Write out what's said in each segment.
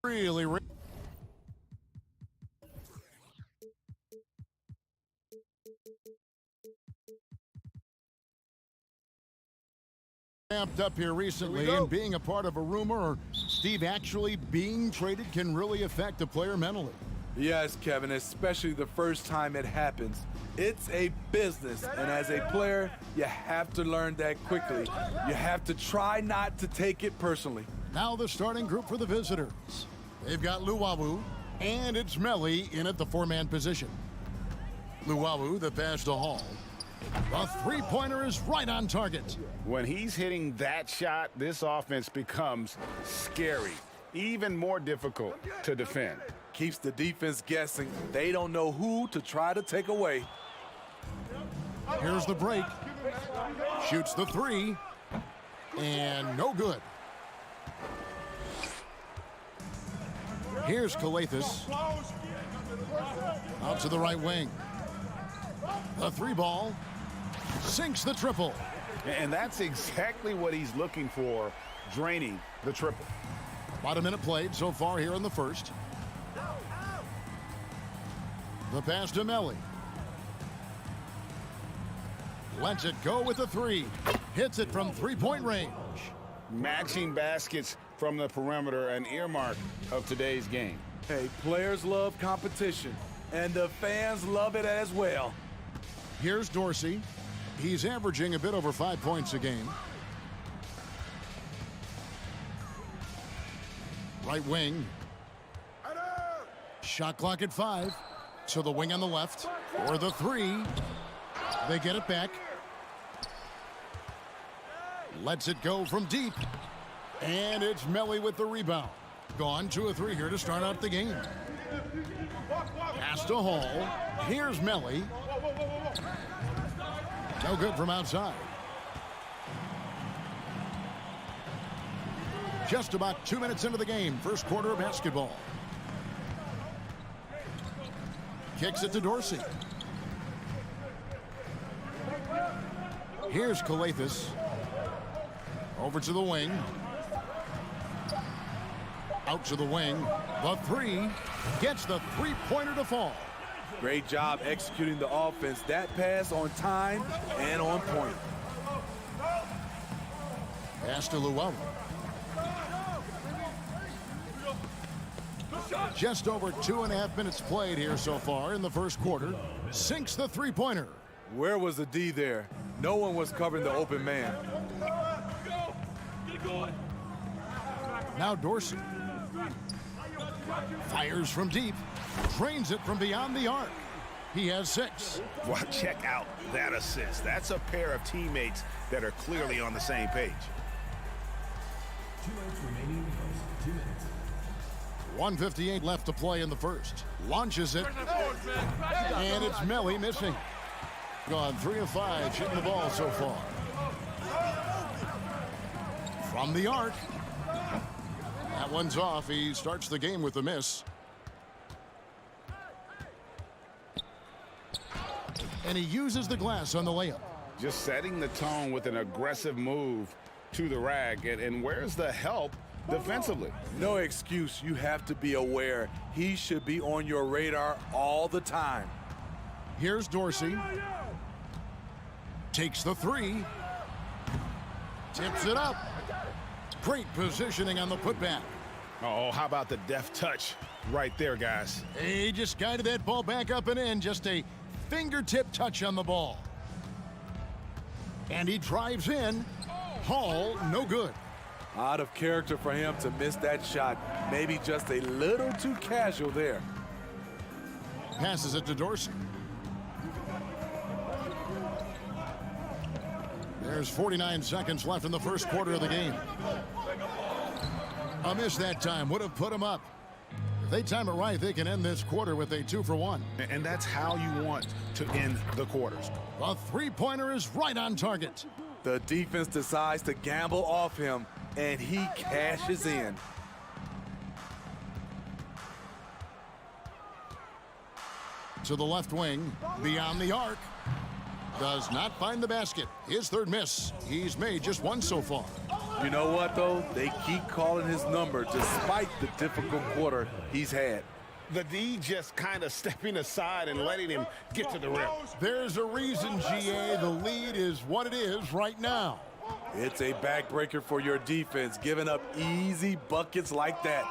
Really ramped up here recently, and being a part of a rumor or Steve actually being traded can really affect a player mentally. Yes, Kevin, especially the first time it happens. It's a business, and as a player, you have to learn that quickly. You have to try not to take it personally. Now the starting group for the visitors. They've got Luwawu, and it's Melli in at the four-man position. Luwawu, the pass to Hall. The three-pointer is right on target. When he's hitting that shot, this offense becomes scary, even more difficult to defend. Keeps the defense guessing. They don't know who to try to take away. Here's the break. Shoots the three. And no good. Here's Calathis. Out to the right wing. The three ball. Sinks the triple. And that's exactly what he's looking for, draining the triple. About a minute played so far here in the first. The pass to Melli. Lets it go with the three. Hits it from three-point range. Matching baskets from the perimeter, an earmark of today's game. Hey, players love competition, and the fans love it as well. Here's Dorsey. He's averaging a bit over 5 points a game. Right wing. Shot clock at 5. So the wing on the left, or the three. They get it back. Lets it go from deep. And it's Melli with the rebound. Gone 2 of 3 here to start out the game. Pass to Hall. Here's Melli. No good from outside. Just about 2 minutes into the game. First quarter of basketball. Kicks it to Dorsey. Here's Calathis. Over to the wing. Out to the wing. The three. Gets the three-pointer to fall. Great job executing the offense. That pass on time and on point. Pass to Luwawu. Just over 2.5 minutes played here so far in the first quarter. Sinks the three-pointer. Where was the D there? No one was covering the open man. Now Dorsey. Fires from deep. Drains it from beyond the arc. He has 6. Well, check out that assist. That's a pair of teammates that are clearly on the same page. 2 minutes remaining in the first. 2 minutes. 1:58 left to play in the first. Launches it. And it's Melli missing. Gone 3 of 5 shooting the ball so far. From the arc. That one's off. He starts the game with a miss. And he uses the glass on the layup. Just setting the tone with an aggressive move to the rack. And where's the help defensively? No excuse. You have to be aware. He should be on your radar all the time. Here's Dorsey. Takes the three. Tips it up. Great positioning on the putback. Oh, how about the deft touch right there, guys? He just guided that ball back up and in. Just a fingertip touch on the ball. And he drives in. Hall, no good. Out of character for him to miss that shot. Maybe just a little too casual there. Passes it to Dorsey. There's 49 seconds left in the first quarter of the game. A miss that time would have put him up. If they time it right, they can end this quarter with a 2 for 1. And that's how you want to end the quarters. The three-pointer is right on target. The defense decides to gamble off him, and he cashes in. To the left wing, beyond the arc. Does not find the basket. His third miss. He's made just one so far. You know what, though? They keep calling his number despite the difficult quarter he's had. The D just kind of stepping aside and letting him get to the rim. There's a reason, GA. The lead is what it is right now. It's a backbreaker for your defense, giving up easy buckets like that.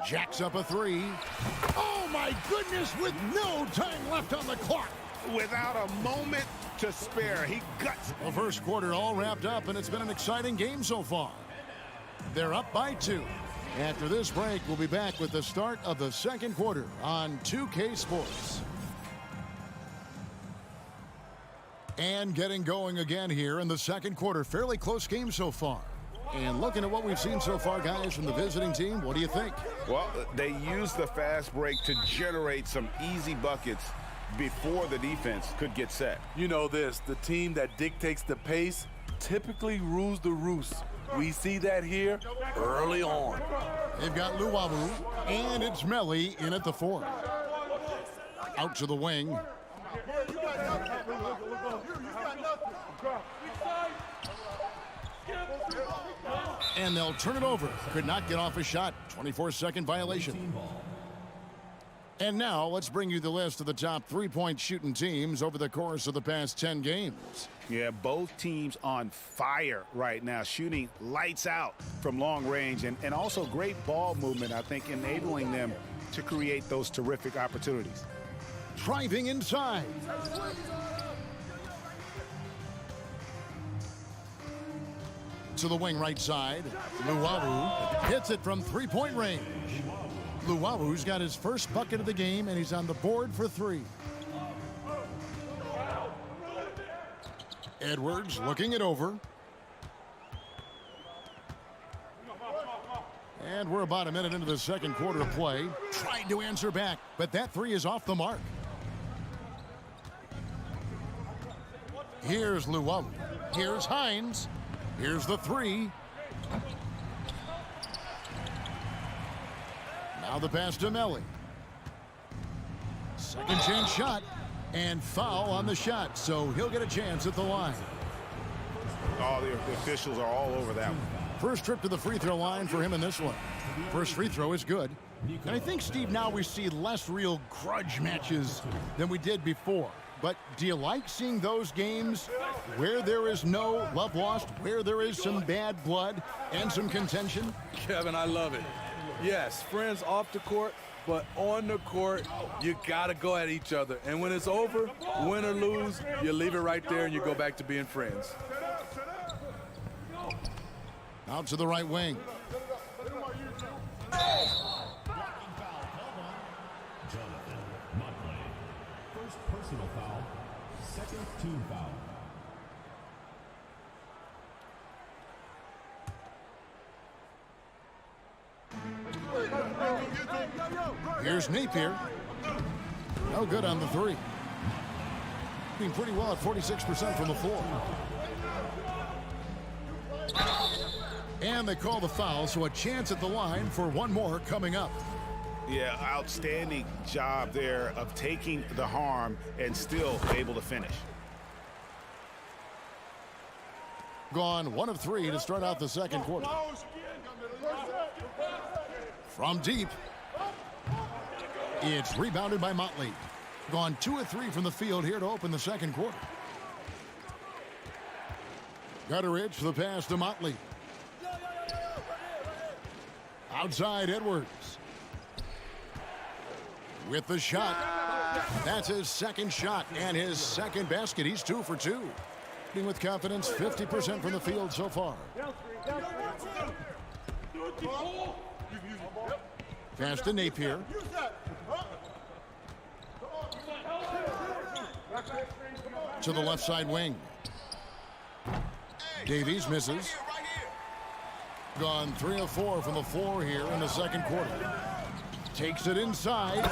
Jacks up a three. Oh, my goodness, with no time left on the clock. Without a moment to spare, he guts. The first quarter all wrapped up, and it's been an exciting game so far. They're up by 2. After this break, we'll be back with the start of the second quarter on 2K Sports. And getting going again here in the second quarter. Fairly close game so far. And looking at what we've seen so far, guys, from the visiting team, what do you think? Well, they used the fast break to generate some easy buckets before the defense could get set. You know this, the team that dictates the pace typically rules the roost. We see that here early on. They've got Luwawu, and it's Melly in at the 4. Out to the wing. And they'll turn it over. Could not get off a shot. 24-second violation. And now let's bring you the list of the top three-point shooting teams over the course of the past 10 games. Yeah, both teams on fire right now, shooting lights out from long range and also great ball movement, I think, enabling them to create those terrific opportunities. Driving inside. To the wing right side. Luwawu hits it from three-point range. Luwawu's got his first bucket of the game, and he's on the board for 3. Edwards looking it over. And we're about a minute into the second quarter of play. Trying to answer back, but that 3 is off the mark. Here's Luwawu. Here's Hines. Here's the 3. Now the pass to Melly. Second chance shot. And foul on the shot, so he'll get a chance at the line. Oh, the officials are all over that one. First trip to the free throw line for him in this one. First free throw is good. And I think, Steve, now we see less real grudge matches than we did before. But do you like seeing those games where there is no love lost, where there is some bad blood and some contention? Kevin, I love it. Yes, friends off the court, but on the court, you got to go at each other. And when it's over, win or lose, you leave it right there and you go back to being friends. Out to the right wing. Jonathan Motley. First personal foul. Second team foul. Here's Napier. No good on the 3. Doing pretty well at 46% from the floor. And they call the foul, so a chance at the line for one more coming up. Yeah, outstanding job there of taking the harm and still able to finish. Gone 1 of 3 to start out the second quarter. From deep. It's rebounded by Motley. Gone 2 of 3 from the field here to open the second quarter. Gutteridge for the pass to Motley. Outside Edwards. With the shot. That's his second shot and his second basket. He's 2 for 2. Shooting with confidence, 50% from the field so far. Pass to Napier. To the left side wing. Davies misses. Gone 3 of 4 from the floor here in the second quarter. Takes it inside.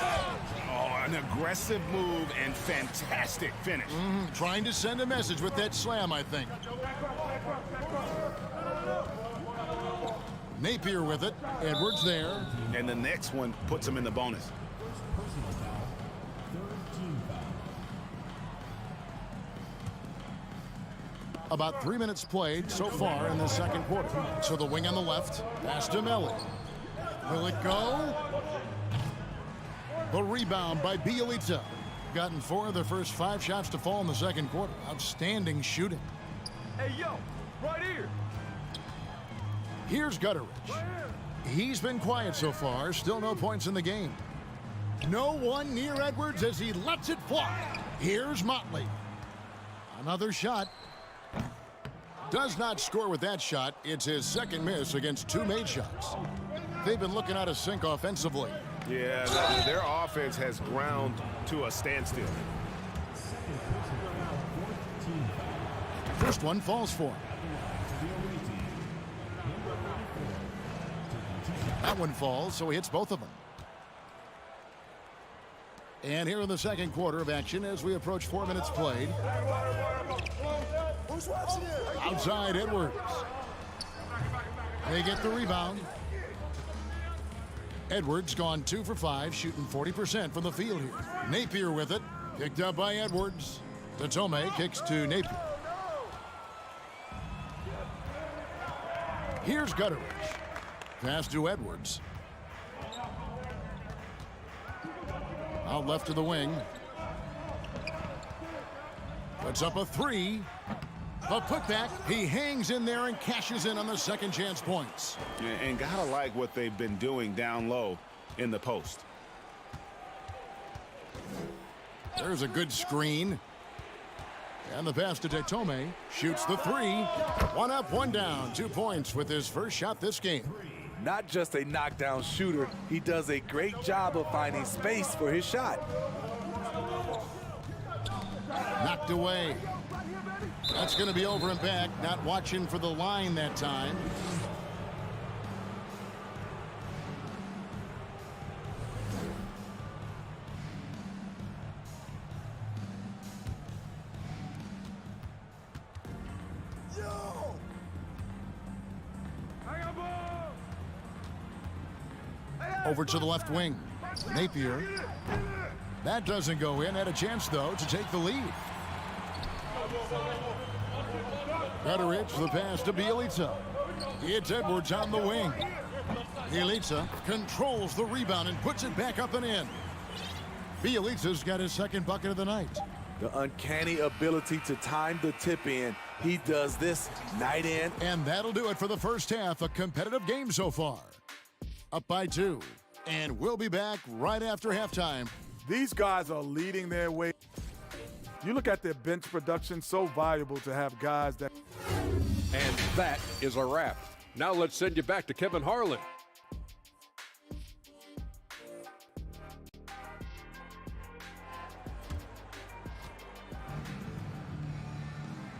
Oh, an aggressive move and fantastic finish. Trying to send a message with that slam, I think. Napier with it. Edwards there. And the next one puts him in the bonus. Personal foul. Third team foul. About 3 minutes played so far in the second quarter. So the wing on the left, pass to Melli. Will it go? The rebound by Bielitsa. Gotten 4 of the first 5 shots to fall in the second quarter. Outstanding shooting. Hey, yo, right here. Here's Gutteridge. He's been quiet so far. Still no points in the game. No one near Edwards as he lets it fly. Here's Motley. Another shot. Does not score with that shot. It's his second miss against 2 made shots. They've been looking out of sync offensively. Yeah, their offense has ground to a standstill. First one falls for him. That one falls, so he hits both of them. And here in the second quarter of action as we approach 4 minutes played. Outside Edwards. They get the rebound. Edwards gone 2 for 5, shooting 40% from the field here. Napier with it. Picked up by Edwards. Tatome kicks to Napier. Here's Gutteridge. Pass to Edwards. Out left to the wing. Puts up a 3. The putback. He hangs in there and cashes in on the second chance points. Yeah, and gotta like what they've been doing down low in the post. There's a good screen. And the pass to Tatome. Shoots the 3. 1 up, 1 down. 2 points with his first shot this game. Not just a knockdown shooter, he does a great job of finding space for his shot. Knocked away. That's going to be over and back. Not watching for the line that time. Over to the left wing. Napier. That doesn't go in. Had a chance, though, to take the lead. Gutteridge, the pass to Bielitsa. It's Edwards on the wing. Bielitsa controls the rebound and puts it back up and in. Bielitsa's got his second bucket of the night. The uncanny ability to time the tip in. He does this night in. And that'll do it for the first half. A competitive game so far. Up by 2. And we'll be back right after halftime. These guys are leading their way. You look at their bench production, so valuable to have guys that... And that is a wrap. Now let's send you back to Kevin Harlan.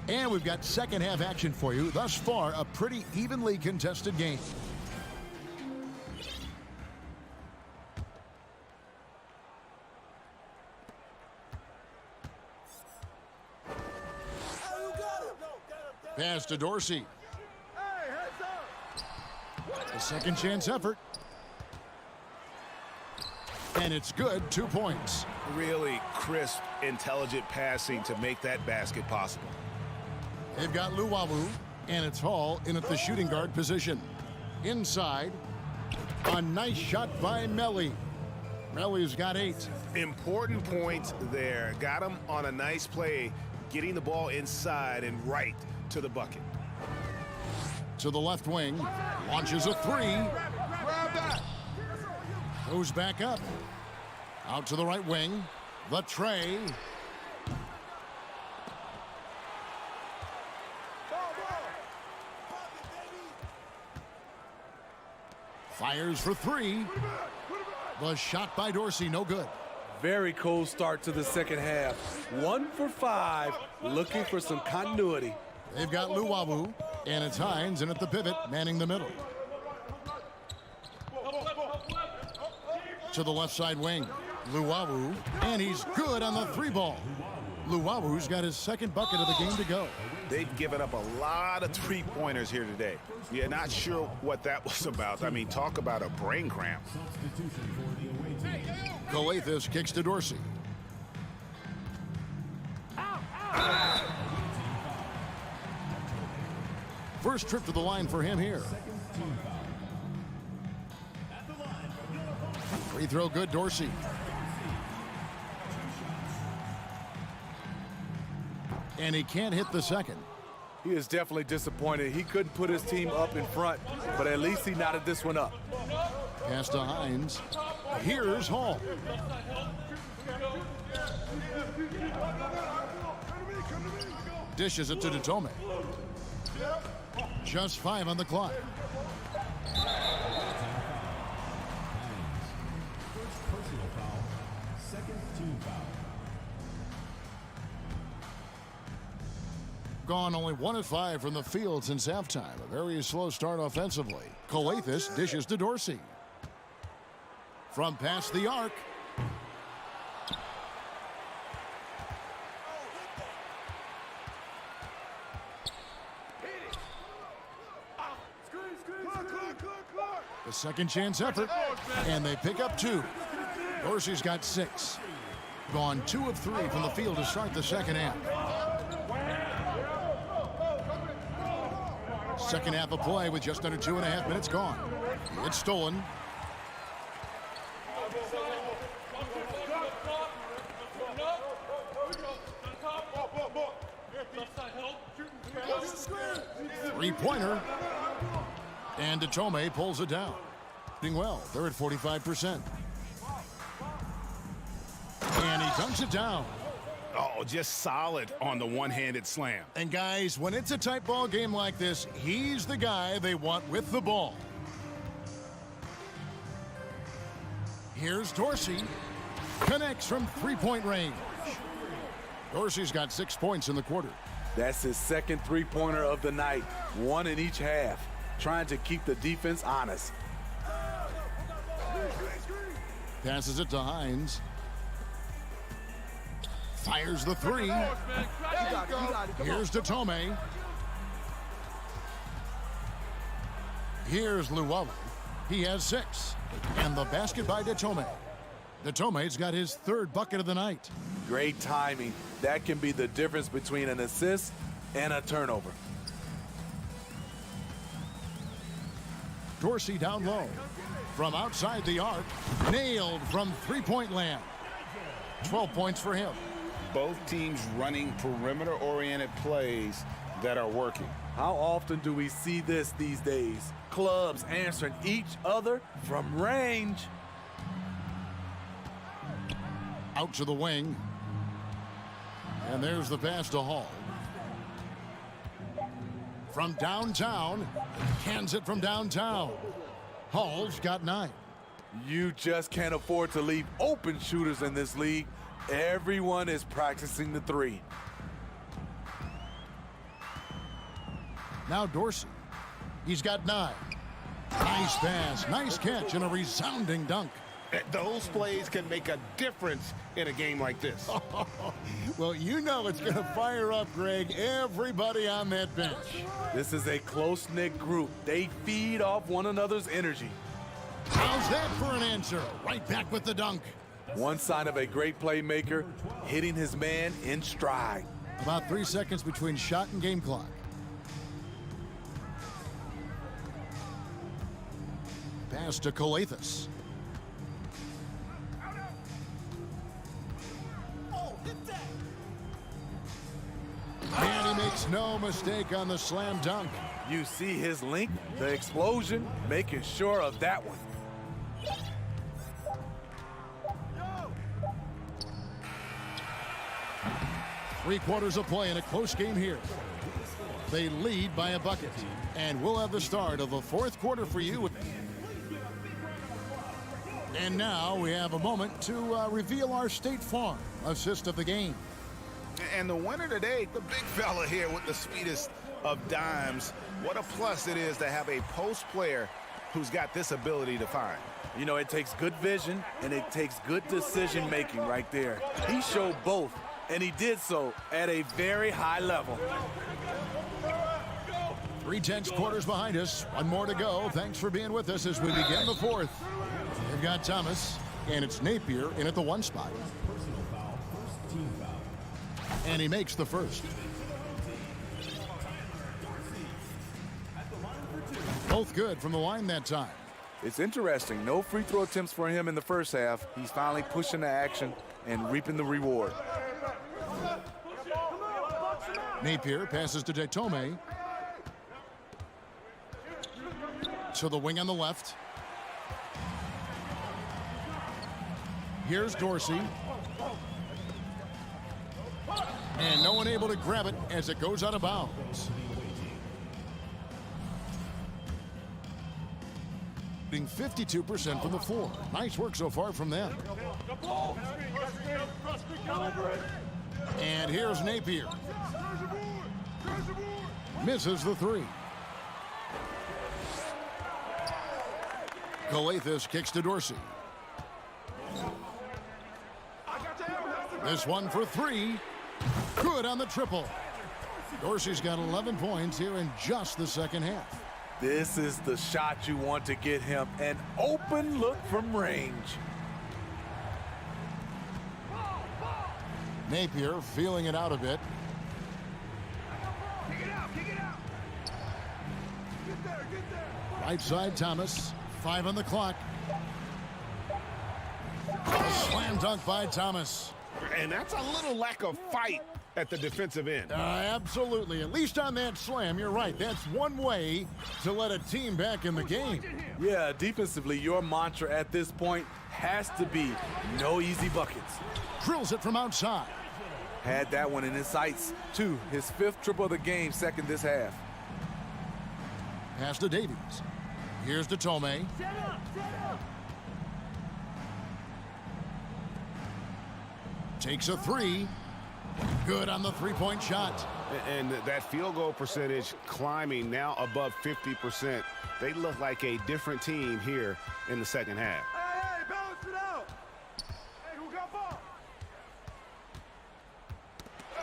And we've got second half action for you. Thus far, a pretty evenly contested game. Pass to Dorsey. A second chance effort. And it's good. 2 points. Really crisp, intelligent passing to make that basket possible. They've got Luwawu, and it's Hall in at the shooting guard position. Inside, a nice shot by Melli. Melli's got 8. Important point there. Got him on a nice play, getting the ball inside and right to the bucket. To the left wing, launches a 3. Goes back up. Out to the right wing, the tray. Fires for 3. The shot by Dorsey, no good. Very cold start to the second half. 1 for 5, looking for some continuity. They've got Luwawu, and it's Hines in at the pivot, manning the middle. To the left side wing, Luwawu, and he's good on the 3 ball. Luwawu's got his second bucket of the game to go. They've given up a lot of 3-pointers here today. Yeah, not sure what that was about. I mean, talk about a brain cramp. Galathis kicks to Dorsey. First trip to the line for him here. Free throw good, Dorsey. And he can't hit the second. He is definitely disappointed. He couldn't put his team up in front, but at least he knotted this one up. Pass to Hines. Here's Hall. Dishes it to Datome. Just 5 on the clock. Personal foul. Second team foul. Gone only 1 of 5 from the field since halftime. A very slow start offensively. Calathis dishes to Dorsey. From past the arc. The second chance effort, and they pick up 2. Dorsey's got 6. Gone 2 of 3 from the field to start the second half. Second half of play with just under 2.5 minutes gone. It's stolen. Three-pointer. And Datome pulls it down. Doing well. They're at 45%. And he dunks it down. Oh, just solid on the one-handed slam. And guys, when it's a tight ball game like this, he's the guy they want with the ball. Here's Dorsey. Connects from three-point range. Dorsey's got 6 points in the quarter. That's his second three-pointer of the night, 1 in each half, trying to keep the defense honest. Passes it to Hines. Fires the 3. Here's Datome. Here's Luwawu. He has 6. And the basket by Datome. Datome's got his 3rd bucket of the night. Great timing. That can be the difference between an assist and a turnover. Dorsey down low. From outside the arc. Nailed from three-point land. 12 points for him. Both teams running perimeter-oriented plays that are working. How often do we see this these days? Clubs answering each other from range. Out to the wing. And there's the pass to Hall. From downtown. Cans it from downtown. Hall's got 9. You just can't afford to leave open shooters in this league. Everyone is practicing the 3. Now Dorsey. He's got 9. Nice pass, nice catch, and a resounding dunk. Those plays can make a difference in a game like this. Well, you know it's going to fire up, Greg, everybody on that bench. This is a close-knit group. They feed off one another's energy. How's that for an answer? Right back with the dunk. One sign of a great playmaker, hitting his man in stride. About 3 seconds between shot and game clock. Pass to Calathis. And he makes no mistake on the slam dunk. You see his length, the explosion, making sure of that one. Three-quarters of play in a close game here. They lead by a bucket. And we'll have the start of the 4th quarter for you. And now we have a moment to reveal our State Farm assist of the game. And the winner today, the big fella here with the sweetest of dimes. What a plus it is to have a post player who's got this ability to find. You know, it takes good vision and it takes good decision making right there. He showed both, and he did so at a very high level. 3/10 quarters behind us. One more to go. Thanks for being with us as we begin the 4th. We've got Thomas, and it's Napier in at the 1 spot. Personal foul. First team foul. And he makes the first. Both good from the line that time. It's interesting. No free throw attempts for him in the first half. He's finally pushing the action and reaping the reward. Napier passes to Detome. To the wing on the left. Here's Dorsey. And no one able to grab it as it goes out of bounds. 52% from the floor. Nice work so far from them. And here's Napier. Misses the three. Galathis kicks to Dorsey. This one for three. Good on the triple. Dorsey's got 11 points here in just the second half. This is the shot you want to get him. An open look from range. Napier feeling it out a bit. Right side, Thomas. 5 on the clock. A slam dunk by Thomas. And that's a little lack of fight at the defensive end. Absolutely. At least on that slam, you're right. That's one way to let a team back in the game. Yeah, defensively, your mantra at this point has to be no easy buckets. Drills it from outside. Had that one in his sights, too. His 5th triple of the game, second this half. Pass to Davies. Here's to Tome. Takes a three. Good on the three-point shot. And that field goal percentage climbing now above 50%. They look like a different team here in the second half. Hey, balance it out. Hey, who got ball?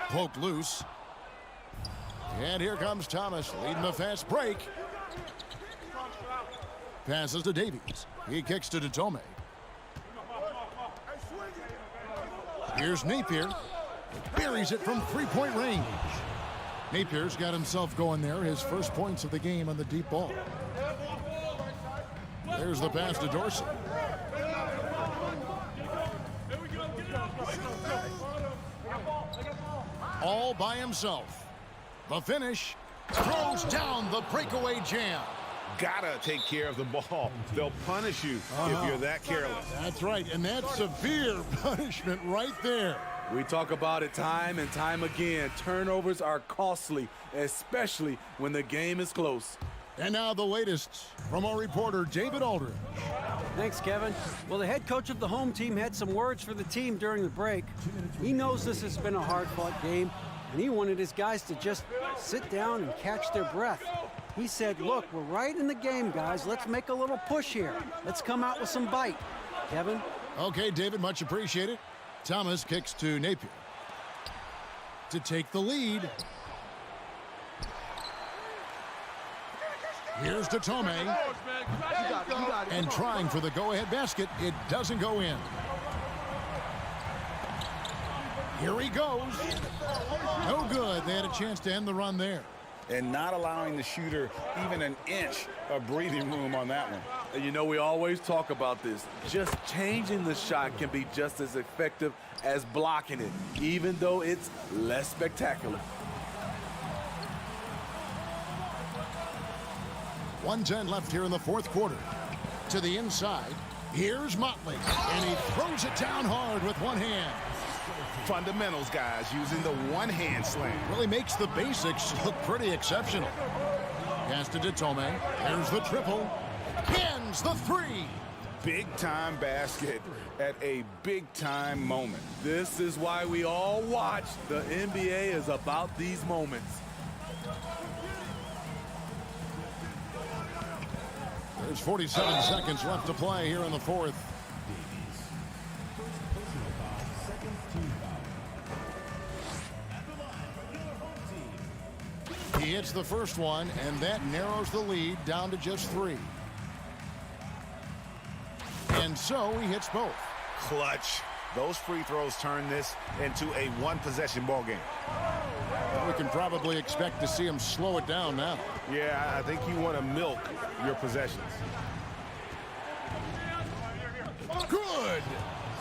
Poked loose. And here comes Thomas leading the fast break. Passes to Davies. He kicks to Detome. Here's Napier. Buries it from three-point range. Napier's got himself going there. His first points of the game on the deep ball. There's the pass to Dorsey. All by himself. The finish. Throws down the breakaway jam. Gotta take care of the ball. They'll punish you if you're that careless. That's right, and that's severe punishment right there. We talk about it time and time again. Turnovers are costly, especially when the game is close. And now the latest from our reporter, David Aldridge. Thanks, Kevin. Well, the head coach of the home team had some words for the team during the break. He knows this has been a hard-fought game, and he wanted his guys to just sit down and catch their breath. He said, look, we're right in the game, guys. Let's make a little push here. Let's come out with some bite. Kevin? Okay, David, much appreciated. Thomas kicks to Napier to take the lead. Here's to Tome. And trying for the go-ahead basket. It doesn't go in. Here he goes. No good. They had a chance to end the run there. And not allowing the shooter even an inch of breathing room on that one. And you know, we always talk about this. Just changing the shot can be just as effective as blocking it, even though it's less spectacular. 1:10 left here in the fourth quarter. To the inside. Here's Motley. And he throws it down hard with one hand. Fundamentals, guys, using the one-hand slam. Really makes the basics look pretty exceptional. Pass to Detome. There's the triple. Pins the three. Big-time basket at a big-time moment. This is why we all watch. The NBA is about these moments. There's 47 seconds left to play here in the fourth. He hits the first one, and that narrows the lead down to just 3. And so he hits both. Clutch. Those free throws turn this into a one-possession ball game. We can probably expect to see him slow it down now. Yeah, I think you want to milk your possessions. Good.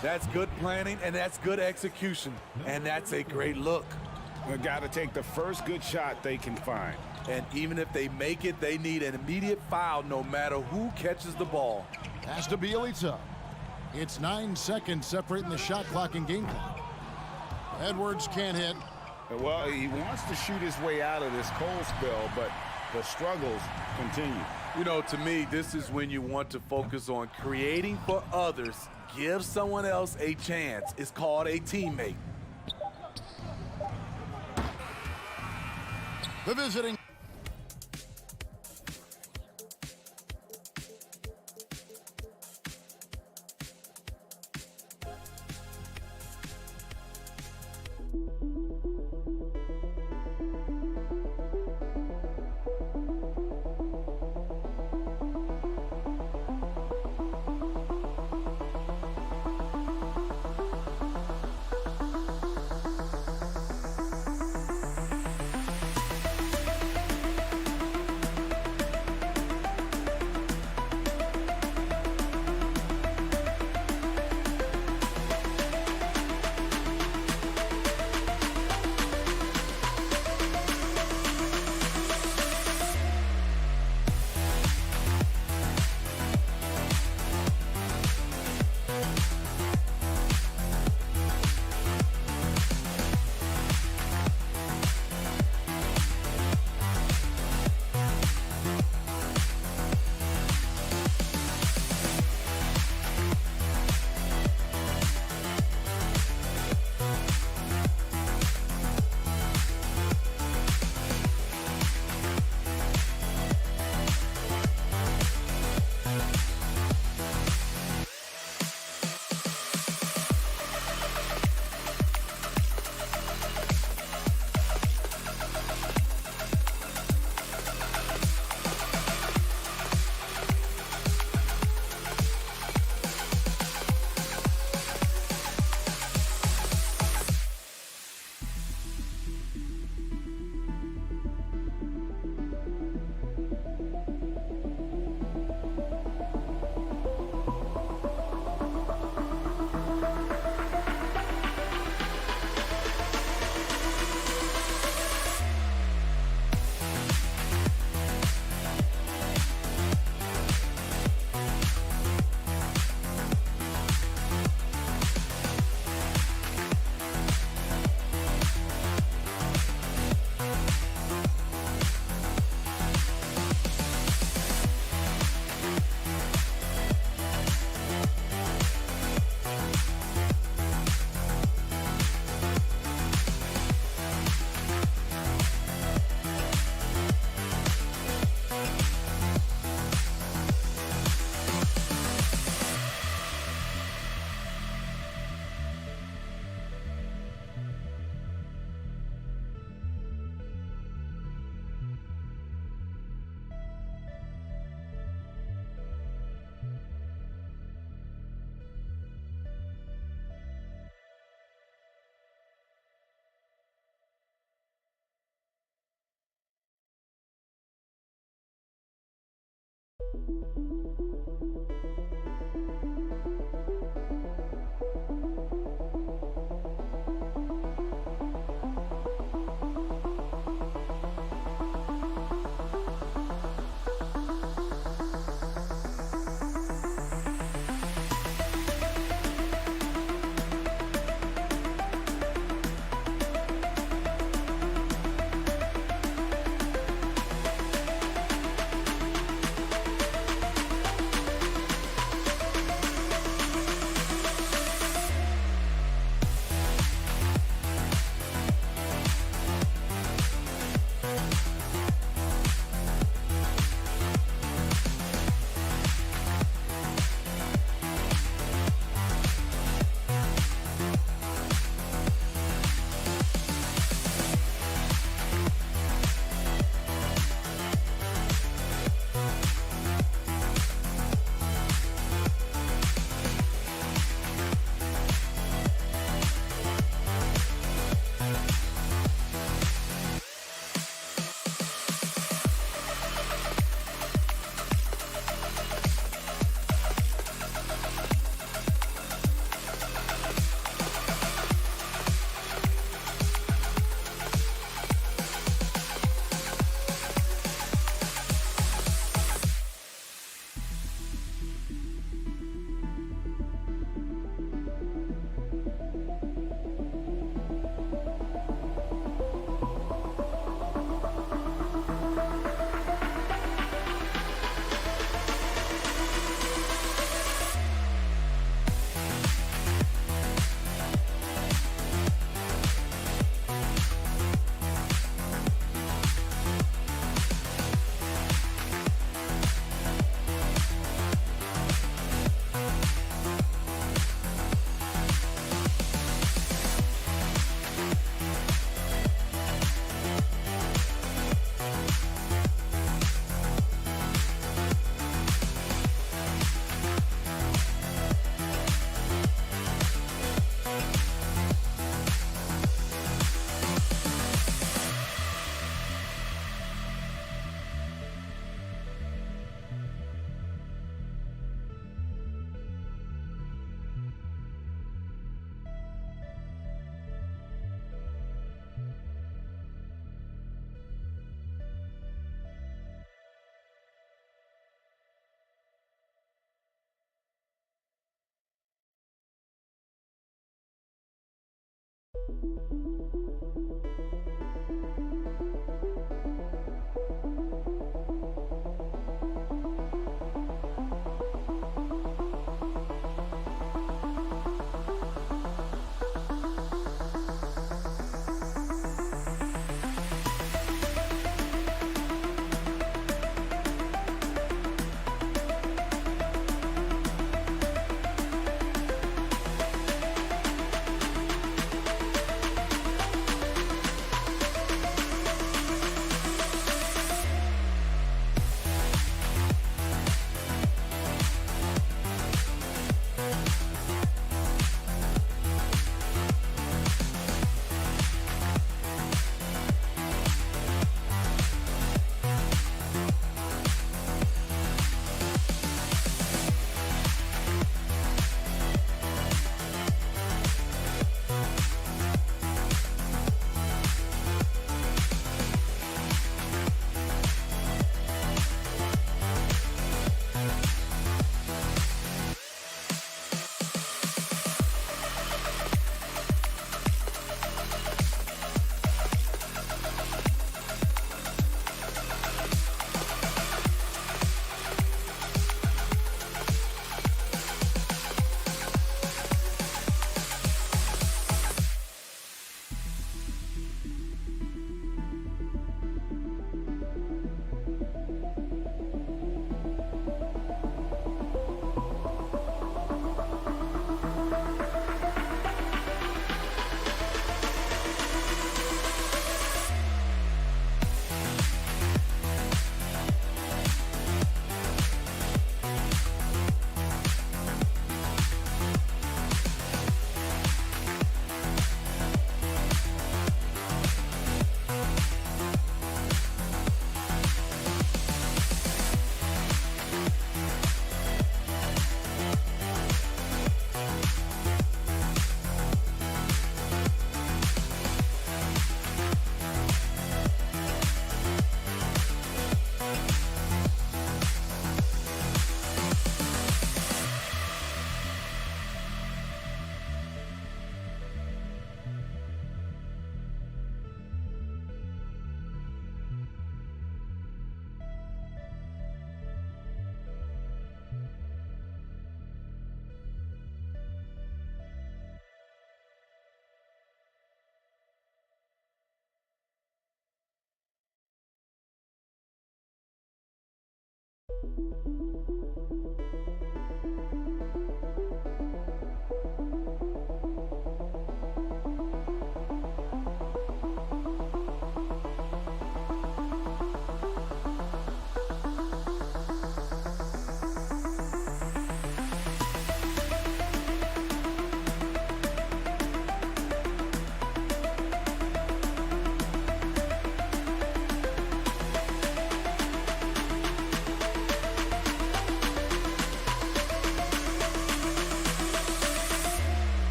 That's good planning, and that's good execution. And that's a great look. They got to take the first good shot they can find. And even if they make it, they need an immediate foul no matter who catches the ball. Has to be Elita. It's 9 seconds separating the shot clock and game clock. Edwards can't hit. Well, he wants to shoot his way out of this cold spell, but the struggles continue. You know, to me, this is when you want to focus on creating for others. Give someone else a chance. It's called a teammate. The visiting.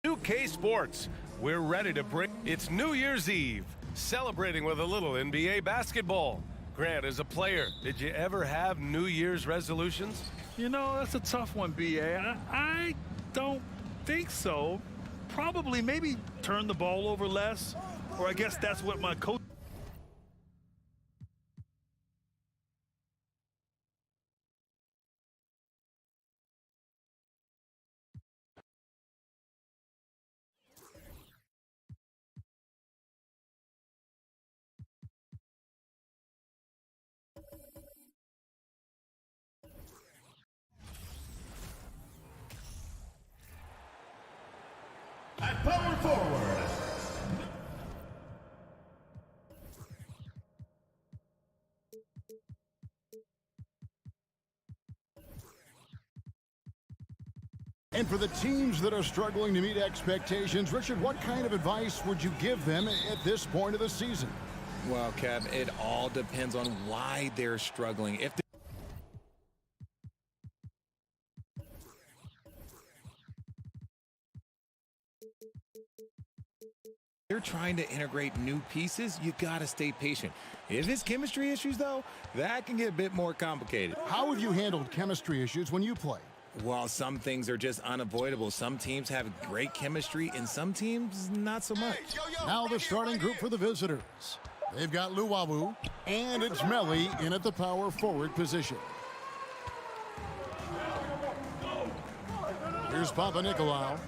2K Sports, we're ready to bring. It's New Year's Eve, celebrating with a little NBA basketball. Grant, as a player, did you ever have New Year's resolutions? You know, that's a tough one, B.A. I don't think so. Probably maybe turn the ball over less, or I guess that's what my coach And for the teams that are struggling to meet expectations, Richard, what kind of advice would you give them at this point of the season? Well, Kev, it all depends on why they're struggling. If they're trying to integrate new pieces, you got to stay patient. If it's chemistry issues, though, that can get a bit more complicated. How have you handled chemistry issues when you play? Well, some things are just unavoidable. Some teams have great chemistry, and some teams not so much. Now the starting group for the visitors. They've got Luwawu, and it's Melli in at the power forward position. Here's Papa Nicolau.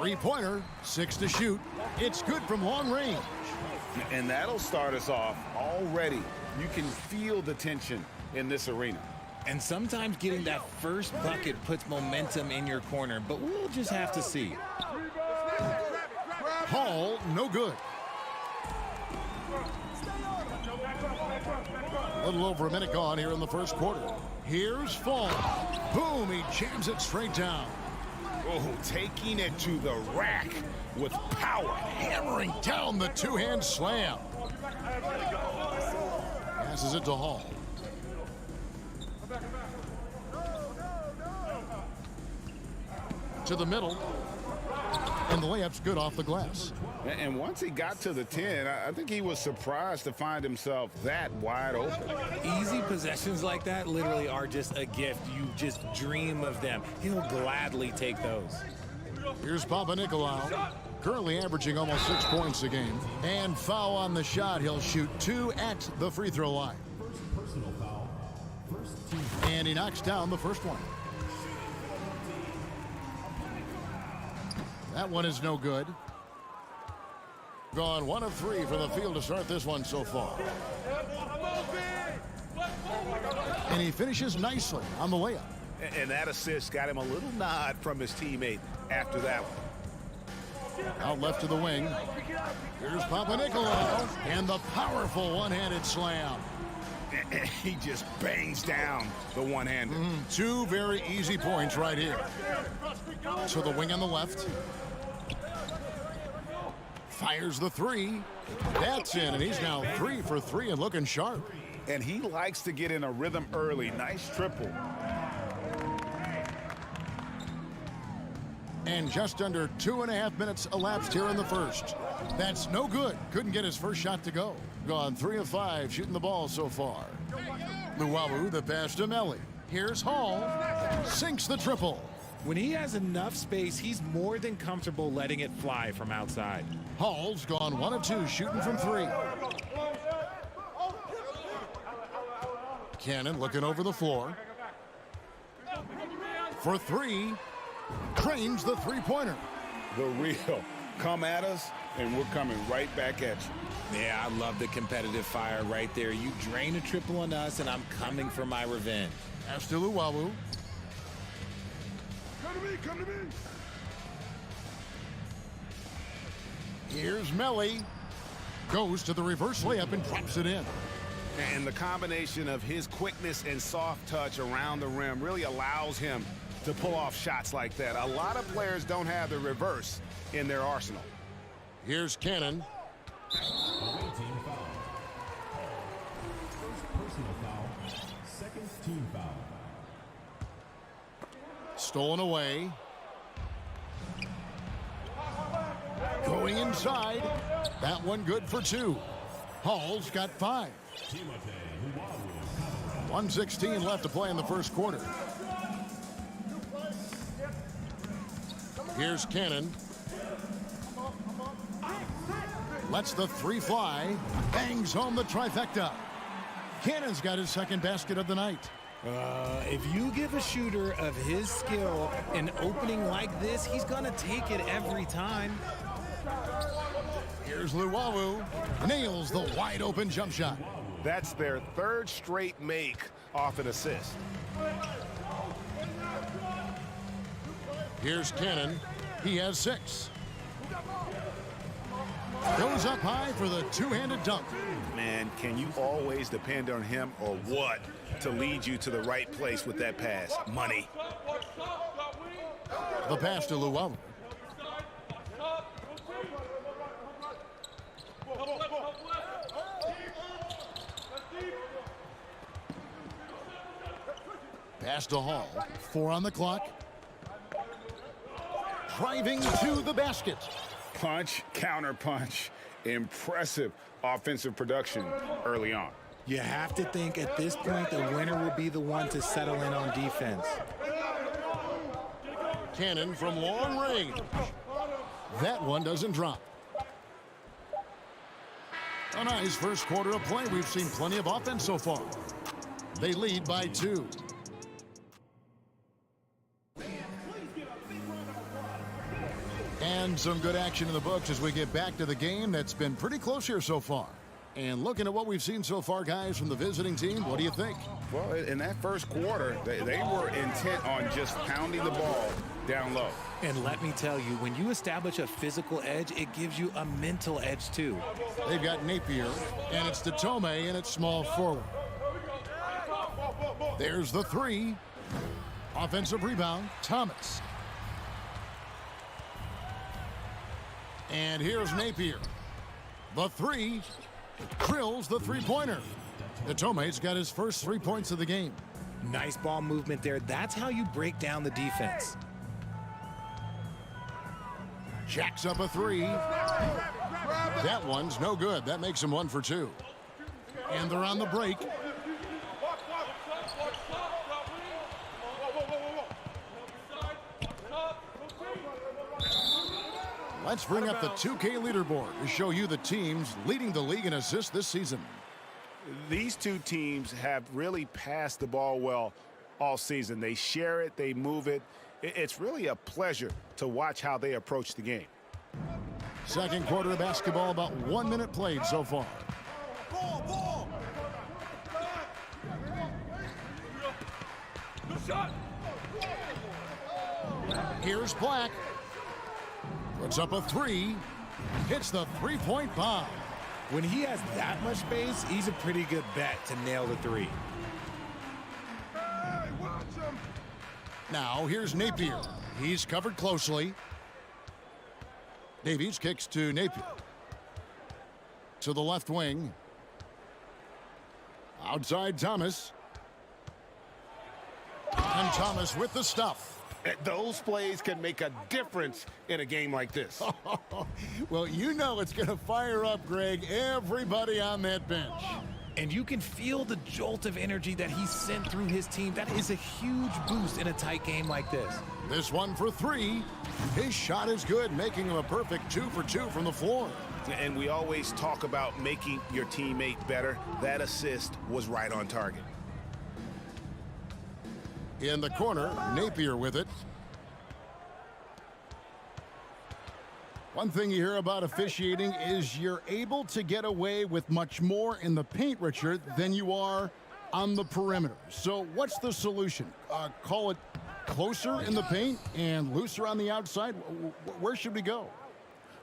Three-pointer, 6 to shoot. It's good from long range. And that'll start us off already. You can feel the tension in this arena. And sometimes getting that first bucket puts momentum in your corner, but we'll just have to see. Hall, no good. A little over a minute gone here in the first quarter. Here's Fall. Boom, he jams it straight down. Oh, taking it to the rack with power. Hammering down the two-hand slam. Passes it to Hall. To the middle. And the layup's good off the glass. And once he got to the 10, I think he was surprised to find himself that wide open. Easy possessions like that literally are just a gift. You just dream of them. He'll gladly take those. Here's Papa Nicolau, currently averaging almost 6 points a game. And foul on the shot. He'll shoot 2 at the free throw line. Personal foul. First team. And he knocks down the first one. That one is no good. Gone 1 of 3 for the field to start this one so far. And he finishes nicely on the layup. And that assist got him a little nod from his teammate after that one. Out left to the wing. Here's Papa Nicolau. And the powerful one-handed slam. He just bangs down the one-hander. 2 very easy points right here. To the wing on the left. Fires the 3. That's in, and he's now 3 for 3 and looking sharp. And he likes to get in a rhythm early. Nice triple. And just under 2.5 minutes elapsed here in the first. That's no good. Couldn't get his first shot to go. Gone 3 of 5 shooting the ball so far. Luwawu, the pass to Melli. Here's Hall. Sinks the triple. When he has enough space, he's more than comfortable letting it fly from outside. Hall's gone 1 of 2 shooting from 3. Cannon looking over the floor. For 3. Trains the three-pointer. The real. Come at us, and we're coming right back at you. Yeah, I love the competitive fire right there. You drain a triple on us, and I'm coming for my revenge. Pass to Luwawu. Come to me. Here's Melli. Goes to the reverse layup and drops it in. And the combination of his quickness and soft touch around the rim really allows him to pull off shots like that. A lot of players don't have the reverse in their arsenal. Here's Cannon. Away team foul. First personal foul. Second team foul. Stolen away. Going inside. That one good for 2. Hall's got 5. 1:16 left to play in the first quarter. Here's Cannon. Lets the 3 fly. Bangs home the trifecta. Cannon's got his second basket of the night. If you give a shooter of his skill an opening like this, he's going to take it every time. Here's Luwawu. Nails the wide open jump shot. That's their 3rd straight make off an assist. Here's Cannon. He has 6. Goes up high for the two-handed dunk. Man, can you always depend on him or what to lead you to the right place with that pass? Money. The pass to Luwawu. Pass to Hall. 4 on the clock. Driving to the basket. Punch, counter punch. Impressive offensive production early on. You have to think at this point the winner will be the one to settle in on defense. Cannon from long range. That one doesn't drop. A nice first quarter of play. We've seen plenty of offense so far. They lead by 2. And some good action in the books as we get back to the game that's been pretty close here so far. And looking at what we've seen so far, guys, from the visiting team, what do you think? Well, in that first quarter, they were intent on just pounding the ball down low. And let me tell you, when you establish a physical edge, it gives you a mental edge too. They've got Napier, and it's Datome, and it's small forward. There's the 3. Offensive rebound, Thomas. And here's Napier. The 3 drills the three-pointer. Datome's got his first 3 points of the game. Nice ball movement there. That's how you break down the defense. Jacks up a 3. That one's no good. That makes him 1 for 2. And they're on the break. Let's bring up the 2K leaderboard to show you the teams leading the league in assists this season. These two teams have really passed the ball well all season. They share it, they move it. It's really a pleasure to watch how they approach the game. Second quarter of basketball, about 1 minute played so far. Ball. Good shot. Here's Black. Puts up a 3. Hits the three-point bomb. When he has that much space, he's a pretty good bet to nail the 3. Hey, watch him. Now here's Napier. He's covered closely. Davies kicks to Napier. To the left wing. Outside Thomas. And Thomas with the stuff. Those plays can make a difference in a game like this. Well, you know it's going to fire up, Greg, everybody on that bench. And you can feel the jolt of energy that he sent through his team. That is a huge boost in a tight game like this. This one for 3. His shot is good, making him a perfect 2 for 2 from the floor. And we always talk about making your teammate better. That assist was right on target. In the corner, Napier with it. One thing you hear about officiating is you're able to get away with much more in the paint, Richard, than you are on the perimeter. So what's the solution? Call it closer in the paint and looser on the outside? Where should we go?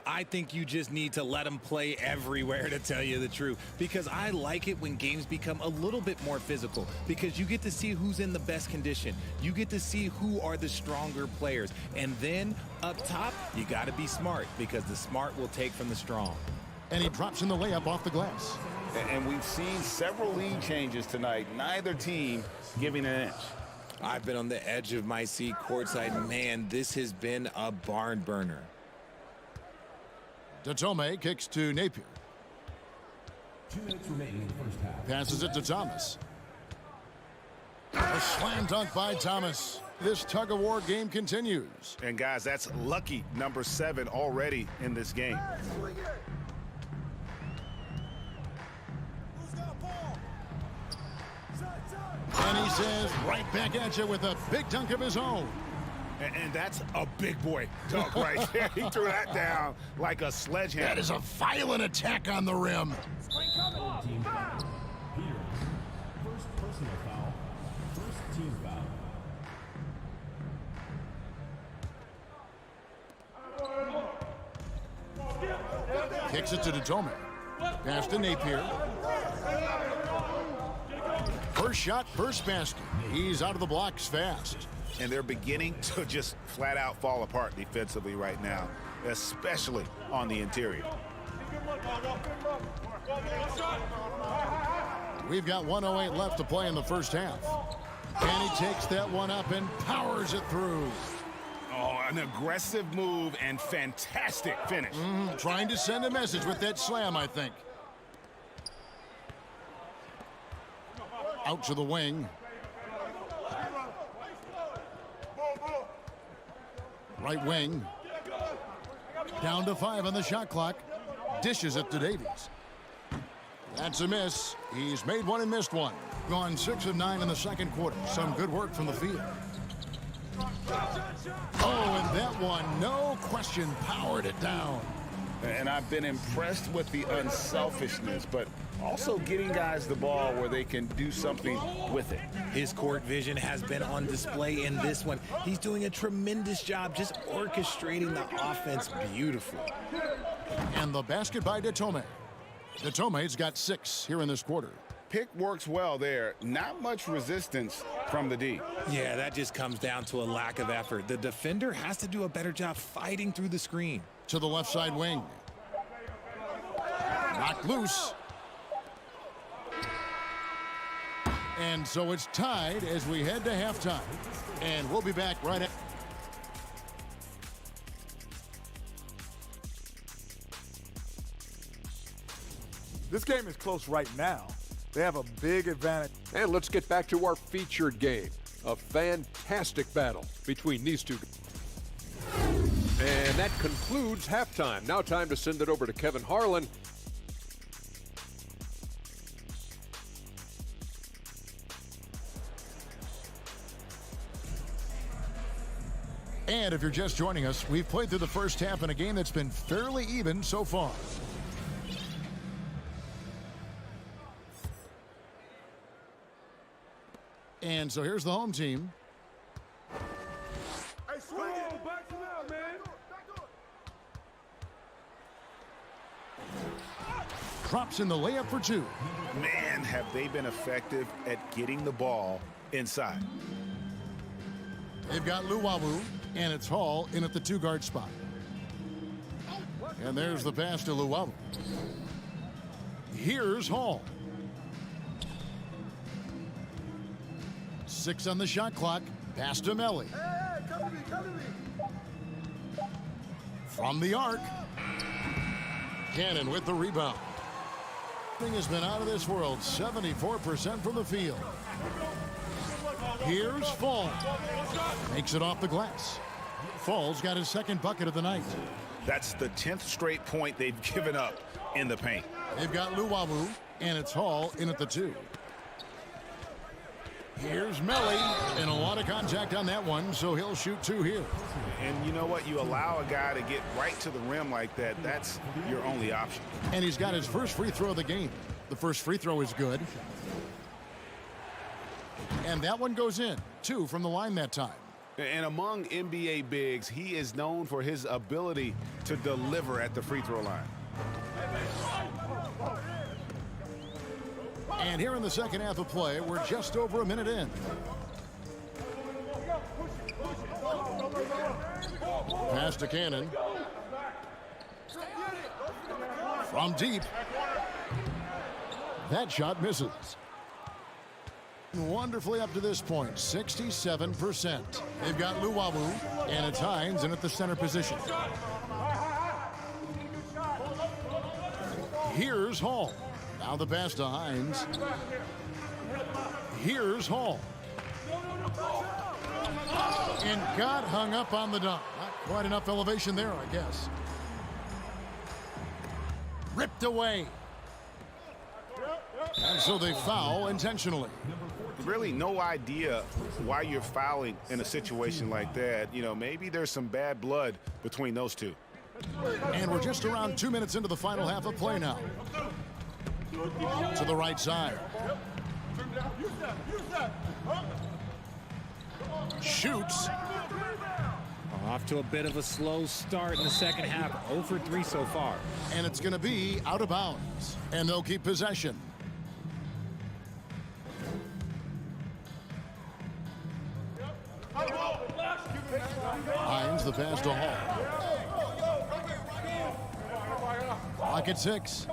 I think you just need to let them play everywhere, to tell you the truth, because I like it when games become a little bit more physical, because you get to see who's in the best condition. You get to see who are the stronger players. And then up top, you got to be smart, because the smart will take from the strong. And he drops in the layup off the glass. And we've seen several lead changes tonight. Neither team giving an inch. I've been on the edge of my seat courtside. Man, this has been a barn burner. Datome kicks to Napier. 2 minutes remaining in the first half. Passes it to Thomas. A slam dunk by Thomas. This tug-of-war game continues. And guys, that's lucky number 7 already in this game. And he says right back at you with a big dunk of his own. And that's a big boy dunk right there. He threw that down like a sledgehammer. That is a violent attack on the rim. Team foul. Peters. First personal foul. First team foul. Kicks it to Detome. Pass to Napier. First shot, first basket. He's out of the blocks fast. And they're beginning to just flat out fall apart defensively right now, especially on the interior. We've got 1:08 left to play in the first half. And he takes that one up and powers it through. Oh, an aggressive move and fantastic finish. Trying to send a message with that slam, I think. Out to the wing. Right wing. Down to 5 on the shot clock. Dishes it to Davies. That's a miss. He's made one and missed one. Gone 6 of 9 in the second quarter. Some good work from the field. Oh, and that one, no question, powered it down. And I've been impressed with the unselfishness, but also getting guys the ball where they can do something with it. His court vision has been on display in this one. He's doing a tremendous job just orchestrating the offense beautifully. And the basket by Detome. Detome's got 6 here in this quarter. Pick works well there. Not much resistance from the D. Yeah, that just comes down to a lack of effort. The defender has to do a better job fighting through the screen. To the left side wing. Knocked loose. And so it's tied as we head to halftime. And we'll be back right after. This game is close right now. They have a big advantage. And let's get back to our featured game. A fantastic battle between these two. And that concludes halftime. Now time to send it over to Kevin Harlan. And if you're just joining us, we've played through the first half in a game that's been fairly even so far. And so here's the home team. Hey, swing it. Back to that, man. Drops in the layup for 2. Man, have they been effective at getting the ball inside. They've got Luwawu, and it's Hall in at the 2-guard spot. And there's the pass to Luwawu. Here's Hall. 6 on the shot clock. Pass to Melly. Hey, come to me, come to me. From the arc. Cannon with the rebound. Thing has been out of this world. 74% from the field. Here's Fall. Makes it off the glass. Fall's got his second bucket of the night. That's the 10th straight point they've given up in the paint. They've got Luwawu, and it's Hall in at the 2. Here's Melly, and a lot of contact on that one, so he'll shoot 2 here. And you know what? You allow a guy to get right to the rim like that, that's your only option. And he's got his first free throw of the game. The first free throw is good. And that one goes in. 2 from the line that time. And among NBA bigs, he is known for his ability to deliver at the free throw line. And here in the second half of play, we're just over a minute in. Pass to Cannon. From deep. That shot misses. Wonderfully up to this point, 67%. They've got Luwawu, and it's Hines in at the center position. Here's Hall. Now the pass to Hines. Here's Hall. And got hung up on the dunk. Not quite enough elevation there, I guess. Ripped away. And so they foul intentionally. Really no idea why you're fouling in a situation like that. You know, maybe there's some bad blood between those two. And we're just around 2 minutes into the final half of play now. To the right side. Shoots. Off to a bit of a slow start in the second half. 0 for 3 so far. And it's going to be out of bounds. And they'll keep possession. Hines the pass to Hall. Clock at 6.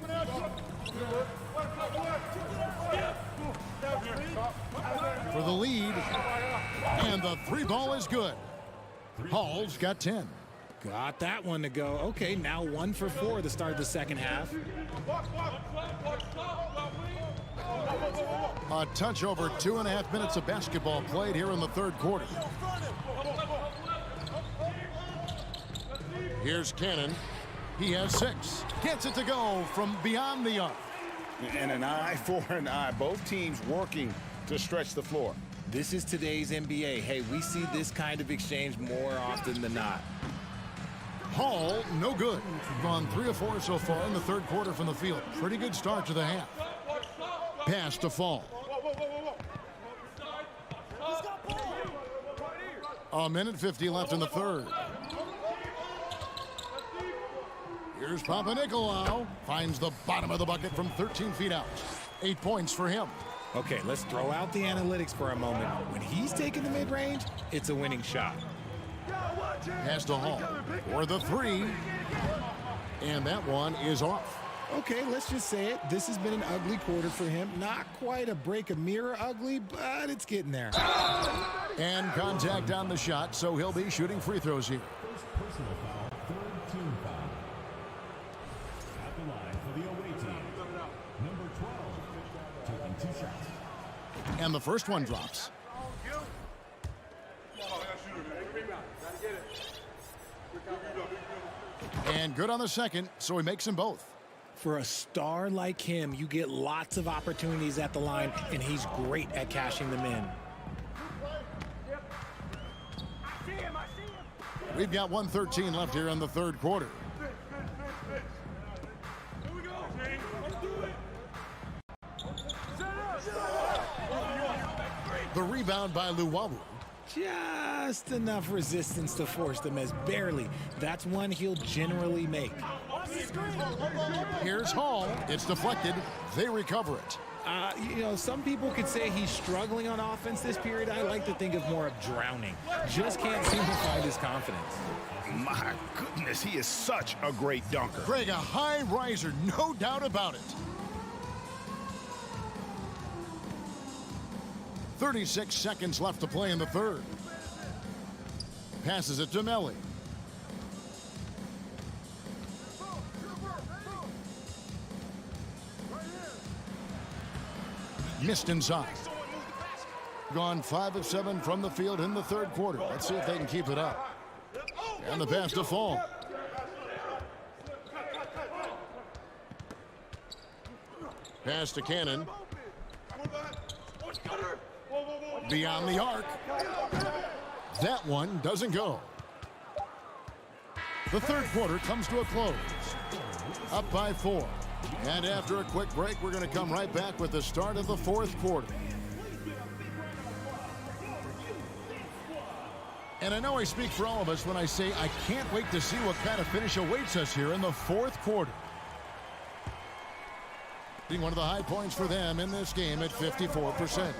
For the lead. And the 3 ball is good. Hall's got 10. Got that one to go. Okay, now 1 for 4 to start the second half. A touch over 2.5 minutes of basketball played here in the third quarter. Here's Cannon. He has 6. Gets it to go from beyond the arc. And an eye for an eye. Both teams working to stretch the floor. This is today's NBA. Hey, we see this kind of exchange more often than not. Hall, no good. Gone 3 of 4 so far in the third quarter from the field. Pretty good start to the half. Pass to Fall. A minute 50 left in the third. Here's Papanikolaou. Finds the bottom of the bucket from 13 feet out. 8 points for him. Okay, let's throw out the analytics for a moment. When he's taking the mid-range, it's a winning shot. Pass to Hall for the 3. And that one is off. Okay, let's just say it. This has been an ugly quarter for him. Not quite a break a mirror ugly, but it's getting there. And contact on the shot, so he'll be shooting free throws here. First personal foul, third team foul. At the line for the away team, number 12, taking 2 shots. And the first one drops. And good on the second, so he makes them both. For a star like him, you get lots of opportunities at the line, and he's great at cashing them in. We've got 1:13 left here in the third quarter. The rebound by Luwawu. Just enough resistance to force the miss. Barely. That's one he'll generally make. Here's Hall. It's deflected. They recover it. You know, some people could say he's struggling on offense this period. I like to think of more of drowning. Just can't seem to find his confidence. My goodness, he is such a great dunker. Greg, a high riser, no doubt about it. 36 seconds left to play in the third. Passes it to Melli. Missed inside. Gone 5 of 7 from the field in the third quarter. Let's see if they can keep it up. And the pass to Fall. Pass to Cannon. Beyond the arc. That one doesn't go. The third quarter comes to a close. Up by 4. And after a quick break, we're going to come right back with the start of the fourth quarter. And I know I speak for all of us when I say I can't wait to see what kind of finish awaits us here in the fourth quarter. One of the high points for them in this game at 54%.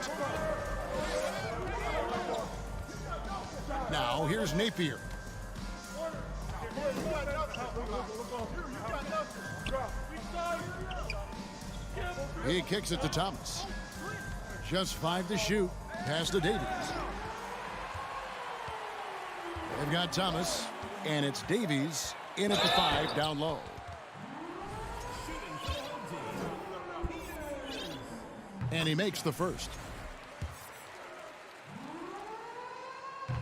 Now here's Napier. He kicks it to Thomas. Just 5 to shoot. Pass to Davies. They've got Thomas, and it's Davies in at the 5 down low. And he makes the first.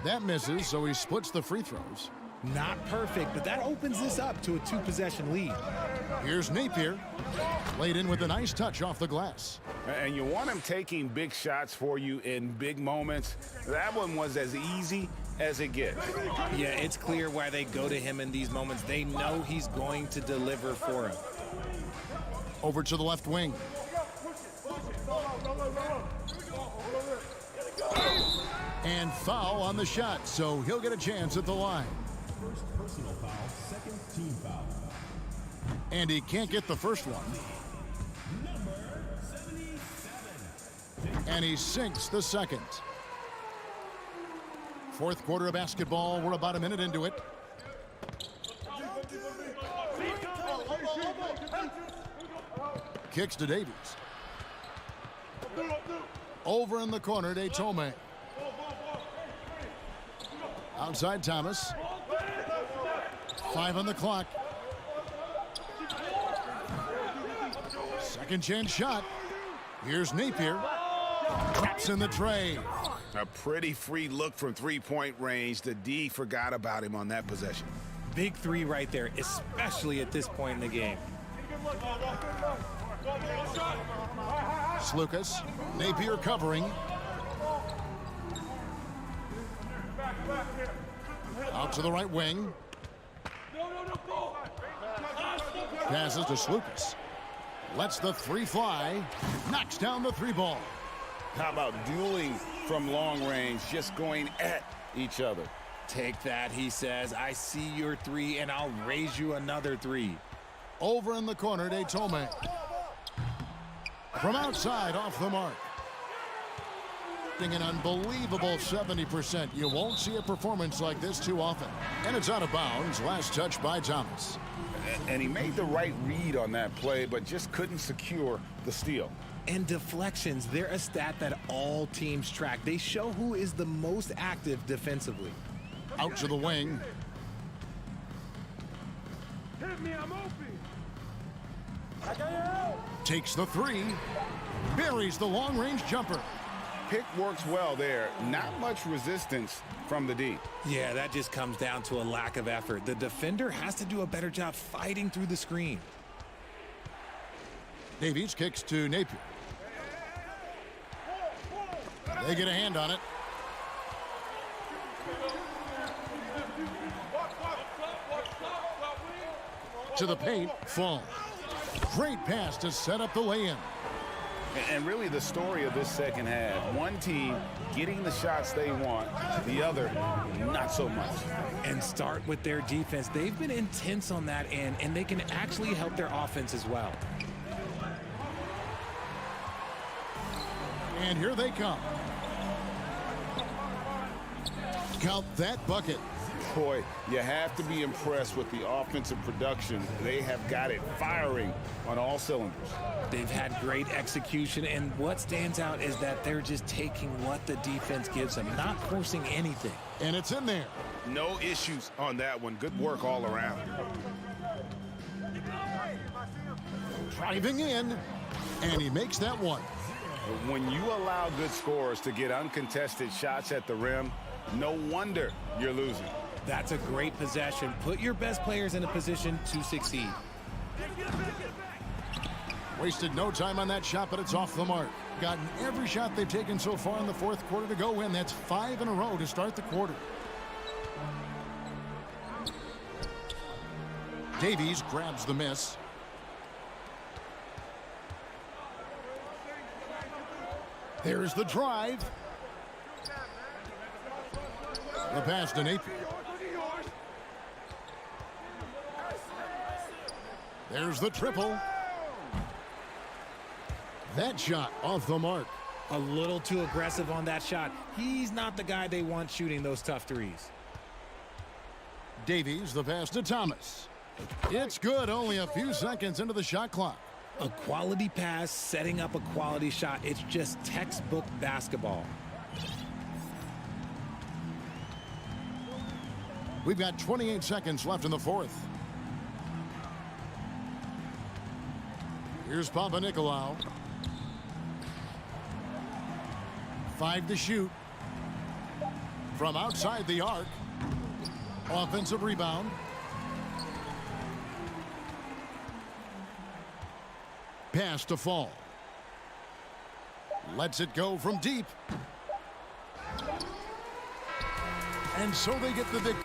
That misses, so he splits the free throws. Not perfect, but that opens this up to a 2-possession lead. Here's Napier. Laid in with a nice touch off the glass. And you want him taking big shots for you in big moments. That one was as easy as it gets. Yeah, it's clear why they go to him in these moments. They know he's going to deliver for them. Over to the left wing. And foul on the shot, so he'll get a chance at the line. First personal foul, second team foul. And he can't get the first one. Number 77. And he sinks the second. Fourth quarter of basketball. We're about a minute into it. Kicks to Davies. Over in the corner, Tome. Outside Thomas. 5 on the clock. Second chance shot. Here's Napier. Drops in the tray. A pretty free look from three-point range. The D forgot about him on that possession. Big three right there, especially at this point in the game. Slucas. Napier covering. Out to the right wing. Passes to Slucas. Lets the three fly. Knocks down the three ball. How about dueling from long range, just going at each other? Take that, he says. I see your three, and I'll raise you another three. Over in the corner, Tome. From outside, off the mark. An unbelievable 70%. You won't see a performance like this too often. And it's out of bounds. Last touch by Thomas. And he made the right read on that play, but just couldn't secure the steal. And deflections, they're a stat that all teams track. They show who is the most active defensively. Out to the wing. Hit me, I'm open. Takes the three. Buries the long-range jumper. Pick works well there. Not much resistance from the D. Yeah, that just comes down to a lack of effort. The defender has to do a better job fighting through the screen. Davies kicks to Napier. They get a hand on it. To the paint, Fall. Great pass to set up the lay-in. And really the story of this second half, one team getting the shots they want, the other not so much. And start with their defense. They've been intense on that end, and they can actually help their offense as well. And here they come. Count that bucket. Boy, you have to be impressed with the offensive production. They have got it firing on all cylinders. They've had great execution, and what stands out is that they're just taking what the defense gives them, not forcing anything. And it's in there. No issues on that one. Good work all around. Driving in, and he makes that one. When you allow good scorers to get uncontested shots at the rim, no wonder you're losing. That's a great possession. Put your best players in a position to succeed. Wasted no time on that shot, but it's off the mark. Gotten every shot they've taken so far in the fourth quarter to go in. That's 5 in a row to start the quarter. Davies grabs the miss. There's the drive. The pass to Napier. There's the triple. That shot off the mark. A little too aggressive on that shot. He's not the guy they want shooting those tough threes. Davies, the pass to Thomas. It's good, only a few seconds into the shot clock. A quality pass, setting up a quality shot. It's just textbook basketball. We've got 28 seconds left in the fourth. Here's Papanikolaou. 5 to shoot. From outside the arc. Offensive rebound. Pass to Fall. Lets it go from deep. And so they get the victory.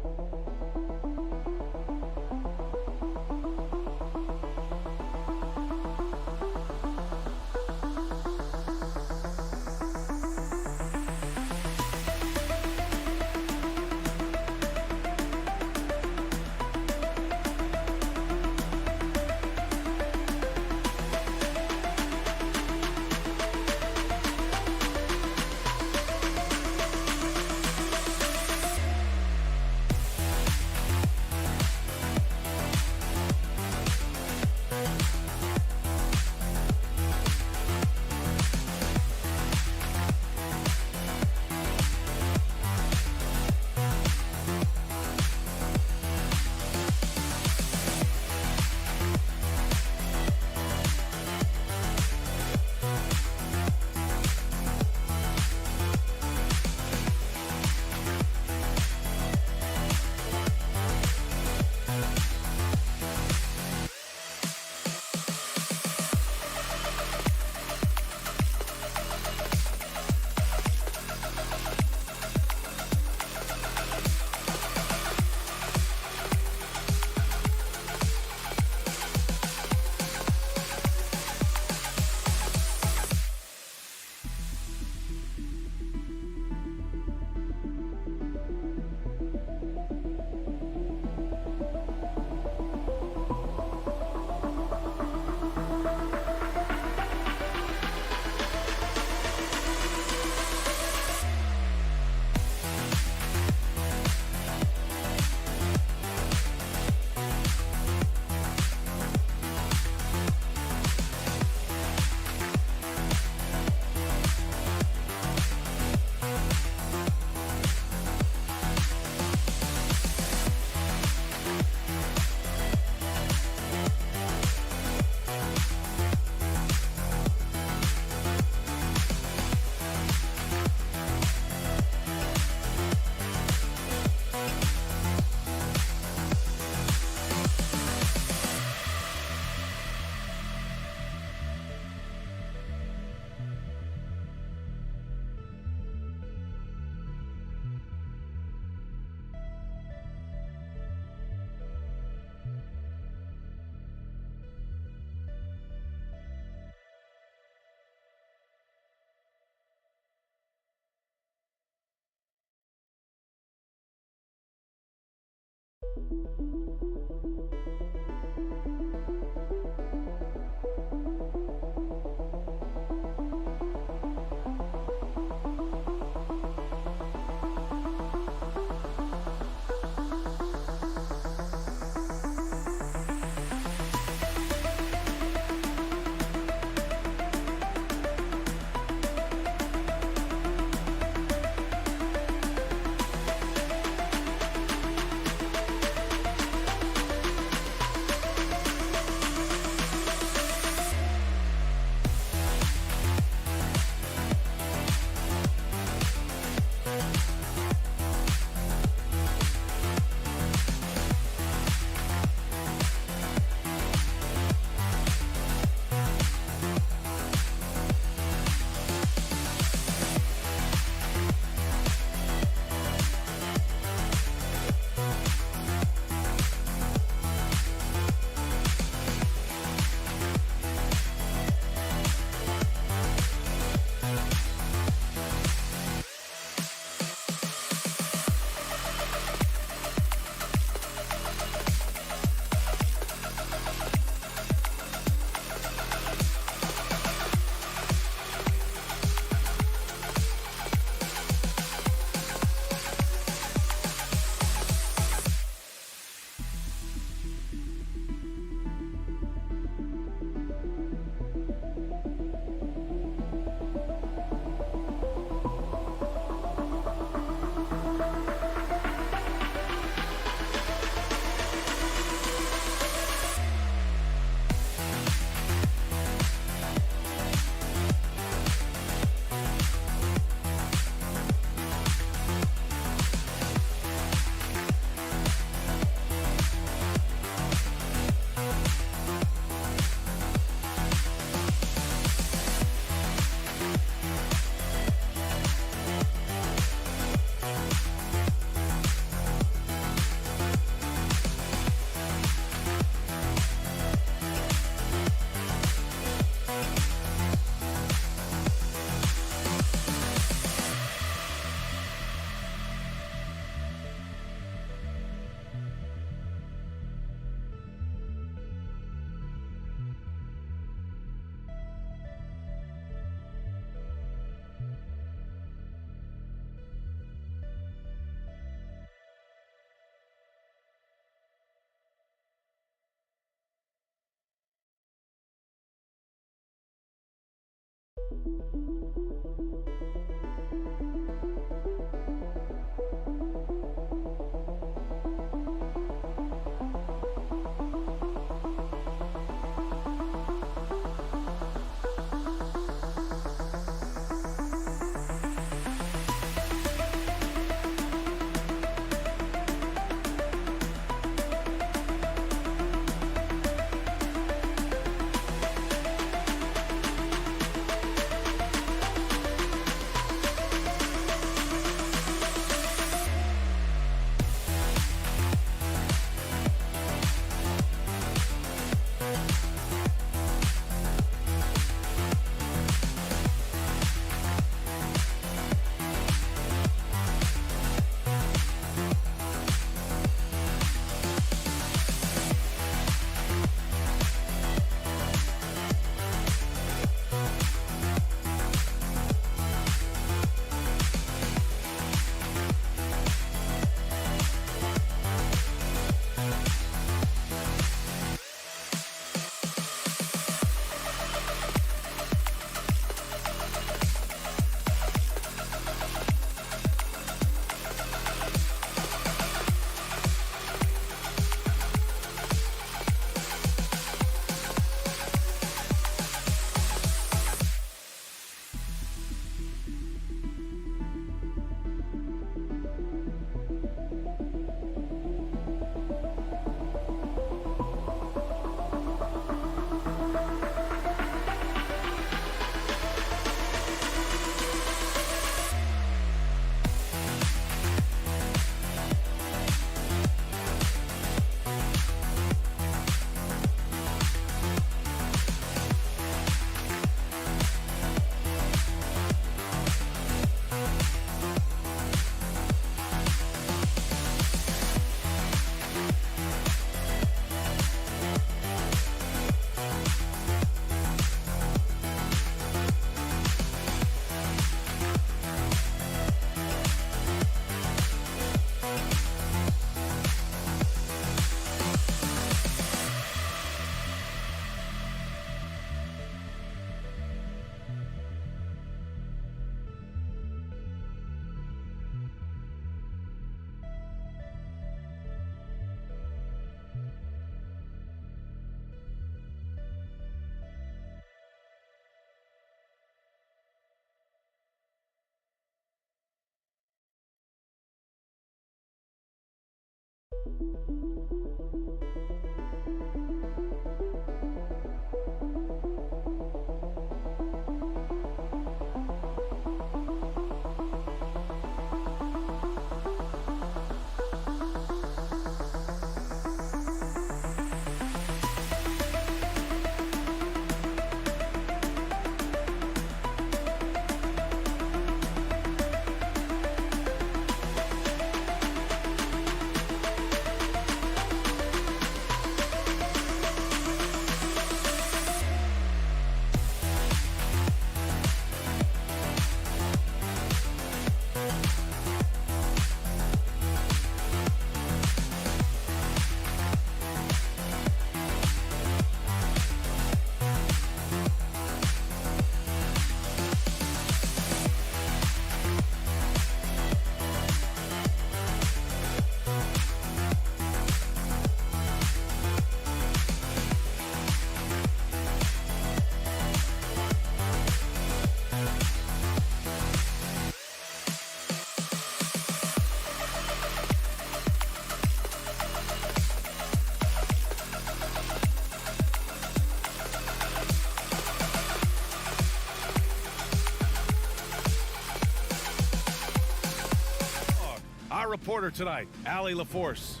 Our reporter tonight, Allie LaForce.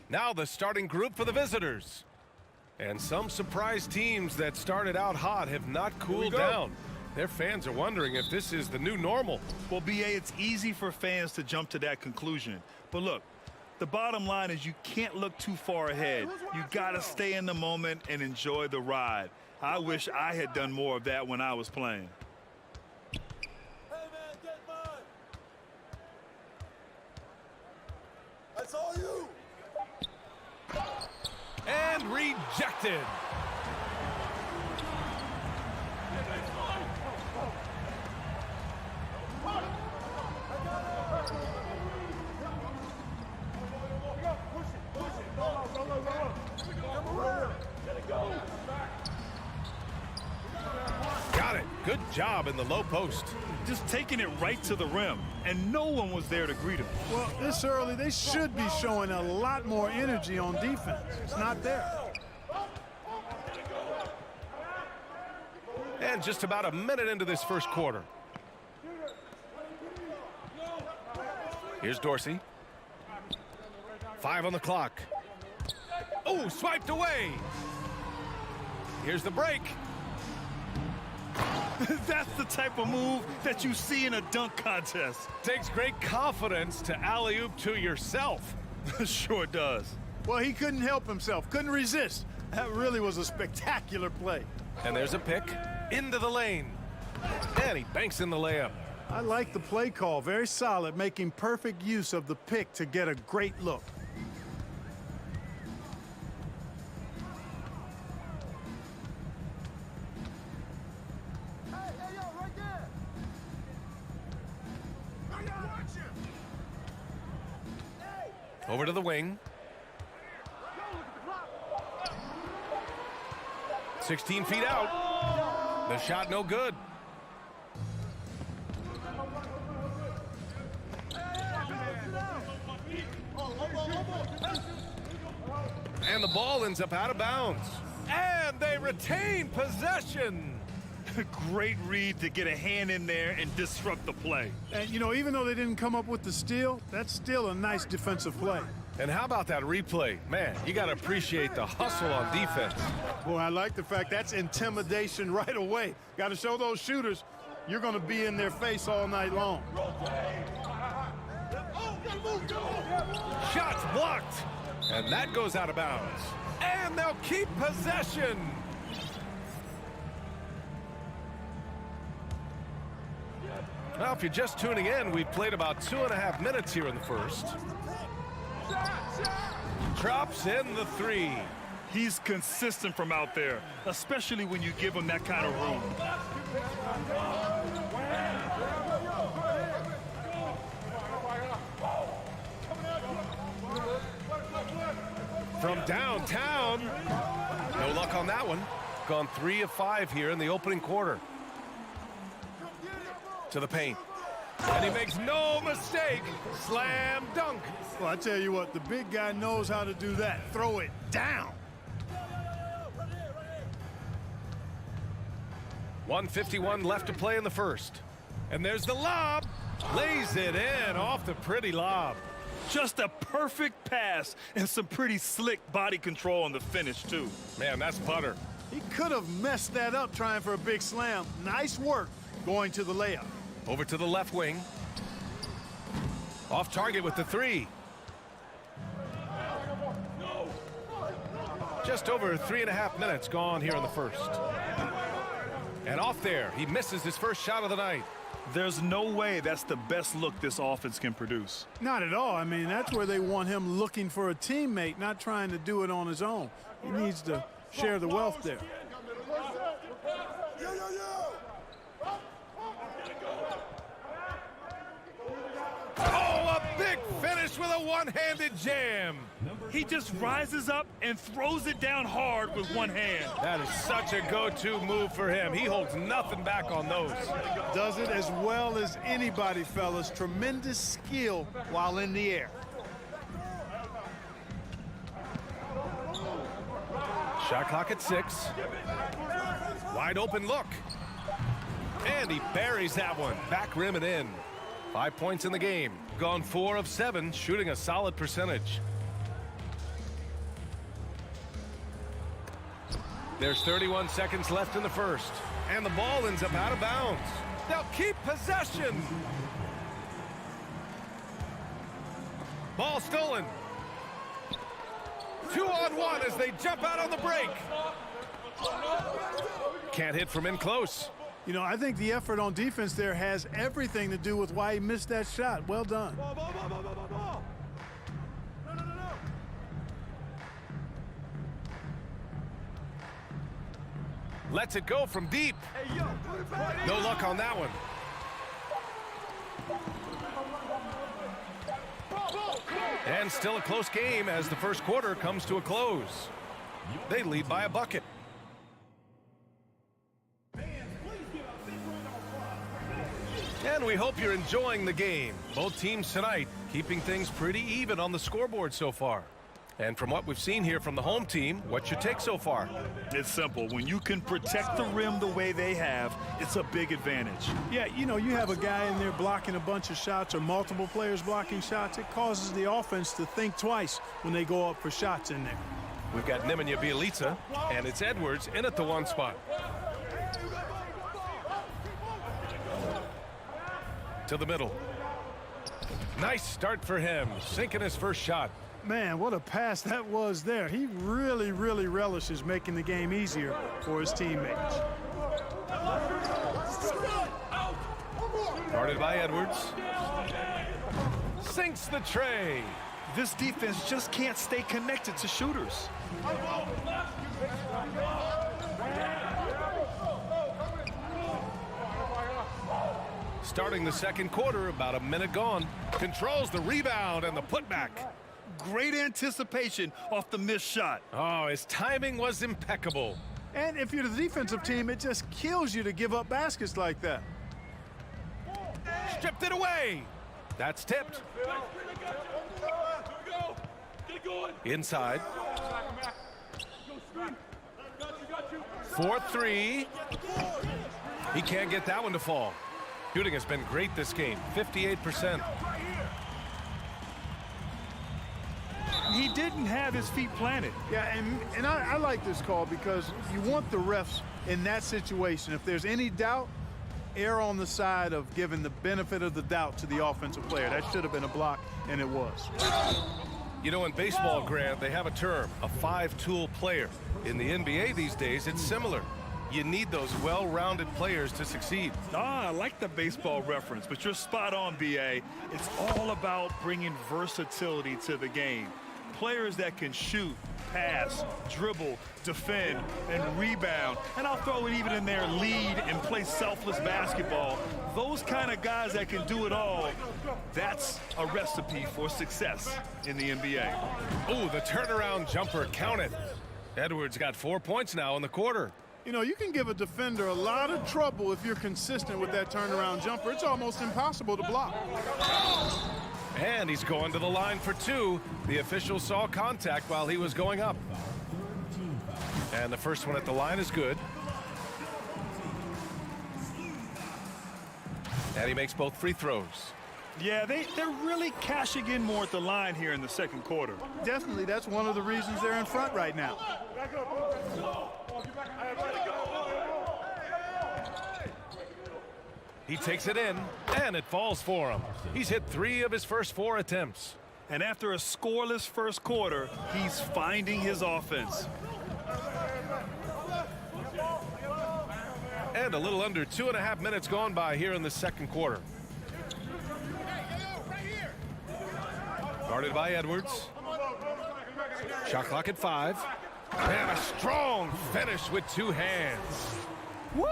Now the starting group for the visitors. And some surprise teams that started out hot have not cooled down. Their fans are wondering if this is the new normal. Well, BA, it's easy for fans to jump to that conclusion. But look, the bottom line is you can't look too far ahead. You got to stay in the moment and enjoy the ride. I wish I had done more of that when I was playing. Hey, man, get mine. That's all you. And rejected. Good job in the low post. Just taking it right to the rim, and no one was there to greet him. Well, this early, they should be showing a lot more energy on defense. It's not there. And just about a minute into this first quarter. Here's Dorsey. 5 on the clock. Oh, swiped away. Here's the break. That's the type of move that you see in a dunk contest. Takes great confidence to alley-oop to yourself. Sure does. Well, he couldn't help himself, couldn't resist. That really was a spectacular play. And there's a pick into the lane. And he banks in the layup. I like the play call, very solid, making perfect use of the pick to get a great look. Over to the wing. 16 feet out. The shot no good. And the ball ends up out of bounds. And they retain possession. Great read to get a hand in there and disrupt the play. And, you know, even though they didn't come up with the steal, that's still a nice defensive play. And how about that replay? Man, you got to appreciate the hustle on defense. Boy, I like the fact that's intimidation right away. Got to show those shooters you're going to be in their face all night long. Shots blocked. And that goes out of bounds. And they'll keep possession. Well, if you're just tuning in, we've played about 2.5 minutes here in the first. Drops in the 3. He's consistent from out there, especially when you give him that kind of room. From downtown. No luck on that one. Gone 3 of 5 here in the opening quarter. To the paint. And he makes no mistake. Slam dunk. Well, I tell you what, the big guy knows how to do that. Throw it down. 1:51 left to play in the first. And there's the lob. Lays it in off the pretty lob. Just a perfect pass and some pretty slick body control on the finish, too. Man, that's butter. He could have messed that up trying for a big slam. Nice work going to the layup. Over to the left wing. Off target with the 3. Just over 3.5 minutes gone here in the first. And off there, he misses his first shot of the night. There's no way that's the best look this offense can produce. Not at all. I mean, that's where they want him looking for a teammate, not trying to do it on his own. He needs to share the wealth there. Oh, a big finish with a one-handed jam. He just rises up and throws it down hard with one hand. That is such a go-to move for him. He holds nothing back on those. Does it as well as anybody, fellas. Tremendous skill while in the air. Shot clock at 6. Wide open look. And he buries that one. Back rim and in. 5 points in the game. Gone 4 of 7, shooting a solid percentage. There's 31 seconds left in the first. And the ball ends up out of bounds. They'll keep possession. Ball stolen. 2-on-1 as they jump out on the break. Can't hit from in close. You know, I think the effort on defense there has everything to do with why he missed that shot. Well done. Lets it go from deep. No luck on that one. And still a close game as the first quarter comes to a close. They lead by a bucket. And we hope you're enjoying the game. Both teams tonight keeping things pretty even on the scoreboard so far. And from what we've seen here from the home team, what's your take so far? It's simple. When you can protect the rim the way they have, it's a big advantage. Yeah, you know, you have a guy in there blocking a bunch of shots or multiple players blocking shots. It causes the offense to think twice when they go up for shots in there. We've got Nemanja Bjelica, and it's Edwards in at the 1 spot. To the middle. Nice start for him, sinking his first shot. Man, what a pass that was there. He really, really relishes making the game easier for his teammates. Guarded by Edwards. Sinks the tray. This defense just can't stay connected to shooters. Starting the second quarter, about a minute gone. Controls the rebound and the putback. Great anticipation off the missed shot. Oh, his timing was impeccable. And if you're the defensive team, it just kills you to give up baskets like that. Stripped it away. That's tipped. Inside. 4-3. He can't get that one to fall. Shooting has been great this game, 58%. He didn't have his feet planted. Yeah, and I like this call because you want the refs in that situation. If there's any doubt, err on the side of giving the benefit of the doubt to the offensive player. That should have been a block, and it was. You know, in baseball, Grant, they have a term, a 5-tool player. In the NBA these days, it's similar. You need those well-rounded players to succeed. I like the baseball reference, but you're spot on, B.A. It's all about bringing versatility to the game. Players that can shoot, pass, dribble, defend, and rebound. And I'll throw it even in there, lead and play selfless basketball. Those kind of guys that can do it all, that's a recipe for success in the NBA. Oh, the turnaround jumper counted. Edwards got 4 points now in the quarter. You know, you can give a defender a lot of trouble if you're consistent with that turnaround jumper. It's almost impossible to block. And he's going to the line for two. The official saw contact while he was going up. And the first one at the line is good. And he makes both free throws. Yeah, they're really cashing in more at the line here in the second quarter. Definitely, that's one of the reasons they're in front right now. He takes it in, and it falls for him. He's hit 3 of his first 4 attempts. And after a scoreless first quarter, he's finding his offense. And a little under 2.5 minutes gone by here in the second quarter. Guarded by Edwards. Shot clock at 5. And a strong finish with 2 hands. Woo!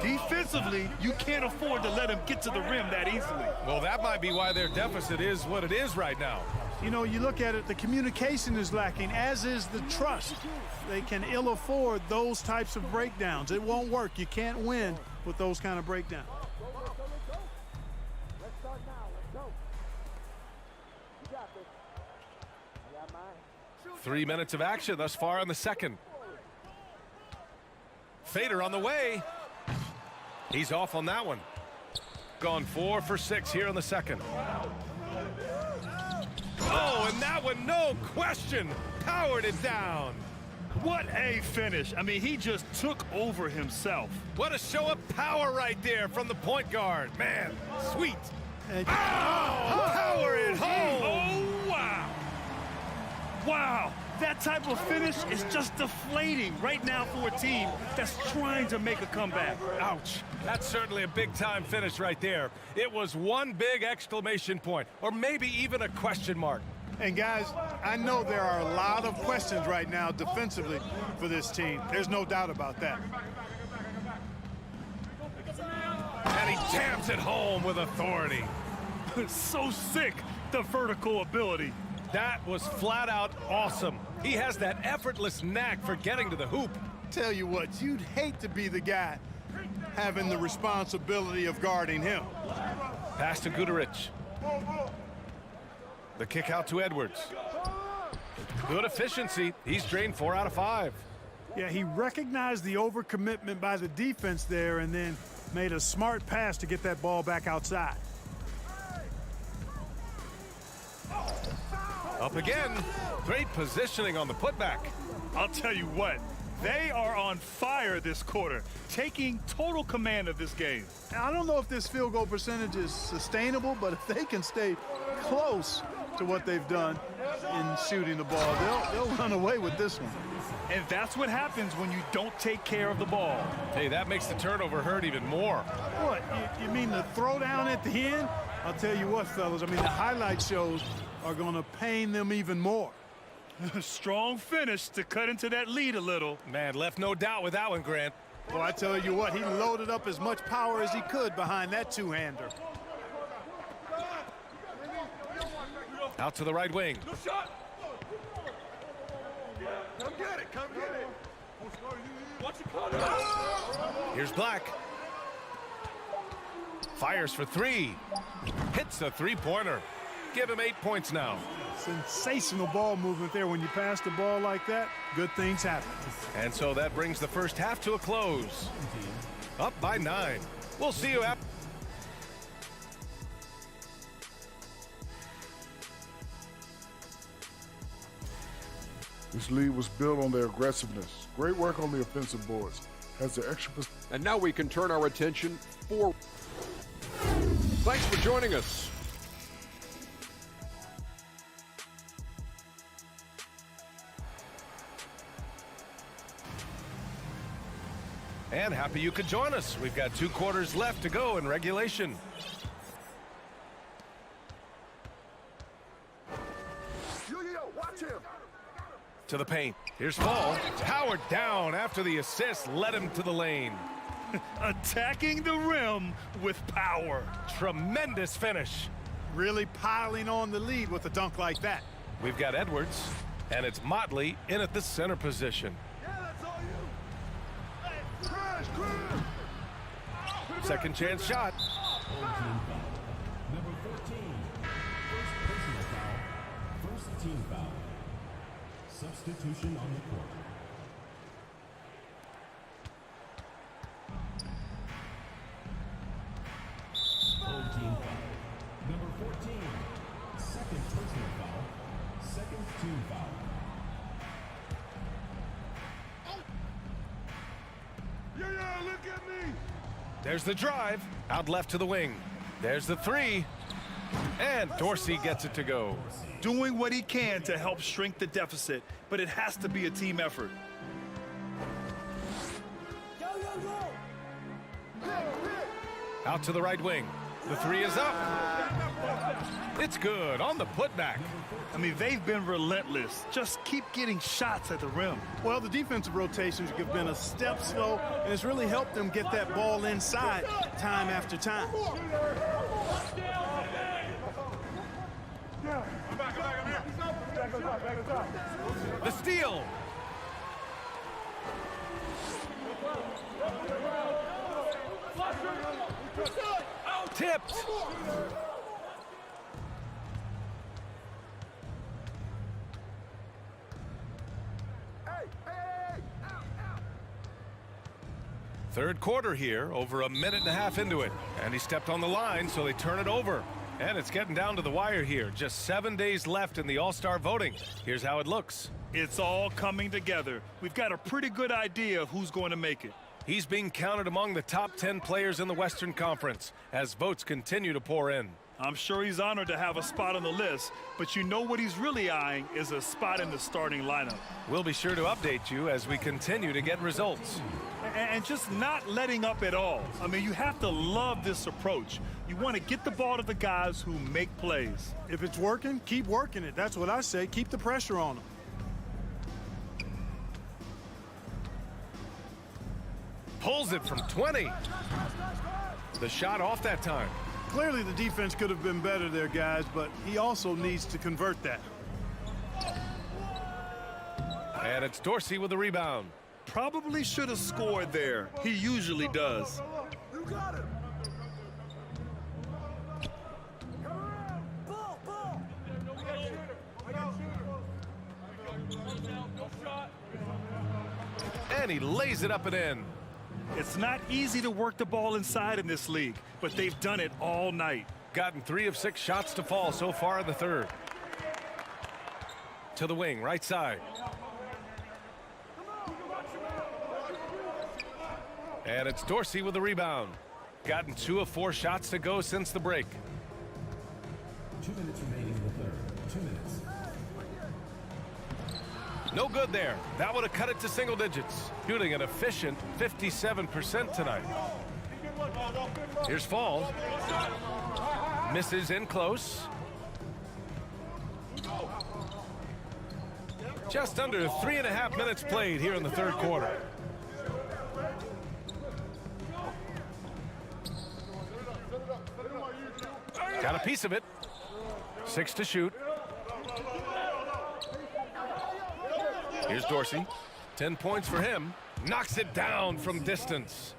Defensively, you can't afford to let him get to the rim that easily. Well, that might be why their deficit is what it is right now. You know, you look at it, the communication is lacking, as is the trust. They can ill afford those types of breakdowns. It won't work. You can't win with those kind of breakdowns. 3 minutes of action thus far in the second. Fader on the way. He's off on that one. Gone 4 for 6 here in the second. Oh, and that one, no question, powered it down. What a finish. I mean, he just took over himself. What a show of power right there from the point guard. Man, sweet. Power it home. Oh, wow. Wow. That type of finish is just deflating right now for a team that's trying to make a comeback. Ouch. That's certainly a big-time finish right there. It was one big exclamation point, or maybe even a question mark. And guys, I know there are a lot of questions right now defensively for this team. There's no doubt about that. And he jams it home with authority. So sick, the vertical ability. That was flat out awesome. He has that effortless knack for getting to the hoop. Tell you what, you'd hate to be the guy having the responsibility of guarding him. Pass to Guduric. The kick out to Edwards. Good efficiency. He's drained 4 out of 5. Yeah, he recognized the overcommitment by the defense there and then made a smart pass to get that ball back outside. Up again. Great positioning on the putback. I'll tell you what, they are on fire this quarter, taking total command of this game. I don't know if this field goal percentage is sustainable, but if they can stay close to what they've done in shooting the ball, they'll run away with this one. And that's what happens when you don't take care of the ball. Hey, that makes the turnover hurt even more. What, you mean the throwdown at the end? I'll tell you what, fellas, I mean, the highlight shows are going to pain them even more. Strong finish to cut into that lead a little. Man, left no doubt with that one, Grant. Well, I tell you what, he loaded up as much power as he could behind that two-hander. Out to the right wing. Come get it, come get it. Here's Black. Fires for 3. Hits a three-pointer. Give him 8 points now. Sensational ball movement there. When you pass the ball like that, good things happen. And so that brings the first half to a close. Up by 9. We'll see you after. This lead was built on their aggressiveness. Great work on the offensive boards. Has the extra. And now we can turn our attention forward. Thanks for joining us. And happy you could join us. We've got 2 quarters left to go in regulation. Watch him. To the paint. Here's Fall. Powered down after the assist led him to the lane. Attacking the rim with power. Tremendous finish. Really piling on the lead with a dunk like that. We've got Edwards, and it's Motley in at the center position. Second chance shot. Number 14. First personal foul. First team foul. Substitution on the court. Third team foul. Number 14. Second personal foul. Second team foul. Yeah, look at me. There's the drive. Out left to the wing. There's the 3. And Dorsey gets it to go. Doing what he can to help shrink the deficit, but it has to be a team effort. Out to the right wing. The 3 is up. It's good on the putback. I mean, they've been relentless. Just keep getting shots at the rim. Well, the defensive rotations have been a step slow, and it's really helped them get that ball inside time after time. The steal. Tipped. Third quarter here, over a minute and a half into it. And he stepped on the line, so they turn it over. And it's getting down to the wire here. Just 7 days left in the All-Star voting. Here's how it looks. It's all coming together. We've got a pretty good idea of who's going to make it. He's being counted among the top 10 players in the Western Conference as votes continue to pour in. I'm sure he's honored to have a spot on the list, but you know what he's really eyeing is a spot in the starting lineup. We'll be sure to update you as we continue to get results. And just not letting up at all. I mean, you have to love this approach. You want to get the ball to the guys who make plays. If it's working, keep working it. That's what I say. Keep the pressure on them. Pulls it from 20. The shot off that time. Clearly the defense could have been better there, guys, but he also needs to convert that. And it's Dorsey with the rebound. Probably should have scored there. He usually does. And he lays it up and in. It's not easy to work the ball inside in this league, but they've done it all night. Gotten 3 of 6 shots to fall so far in the third. To the wing, right side. And it's Dorsey with the rebound. Gotten 2 of 4 shots to go since the break. 2 minutes remaining in the third. 2 minutes. No good there. That would have cut it to single digits. Shooting an efficient 57% tonight. Here's Falls. Misses in close. Just under 3.5 minutes played here in the third quarter. Got a piece of it. 6 to shoot. Here's Dorsey. 10 points for him. Knocks it down from distance.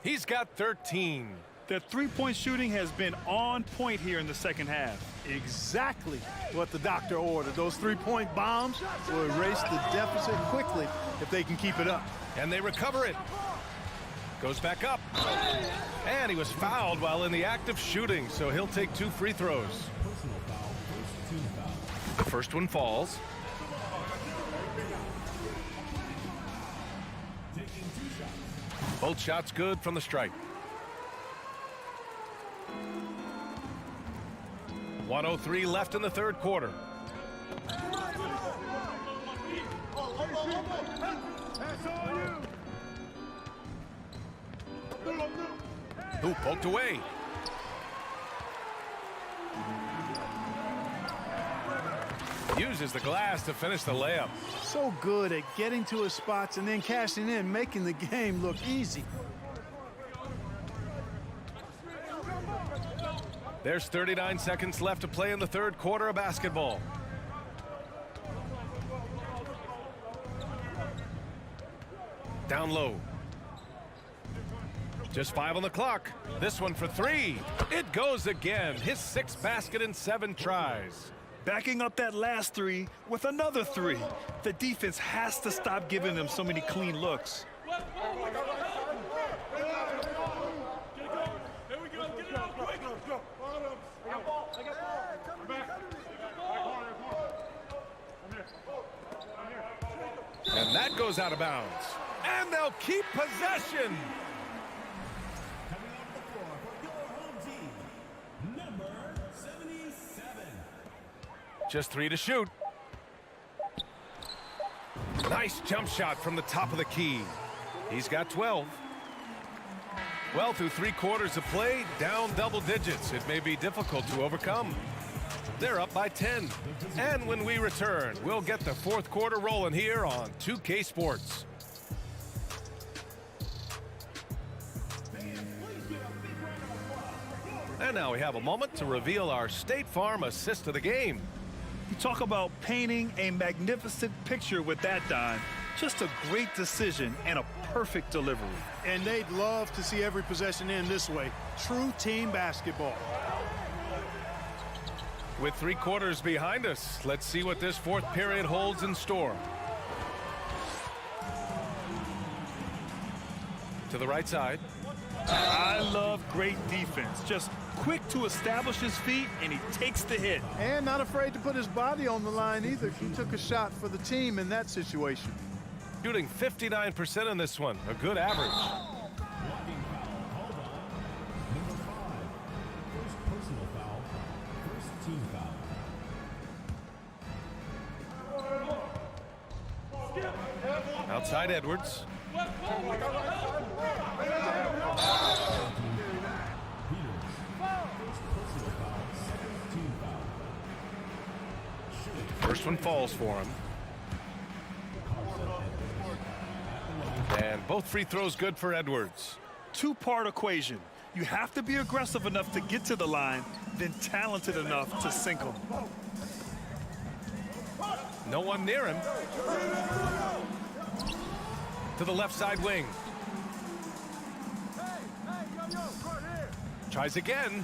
He's got 13. Their three-point shooting has been on point here in the second half. Exactly what the doctor ordered. Those three-point bombs will erase the deficit quickly if they can keep it up. And they recover it. Goes back up. And he was fouled while in the act of shooting, so he'll take 2 free throws. Personal foul. First team foul. The first one falls. Taking 2 shots. Both shots good from the strike. 1:03 left in the third quarter. Ooh, poked away. Uses the glass to finish the layup. So good at getting to his spots and then cashing in, making the game look easy. There's 39 seconds left to play in the third quarter of basketball. Down low. Just 5 on the clock. This one for 3. It goes again. His 6th basket in 7 tries. Backing up that last 3 with another 3. The defense has to stop giving them so many clean looks. And that goes out of bounds. And they'll keep possession. Coming off the floor for your home team, number 77. Just 3 to shoot. Nice jump shot from the top of the key. He's got 12. Well, through 3 quarters of play, down double digits. It may be difficult to overcome. They're up by 10. And when we return, we'll get the fourth quarter rolling here on 2K Sports. And now we have a moment to reveal our State Farm assist of the game. You talk about painting a magnificent picture with that, Don. Just a great decision and a perfect delivery. And they'd love to see every possession end this way. True team basketball. With 3 quarters behind us, let's see what this fourth period holds in store. To the right side. I love great defense. Just quick to establish his feet, and he takes the hit. And not afraid to put his body on the line either. He took a shot for the team in that situation. Shooting 59% in this one, a good average. Blocking foul. Hold on. Number 5. First personal foul. First team foul. Outside Edwards. First one falls for him. And both free throws good for Edwards. Two-part equation. You have to be aggressive enough to get to the line, then talented enough to sink them. No one near him. To the left side wing. Tries again.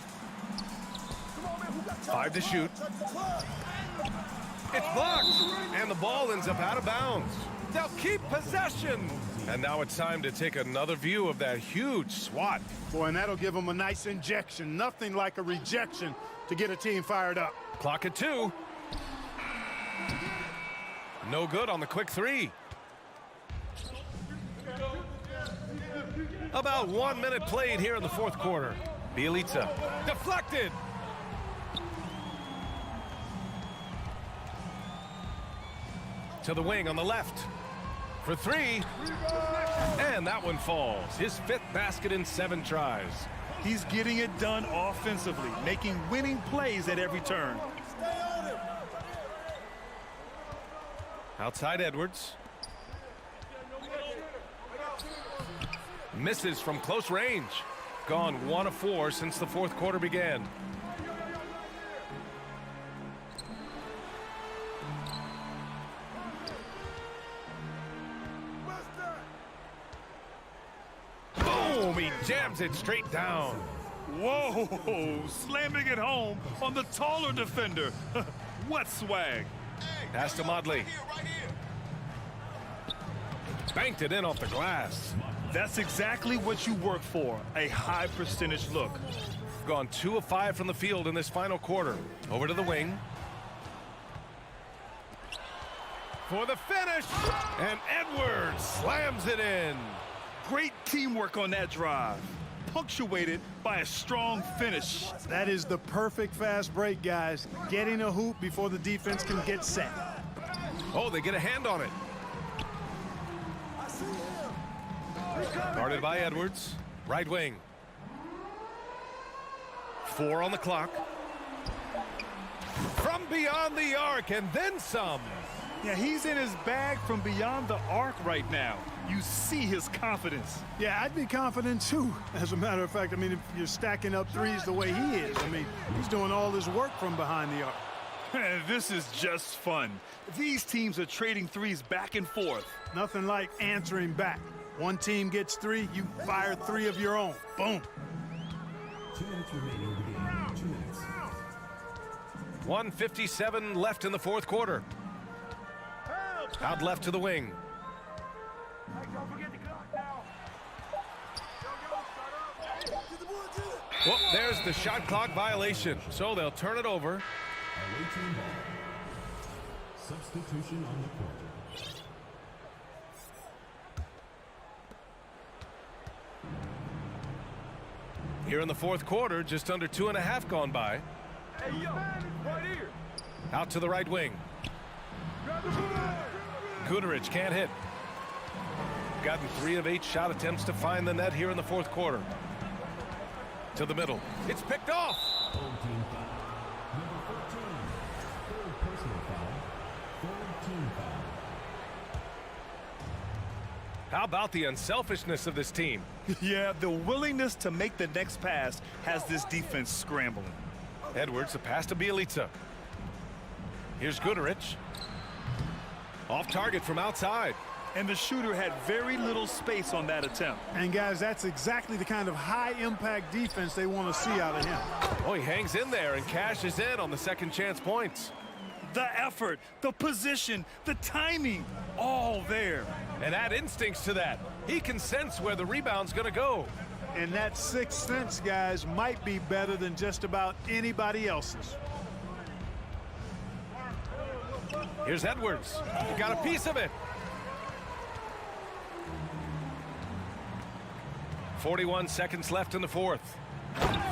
5 to shoot. It's blocked, and the ball ends up out of bounds. They'll keep possession. And now it's time to take another view of that huge swat. Boy, and that'll give them a nice injection. Nothing like a rejection to get a team fired up. Clock at 2. No good on the quick 3. About 1 minute played here in the fourth quarter. Bielica deflected. To the wing on the left for 3. And that one falls. His 5th basket in 7 tries. He's getting it done offensively, making winning plays at every turn. Outside Edwards. Misses from close range. Gone 1 of 4 since the fourth quarter began. Boom! He jams it straight down. Whoa! Slamming it home on the taller defender. What swag! Pass to Modley. Banked it in off the glass. That's exactly what you work for, a high percentage look. Gone 2 of 5 from the field in this final quarter. Over to the wing. For the finish. And Edwards slams it in. Great teamwork on that drive, punctuated by a strong finish. That is the perfect fast break, guys. Getting a hoop before the defense can get set. Oh, they get a hand on it. Guarded by Edwards. Right wing. 4 on the clock. From beyond the arc and then some. Yeah, he's in his bag from beyond the arc right now. You see his confidence. Yeah, I'd be confident too. As a matter of fact, I mean, if you're stacking up threes the way he is, I mean, he's doing all his work from behind the arc. This is just fun. These teams are trading threes back and forth. Nothing like answering back. One team gets 3, you fire 3 of your own. Boom. 2 minutes remaining in the game. 2 minutes. 1:57 left in the fourth quarter. Out left to the wing. Well, there's the shot clock violation, so they'll turn it over. Away team ball. Substitution on the court. Here in the fourth quarter, just under 2.5 gone by. Out to the right wing. Guterich can't hit. Gotten 3 of 8 shot attempts to find the net here in the fourth quarter. To the middle. It's picked off. Home team foul. Number 14. 3rd personal foul. 3rd team foul. How about the unselfishness of this team? Yeah, the willingness to make the next pass has this defense scrambling. Edwards, the pass to Bielica. Here's Guterich. Off target from outside. And the shooter had very little space on that attempt. And guys, that's exactly the kind of high-impact defense they want to see out of him. Oh, he hangs in there and cashes in on the second chance points. The effort, the position, the timing, all there. And add instincts to that. He can sense where the rebound's going to go. And that 6th sense, guys, might be better than just about anybody else's. Here's Edwards. He got a piece of it. 41 seconds left in the fourth.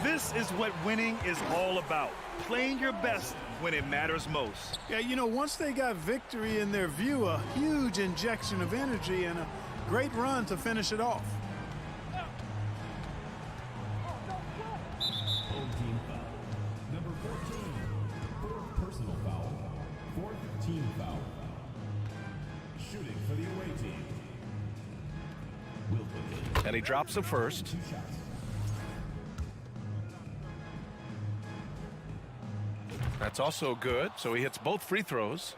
This is what winning is all about. Playing your best when it matters most. Yeah, you know, once they got victory in their view, a huge injection of energy and a great run to finish it off. Home team foul. Number 14. 4th personal foul. 4th team foul. Shooting for the away team. And he drops the first. 2 shots. That's also good, so he hits both free throws.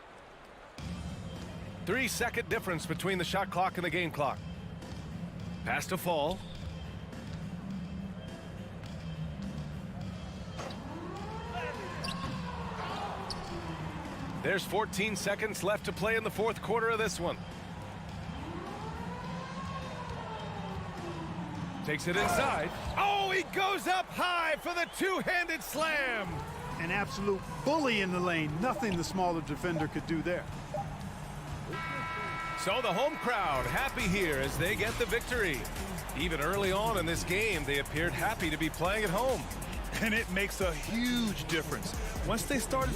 3-second difference between the shot clock and the game clock. Pass to Fall. There's 14 seconds left to play in the fourth quarter of this one. Takes it inside. Oh, he goes up high for the two-handed slam. An absolute bully in the lane. Nothing the smaller defender could do there. So the home crowd happy here as they get the victory. Even early on in this game, they appeared happy to be playing at home. And it makes a huge difference. Once they started...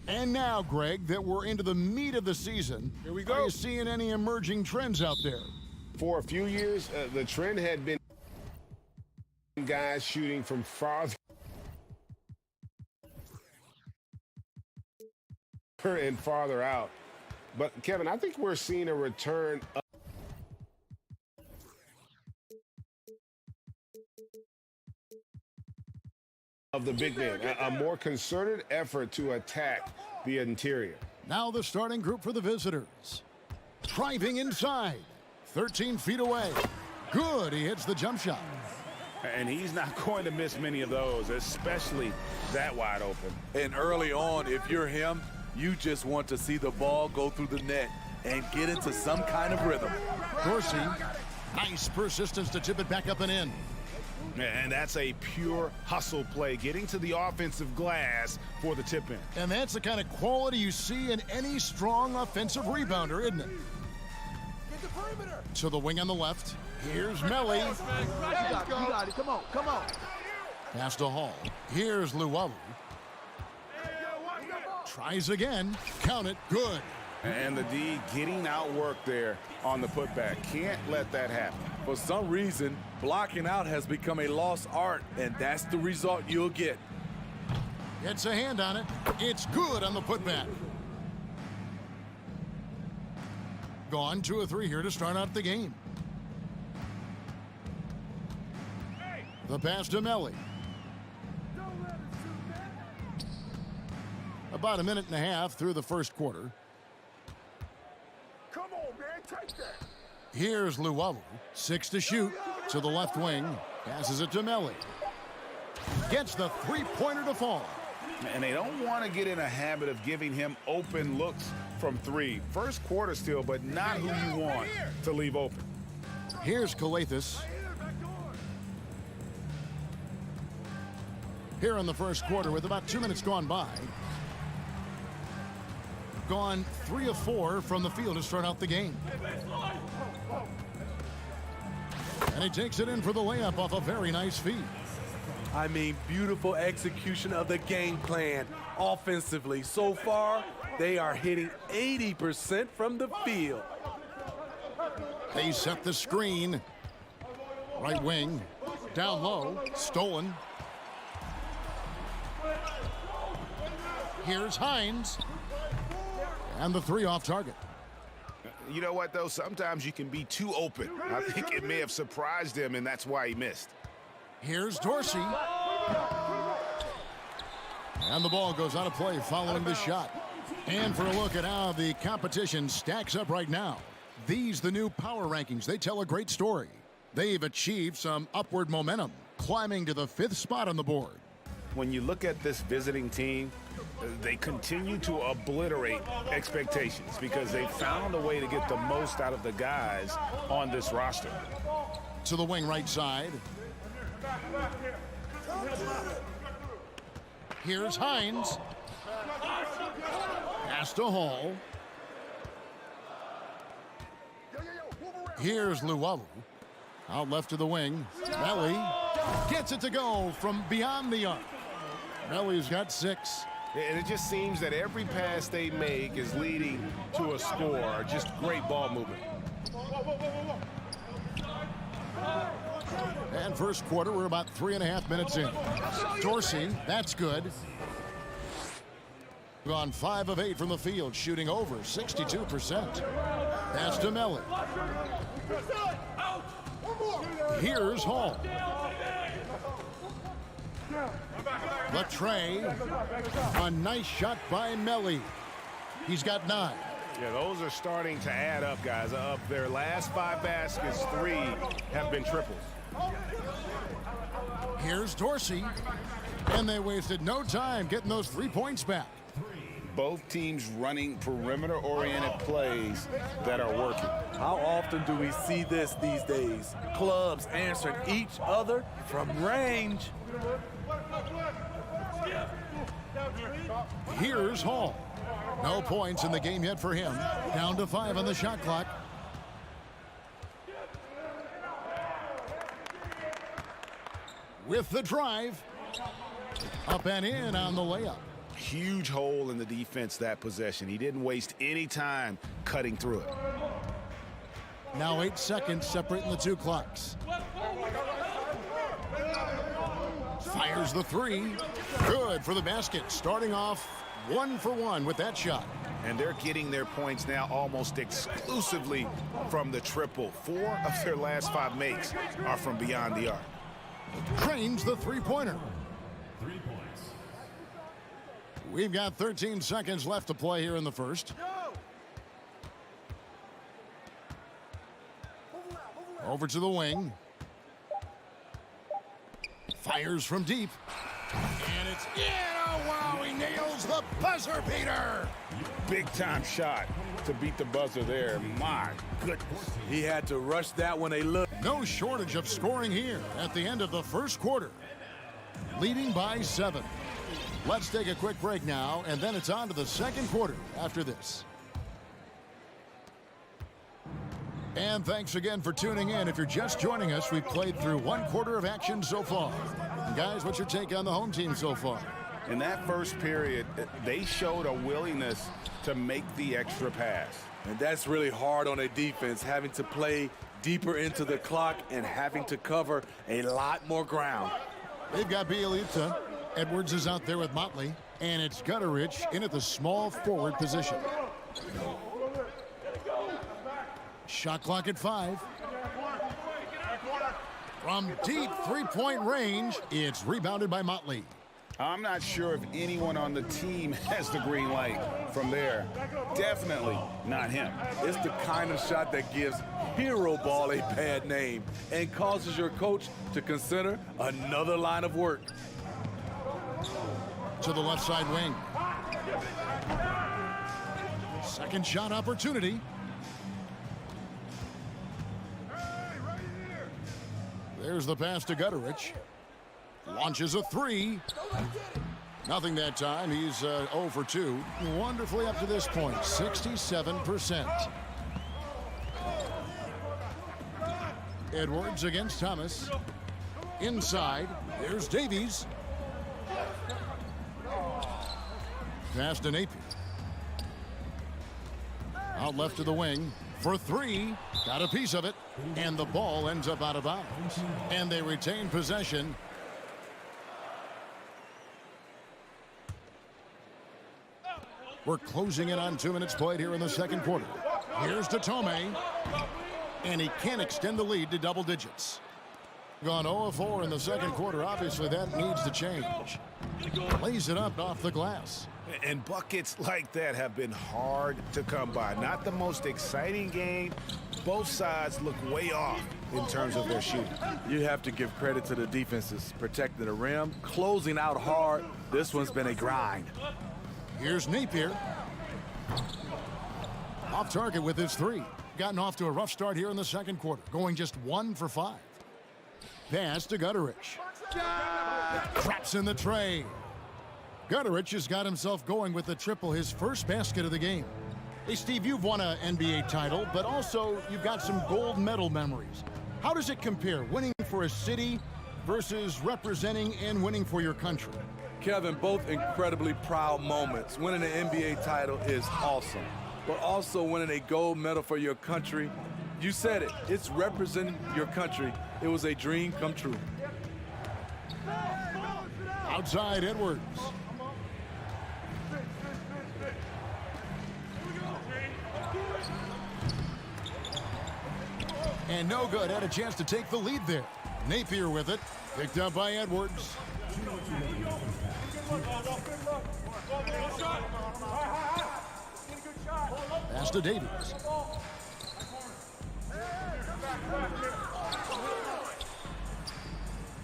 And now, Greg, that we're into the meat of the season, here we go. Are you seeing any emerging trends out there? For a few years, the trend had been guys shooting from farther and farther out. But, Kevin, I think we're seeing a return of the big man, a more concerted effort to attack the interior. Now the starting group for the visitors. Driving inside, 13 feet away. Good, he hits the jump shot. And he's not going to miss many of those, especially that wide open. And early on, if you're him, you just want to see the ball go through the net and get into some kind of rhythm. Dorsey, nice persistence to tip it back up and in. And that's a pure hustle play, getting to the offensive glass for the tip-in. And that's the kind of quality you see in any strong offensive rebounder, isn't it? Get the perimeter. To the wing on the left. Here's Melly. You got it. Come on. Pass to Hall. Here's Luwawu. Tries again. Count it. Good. And the D getting outworked there on the putback. Can't let that happen. For some reason, blocking out has become a lost art, and that's the result you'll get. Gets a hand on it. It's good on the putback. Gone 2 of 3 here to start out the game. The pass to Melli. About a minute and a half through the first quarter. Come on, man, take that. Here's Luwawu, 6 to shoot, to the left wing, passes it to Melli. Gets the three-pointer to fall. And they don't want to get in a habit of giving him open looks from 3. First quarter still, but not who you want to leave open. Here's Calathis. Here in the first quarter with about 2 minutes gone by. Gone 3 of 4 from the field to start out the game. And he takes it in for the layup off a very nice feed. I mean, beautiful execution of the game plan offensively. So far, they are hitting 80% from the field. They set the screen. Right wing, down low, stolen. Here's Hines. And the 3 off target. You know what, though? Sometimes you can be too open. I think it may have surprised him, and that's why he missed. Here's Dorsey. And the ball goes out of play following the shot. And for a look at how the competition stacks up right now. These, the new power rankings, they tell a great story. They've achieved some upward momentum, climbing to the 5th spot on the board. When you look at this visiting team, they continue to obliterate expectations because they found a way to get the most out of the guys on this roster. To the wing right side. Here's Hines. Pass to Hall. Here's Luwawu. Out left to the wing. Melli gets it to go from beyond the arc. Melli's got 6. And it just seems that every pass they make is leading to a score. Just great ball movement. And first quarter, we're about 3.5 minutes in. Dorsey, that's good. Gone 5 of 8 from the field, shooting over 62%. Pass to Melli. Here's Hall. The tray. A nice shot by Melli. He's got 9. Yeah, those are starting to add up, guys. Of their last 5 baskets, 3 have been triples. Here's Dorsey. And they wasted no time getting those 3 points back. Both teams running perimeter-oriented plays that are working. How often do we see this these days? Clubs answering each other from range. Here's Hall. No points in the game yet for him. Down to 5 on the shot clock. With the drive. Up and in on the layup. Huge hole in the defense that possession. He didn't waste any time cutting through it. Now 8 seconds separating the 2 clocks. Fires the 3. Good for the basket. Starting off 1 for 1 with that shot. And they're getting their points now almost exclusively from the triple. 4 of their last 5 makes are from beyond the arc. Trains the 3-pointer. 3 points. We've got 13 seconds left to play here in the first. Over to the wing. Fires from deep. And it's in. Oh, wow, he nails the buzzer beater. Big time shot to beat the buzzer there. My goodness. He had to rush that when they looked. No shortage of scoring here at the end of the first quarter. Leading by 7. Let's take a quick break now, and then it's on to the second quarter after this. And thanks again for tuning in. If you're just joining us, we've played through 1 quarter of action so far. And guys, what's your take on the home team so far? In that first period, they showed a willingness to make the extra pass. And that's really hard on a defense, having to play deeper into the clock and having to cover a lot more ground. They've got Bielitsa. Edwards is out there with Motley. And it's Gutterich in at the small forward position. Shot clock at 5. From deep three-point range, it's rebounded by Motley. I'm not sure if anyone on the team has the green light from there. Definitely not him. It's the kind of shot that gives hero ball a bad name and causes your coach to consider another line of work. To the left side wing. Second shot opportunity. There's the pass to Gutterich. Launches a 3. Nothing that time. He's 0 for 2. Wonderfully up to this point, 67%. Edwards against Thomas. Inside, there's Davies. Pass to Napier. Out left to the wing for 3. Got a piece of it. And the ball ends up out of bounds. And they retain possession. We're closing in on 2 minutes played here in the second quarter. Here's to Tomei. And he can't extend the lead to double digits. Gone 0-4 in the second quarter. Obviously, that needs to change. Lays it up off the glass. And buckets like that have been hard to come by. Not the most exciting game. Both sides look way off in terms of their shooting. You have to give credit to the defenses, protecting the rim, closing out hard. This one's been a grind. Here's Napier. Off target with his 3. Gotten off to a rough start here in the second quarter, going just 1 for 5. Pass to Gutterich. Traps in the tray. Gutterich has got himself going with the triple, his first basket of the game. Hey, Steve, you've won an NBA title, but also you've got some gold medal memories. How does it compare, winning for a city versus representing and winning for your country? Kevin, both incredibly proud moments. Winning an NBA title is awesome, but also winning a gold medal for your country, you said it, it's representing your country. It was a dream come true. Outside Edwards. And no good. Had a chance to take the lead there. Napier with it. Picked up by Edwards. Pass to Davies.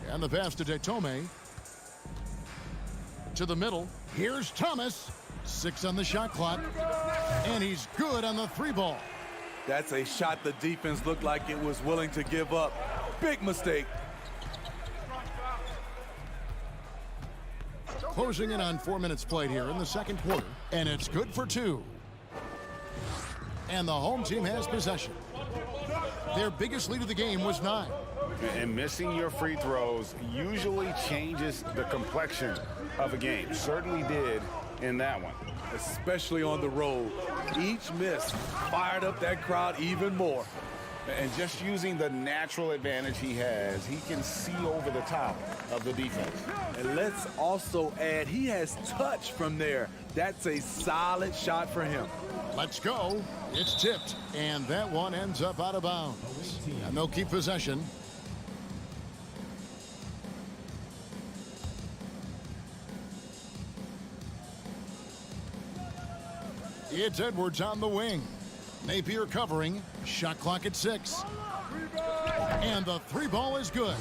And the pass to Tomei. To the middle. Here's Thomas. 6 on the shot clock. And he's good on the 3 ball. That's a shot the defense looked like it was willing to give up. Big mistake. Closing in on 4 minutes played here in the second quarter. And it's good for 2. And the home team has possession. Their biggest lead of the game was 9. And missing your free throws usually changes the complexion of a game. Certainly did in that one. Especially on the road. Each miss fired up that crowd even more. And just using the natural advantage he has, he can see over the top of the defense. And let's also add, he has touch from there. That's a solid shot for him. Let's go. It's tipped. And that one ends up out of bounds. And they'll keep possession. It's Edwards on the wing. Napier covering. Shot clock at 6. And the 3 ball is good.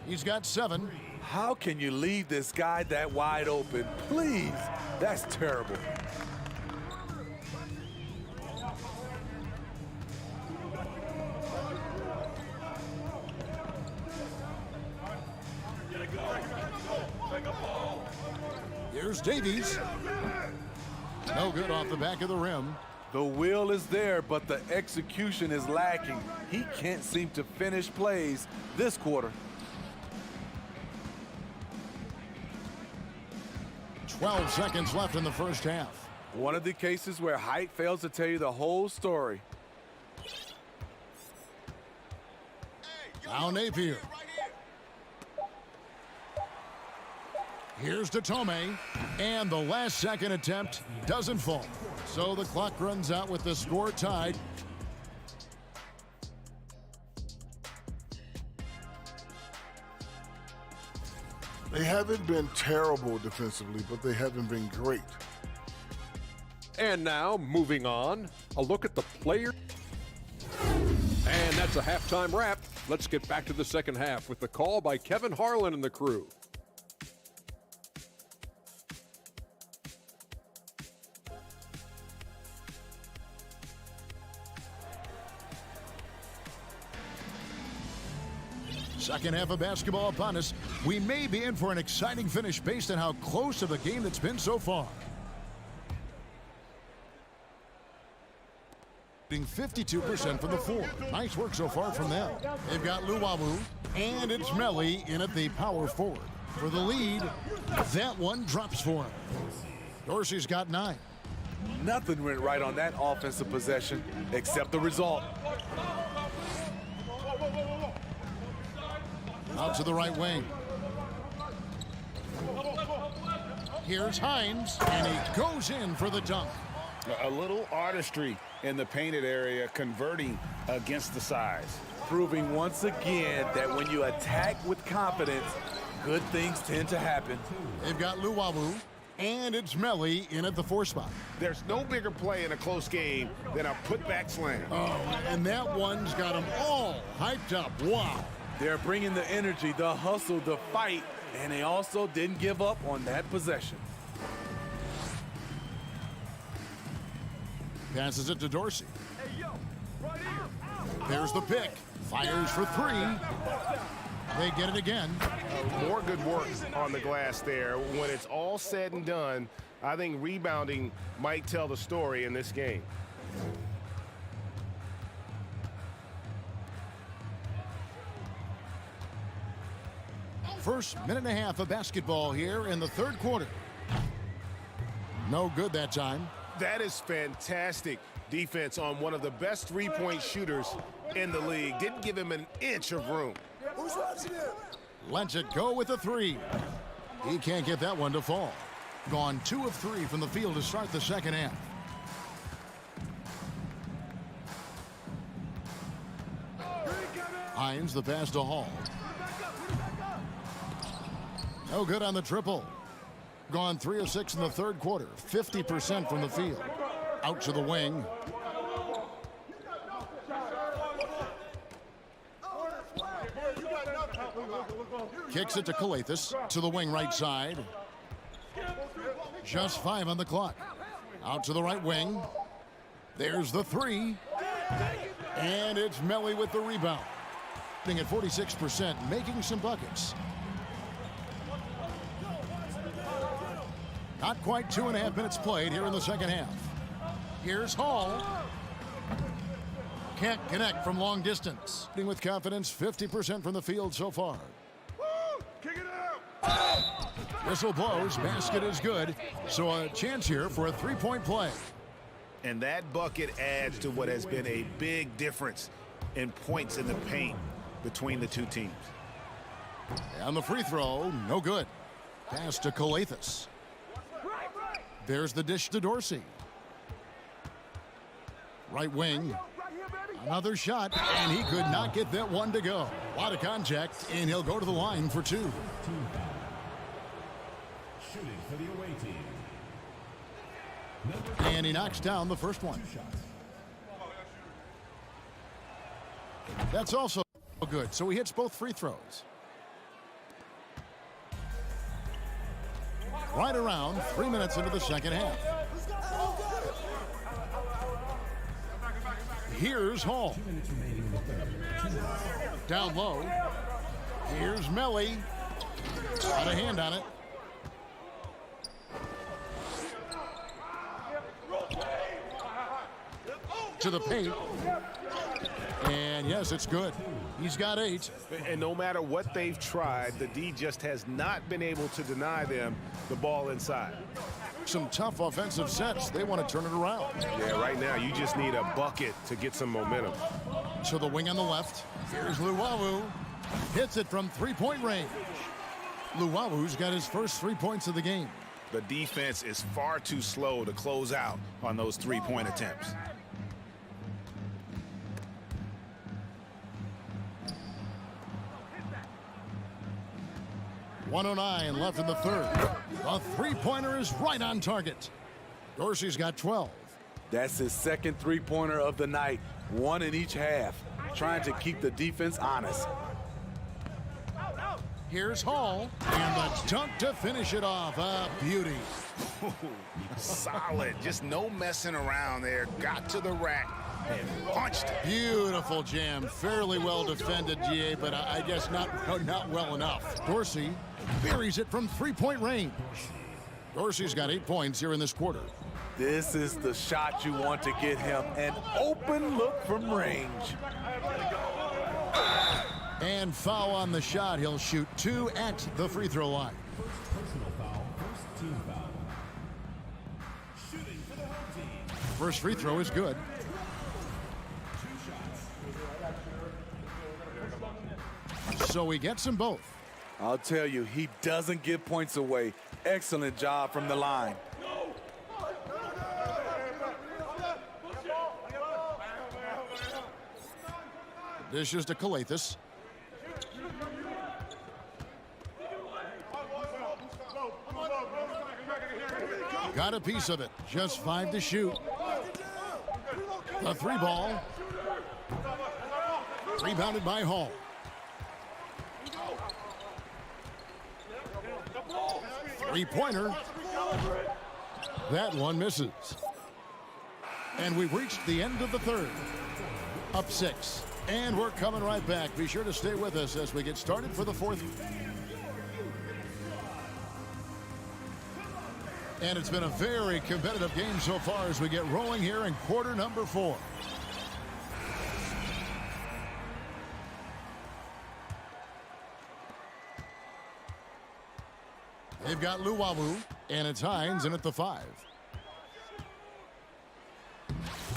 He's got 7. How can you leave this guy that wide open? Please, that's terrible. Here's Davies. No good off the back of the rim. The will is there, but the execution is lacking. He can't seem to finish plays this quarter. 12 seconds left in the first half. One of the cases where height fails to tell you the whole story. Now Napier. Here's Datome, and the last second attempt doesn't fall. So the clock runs out with the score tied. They haven't been terrible defensively, but they haven't been great. And now, moving on, a look at the player. And that's a halftime wrap. Let's get back to the second half with the call by Kevin Harlan and the crew. Second half of basketball upon us. We may be in for an exciting finish based on how close to the game it's been so far. 52% from the floor. Nice work so far from them. They've got Luwawu, and it's Melly in at the power forward. For the lead, that one drops for him. Dorsey's got 9. Nothing went right on that offensive possession except the result. Out to the right wing. Here's Hines, and he goes in for the dunk. A little artistry in the painted area, converting against the size. Proving once again that when you attack with confidence, good things tend to happen. They've got Luwawu, and it's Melly in at the 4 spot. There's no bigger play in a close game than a putback slam. Oh, and that one's got them all hyped up. Wow. They're bringing the energy, the hustle, the fight, and they also didn't give up on that possession. Passes it to Dorsey. There's the pick. Fires for 3. They get it again. More good work on the glass there. When it's all said and done, I think rebounding might tell the story in this game. First minute and a half of basketball here in the third quarter. No good that time. That is fantastic defense on one of the best three-point shooters in the league. Didn't give him an inch of room. Who's watching it? Lets it go with a 3. He can't get that one to fall. Gone 2 of 3 from the field to start the second half. Hines, the pass to Hall. No good on the triple. Gone 3 of 6 in the third quarter. 50% from the field. Out to the wing. Kicks it to Calathis. To the wing right side. Just 5 on the clock. Out to the right wing. There's the 3. And it's Melly with the rebound. At 46%, making some buckets. Not quite 2.5 minutes played here in the second half. Here's Hall. Can't connect from long distance. With confidence, 50% from the field so far. Whistle blows, basket is good. So a chance here for a 3-point play. And that bucket adds to what has been a big difference in points in the paint between the two teams. And the free throw, no good. Pass to Calathis. There's the dish to Dorsey. Right wing. Another shot, and he could not get that one to go. A lot of contact, and he'll go to the line for 2. Shooting for the away team. And he knocks down the first one. That's also good, so he hits both free throws. Right around 3 minutes into the second half. Here's Hall. Down low. Here's Melly. Got a hand on it. To the paint. And yes, it's good. He's got 8. And no matter what they've tried, the D just has not been able to deny them the ball inside. Some tough offensive sets. They want to turn it around. Yeah, right now you just need a bucket to get some momentum. To the wing on the left. Here's Luwawu. Hits it from three-point range. Luwawu's got his first 3 points of the game. The defense is far too slow to close out on those three-point attempts. .109 left in the third. A three-pointer is right on target. Dorsey's got 12. That's his second three-pointer of the night. 1 in each half. Trying to keep the defense honest. Here's Hall. And the dunk to finish it off. A beauty. Solid. Just no messing around there. Got to the rack and punched. Beautiful jam. Fairly well defended, GA, but I guess not well enough. Dorsey buries it from three-point range. Dorsey's got 8 points here in this quarter. This is the shot you want to get him. An open look from range. And foul on the shot. He'll shoot 2 at the free throw line. Personal foul, first team foul. Shooting for the home team. First free throw is good. 2 shots. So he gets them both. I'll tell you, he doesn't give points away. Excellent job from the line. Dishes to Calathis. Got a piece of it. Just 5 to shoot. The 3 ball. Rebounded by Hall. Three-pointer. That one misses. And we've reached the end of the third. Up 6. And we're coming right back. Be sure to stay with us as we get started for the fourth. And it's been a very competitive game so far as we get rolling here in quarter number 4. They've got Luwawu, and it's Hines in at the 5.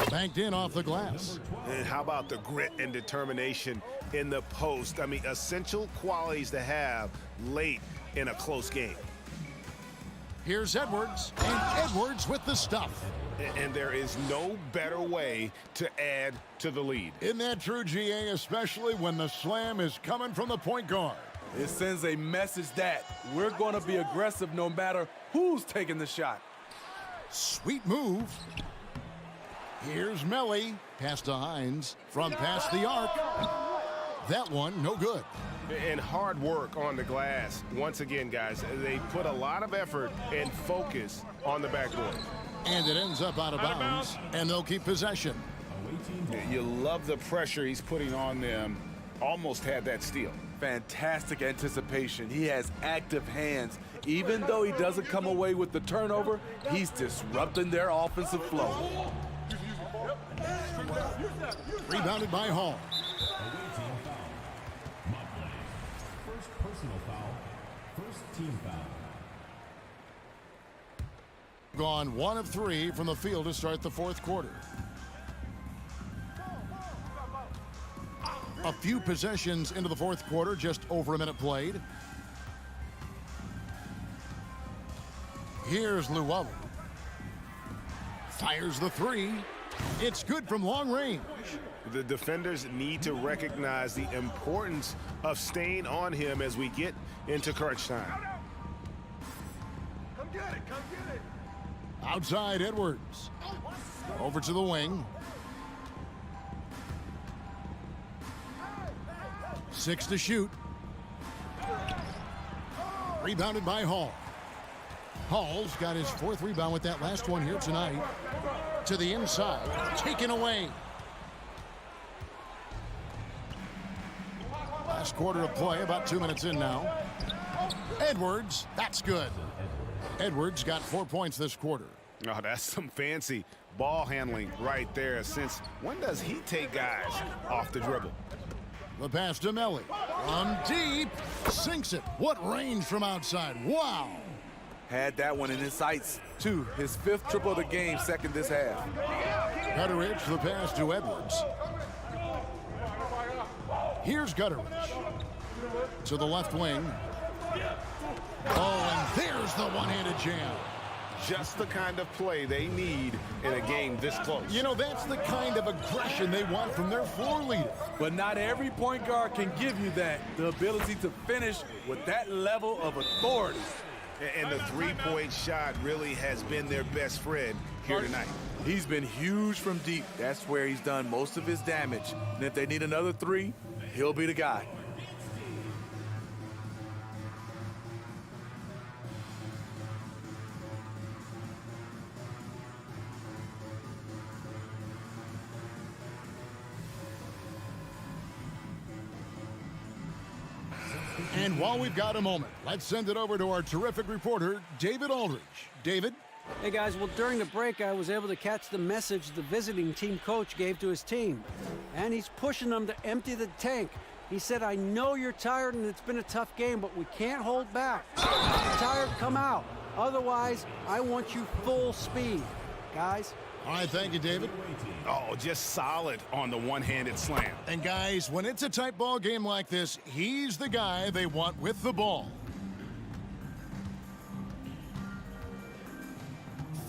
Banked in off the glass. And how about the grit and determination in the post? I mean, essential qualities to have late in a close game. Here's Edwards, and Edwards with the stuff. And there is no better way to add to the lead. Isn't that true, GA, especially when the slam is coming from the point guard? It sends a message that we're going to be aggressive no matter who's taking the shot. Sweet move. Here's Melly. Pass to Hines from past the arc. That one, no good. And hard work on the glass. Once again, guys, they put a lot of effort and focus on the backboard. And it ends up out of bounds, and they'll keep possession. You love the pressure he's putting on them. Almost had that steal. Fantastic anticipation. He has active hands. Even though he doesn't come away with the turnover, he's disrupting their offensive flow. Rebounded by Hall. Away team foul. Motley. First personal foul. First team foul. Gone 1 of 3 from the field to start the fourth quarter. A few possessions into the fourth quarter, just over a minute played. Here's Luwawu. Fires the 3. It's good from long range. The defenders need to recognize the importance of staying on him as we get into crunch time. Come get it, come get it. Outside Edwards. Over to the wing. 6 to shoot. Rebounded by Hall. Hall's got his 4th rebound with that last one here tonight. To the inside. Taken away. Last quarter of play, about 2 minutes in now. Edwards, that's good. Edwards got 4 points this quarter. Oh, that's some fancy ball handling right there. Since when does he take guys off the dribble? The pass to Melli. From deep. Sinks it. What range from outside. Wow. Had that one in his sights, too. His 5th triple of the game, second this half. Gutteridge, the pass to Edwards. Here's Gutteridge. To the left wing. Oh, and there's the one-handed jam. Just the kind of play they need in a game this close. You know, that's the kind of aggression they want from their floor leader. But not every point guard can give you that. The ability to finish with that level of authority. And the three-point shot really has been their best friend here tonight. He's been huge from deep. That's where he's done most of his damage. And if they need another 3, he'll be the guy. And while we've got a moment, let's send it over to our terrific reporter, David Aldridge. David? Hey, guys, well, during the break, I was able to catch the message the visiting team coach gave to his team. And he's pushing them to empty the tank. He said, I know you're tired and it's been a tough game, but we can't hold back. If you're tired, come out. Otherwise, I want you full speed. Guys? All right, thank you, David. Oh, just solid on the one-handed slam. And guys, when it's a tight ball game like this, he's the guy they want with the ball.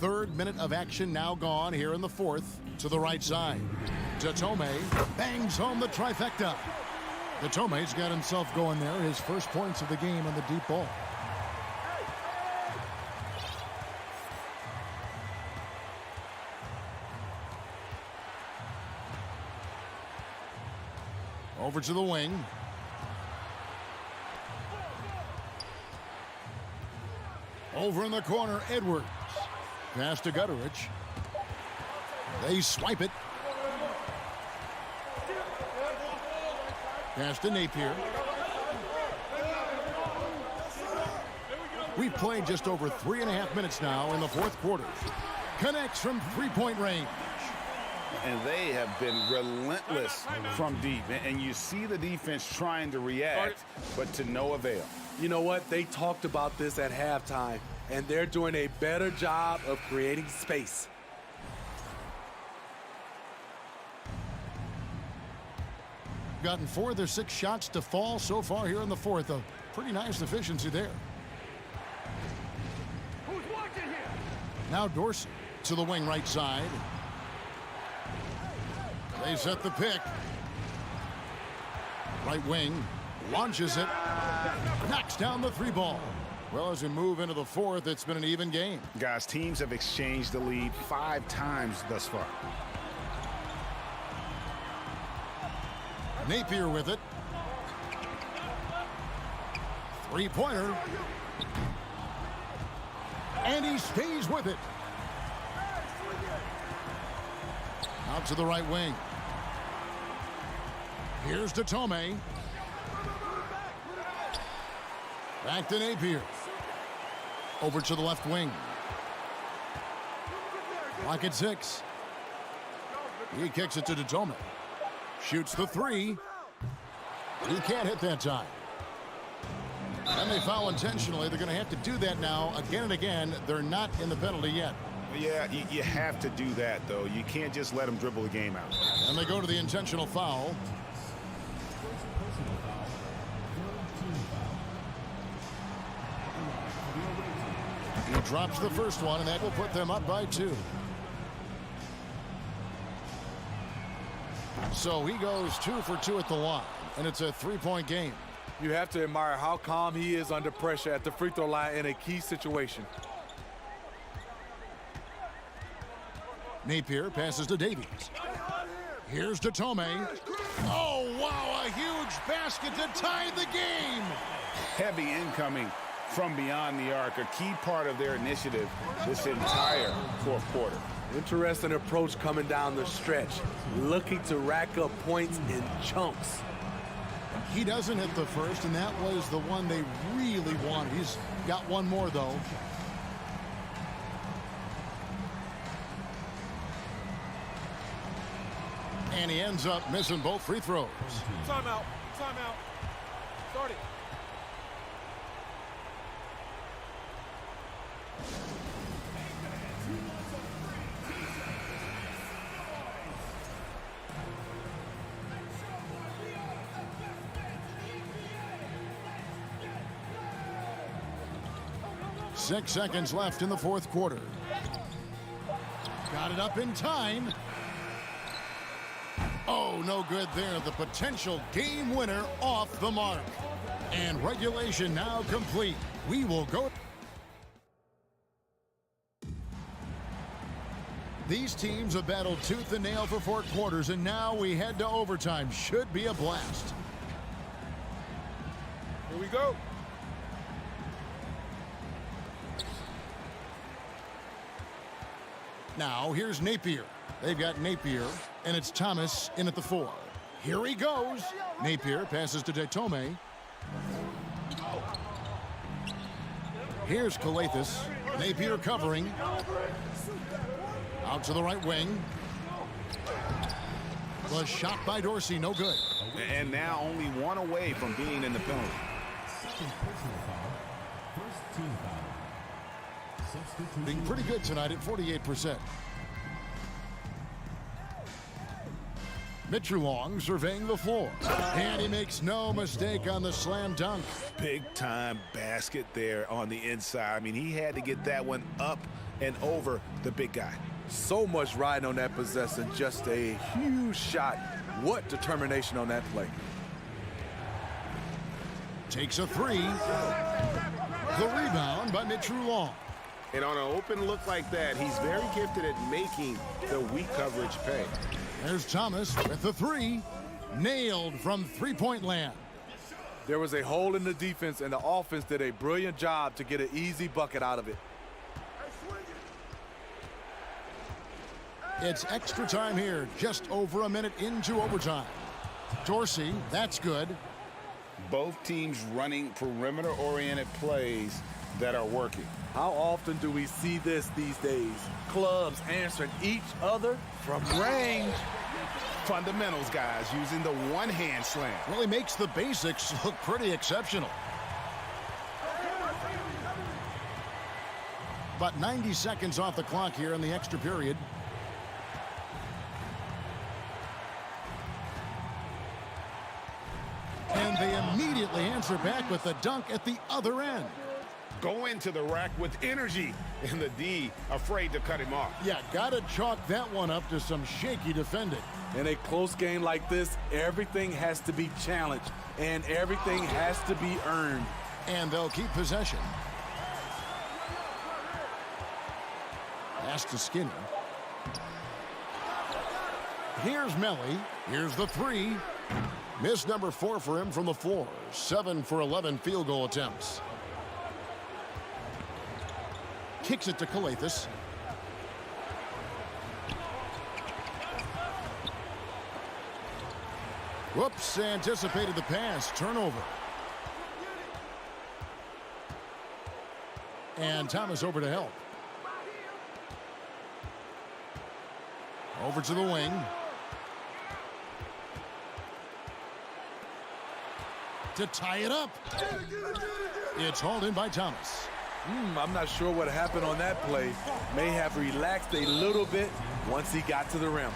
3rd minute of action now gone here in the 4th. To the right side. Datome bangs home the trifecta. Datome's got himself going there. His first points of the game on the deep ball. Over to the wing. Over in the corner, Edwards. Pass to Gutteridge. They swipe it. Pass to Napier. We've played just over 3.5 minutes now in the 4th quarter. Connects from three-point range. And they have been relentless from deep. And you see the defense trying to react, but to no avail. You know what? They talked about this at halftime, and they're doing a better job of creating space. Gotten 4 of their 6 shots to fall so far here in the 4th. A pretty nice efficiency there. Who's watching here? Now Dorsey to the wing right side. They set the pick. Right wing launches it. Knocks down the 3 ball. Well, as we move into the 4th, it's been an even game. Guys, teams have exchanged the lead 5 times thus far. Napier with it. 3-pointer. And he stays with it. Out to the right wing. Here's Datome. Back to Napier. Over to the left wing. Clock at 6. He kicks it to Datome. Shoots the 3. He can't hit that time. And they foul intentionally. They're going to have to do that now again and again. They're not in the penalty yet. Yeah, you have to do that, though. You can't just let them dribble the game out. And they go to the intentional foul. He drops the first one, and that will put them up by 2. So he goes 2 for 2 at the line, and it's a 3-point game. You have to admire how calm he is under pressure at the free throw line in a key situation. Napier passes to Davies. Here's Datome. Oh, wow, a huge basket to tie the game. Heavy incoming from beyond the arc, a key part of their initiative this entire 4th quarter. Interesting approach coming down the stretch, looking to rack up points in chunks. He doesn't hit the first, and that was the one they really wanted. He's got one more, though. And he ends up missing both free throws. Timeout. Timeout. Start it. Six seconds left in the fourth quarter. Got it up in time. Oh, no good there. The potential game winner off the mark. And regulation now complete. We will go. These teams have battled tooth and nail for 4 quarters, and now we head to overtime. Should be a blast. Here we go. Now, here's Napier. They've got Napier, and it's Thomas in at the 4. Here he goes. Napier passes to Detome. Here's Calathis. Napier covering. Out to the right wing. Was shot by Dorsey, no good. And now only one away from being in the penalty. First team foul. Substitution. Being pretty good tonight at 48%. Mitrulong surveying the floor. And he makes no mistake on the slam dunk. Big time basket there on the inside. I mean, he had to get that one up and over the big guy. So much riding on that possession, just a huge shot. What determination on that play. Takes a 3. The rebound by Mitrulong. And on an open look like that, he's very gifted at making the weak coverage pay. There's Thomas with the 3. Nailed from three-point land. There was a hole in the defense, and the offense did a brilliant job to get an easy bucket out of it. It's extra time here, just over a minute into overtime. Dorsey, that's good. Both teams running perimeter-oriented plays that are working. How often do we see this these days? Clubs answering each other from range. Fundamentals, guys, using the one-hand slam. Well, he makes the basics look pretty exceptional. About 90 seconds off the clock here in the extra period. And they immediately answer back with the dunk at the other end. Go into the rack with energy, and the D afraid to cut him off. Yeah, gotta chalk that one up to some shaky defending. In a close game like this, everything has to be challenged, and everything has to be earned. And they'll keep possession. Pass to Skinny. Here's Melly. Here's the 3. Miss number 4 for him from the floor. 7 for 11 field goal attempts. Kicks it to Calathis. Whoops, anticipated the pass. Turnover. And Thomas over to help. Over to the wing. To tie it up. It's hauled in by Thomas. I'm not sure what happened on that play. May have relaxed a little bit once he got to the rim.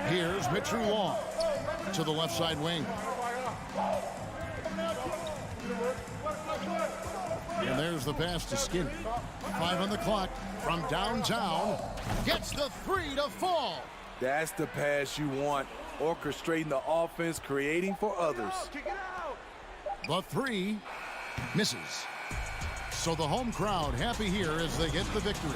Here's Mitrulong to the left side wing. And there's the pass to Skinny. 5 on the clock from downtown. Gets the 3 to fall. That's the pass you want. Orchestrating the offense, creating for others. The 3 misses. So the home crowd happy here as they get the victory.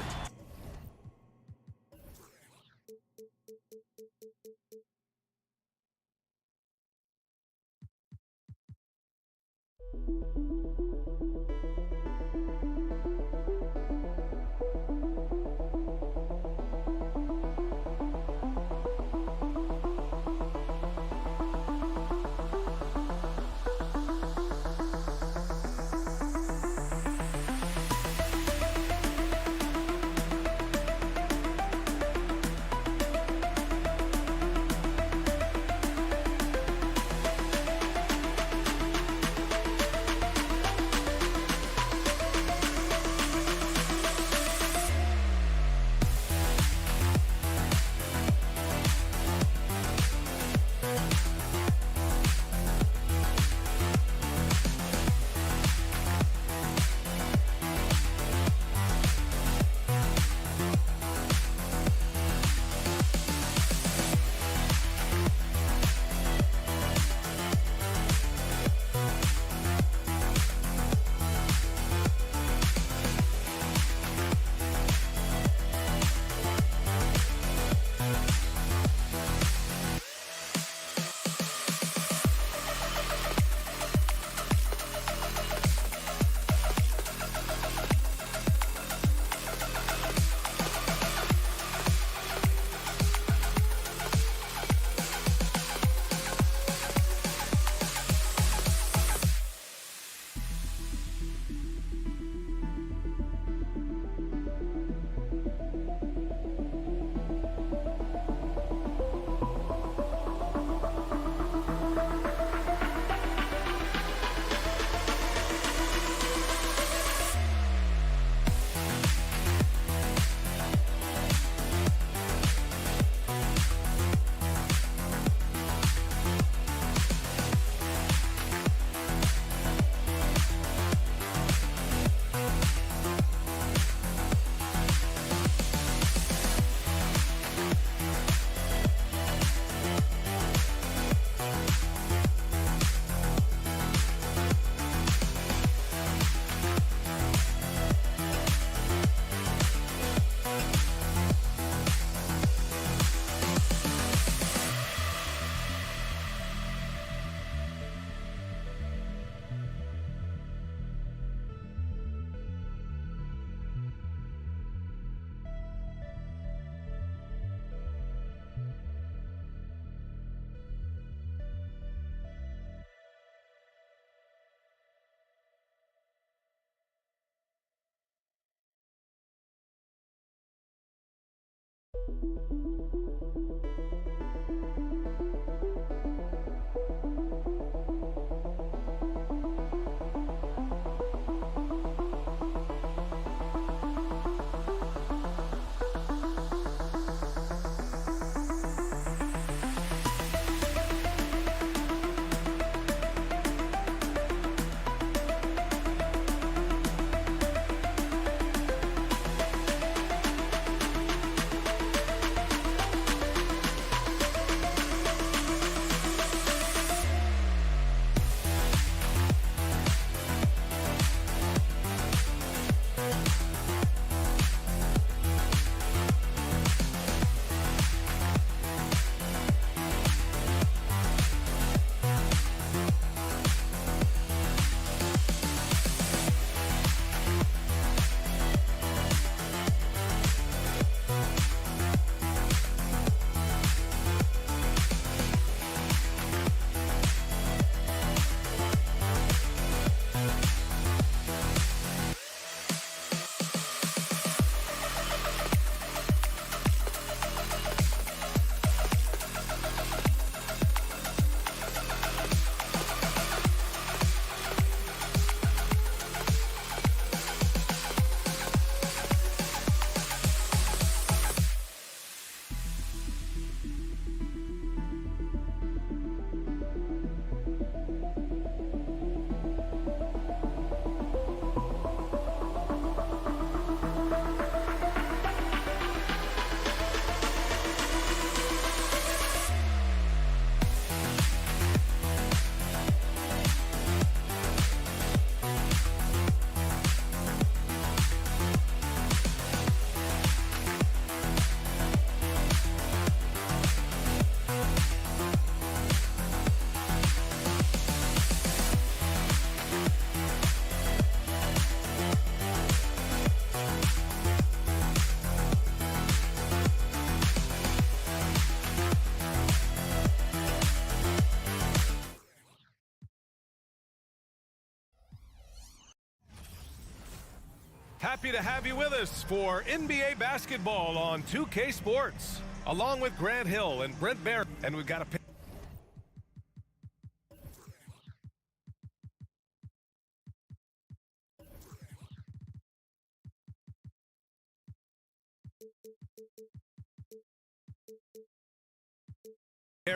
Happy to have you with us for NBA basketball on 2K Sports, along with Grant Hill and Brent Barrett. And we've got a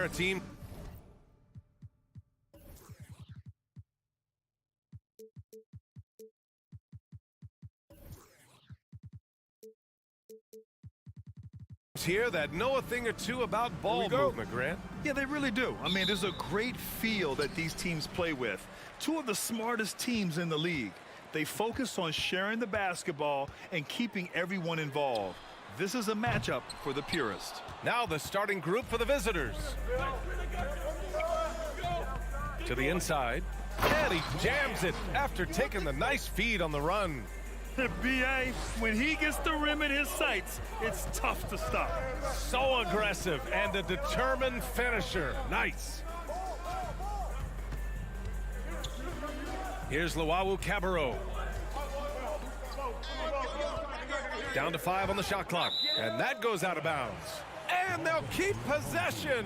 team. Here that know a thing or two about ball movement, Grant. Yeah, they really do. I mean, there's a great feel that these teams play with. Two of the smartest teams in the league. They focus on sharing the basketball and keeping everyone involved. This is a matchup for the purist. Now the starting group for the visitors. To the inside. And he jams it after taking the nice feed on the run. B.A., when he gets the rim in his sights, it's tough to stop. So aggressive and a determined finisher. Nice. Here's Luwawu Cabarro. Down to 5 on the shot clock. And that goes out of bounds. And they'll keep possession.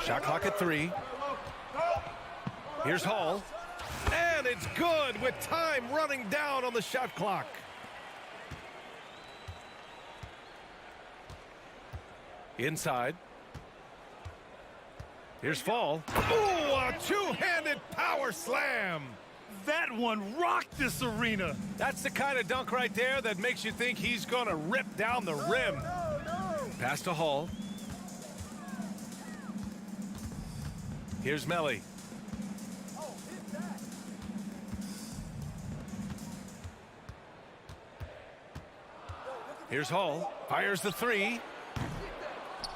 Shot clock at 3. Here's Hall. And it's good with time running down on the shot clock. Inside. Here's Fall. Ooh, a two-handed power slam. That one rocked this arena. That's the kind of dunk right there that makes you think he's going to rip down the rim. Pass to Hall. Here's Melly. Here's Hall. Fires the 3.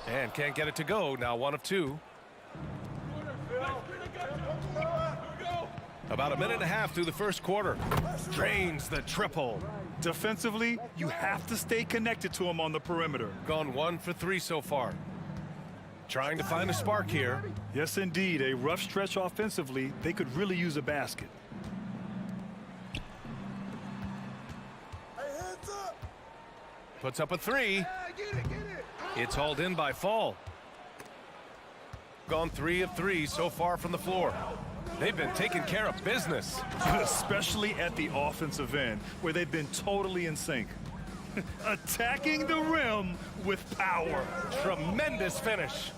And can't get it to go. Now 1 of 2. About a minute and a half through the first quarter. Drains the triple. Defensively, you have to stay connected to him on the perimeter. Gone 1 for 3 so far. Trying to find a spark here. Yes, indeed. A rough stretch offensively. They could really use a basket. puts up a three. It's hauled in by Fall. Gone 3 of 3 so far from the floor. They've been taking care of business. Especially at the offensive end, where they've been totally in sync. Attacking the rim with power. Tremendous finish.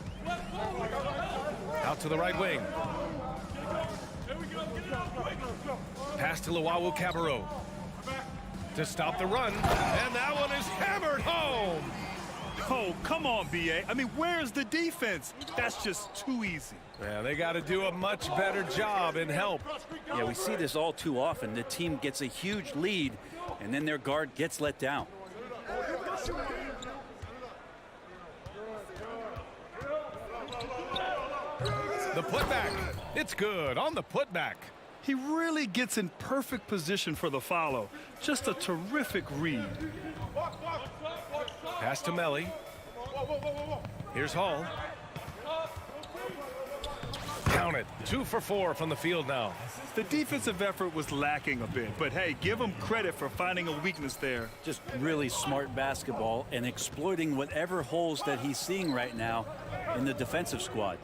Out to the right wing. Pass to Luwawu Cabarro. To stop the run, and that one is hammered home. Oh, come on, BA. I mean, where's the defense? That's just too easy. Yeah, they got to do a much better job in help. Yeah, we see this all too often. The team gets a huge lead, and then their guard gets let down. The putback. It's good on the putback. He really gets in perfect position for the follow. Just a terrific read. Pass to Melly. Here's Hall. Count it. 2 for 4 from the field now. The defensive effort was lacking a bit, but hey, give him credit for finding a weakness there. Just really smart basketball and exploiting whatever holes that he's seeing right now in the defensive squad.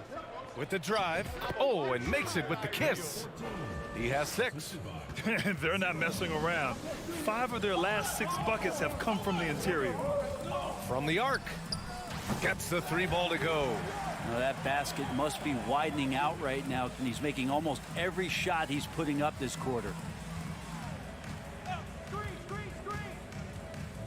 With the drive. Oh, and makes it with the kiss. He has 6. They're not messing around. 5 of their last 6 buckets have come from the interior. From the arc. Gets the 3 ball to go. Now that basket must be widening out right now, and he's making almost every shot he's putting up this quarter.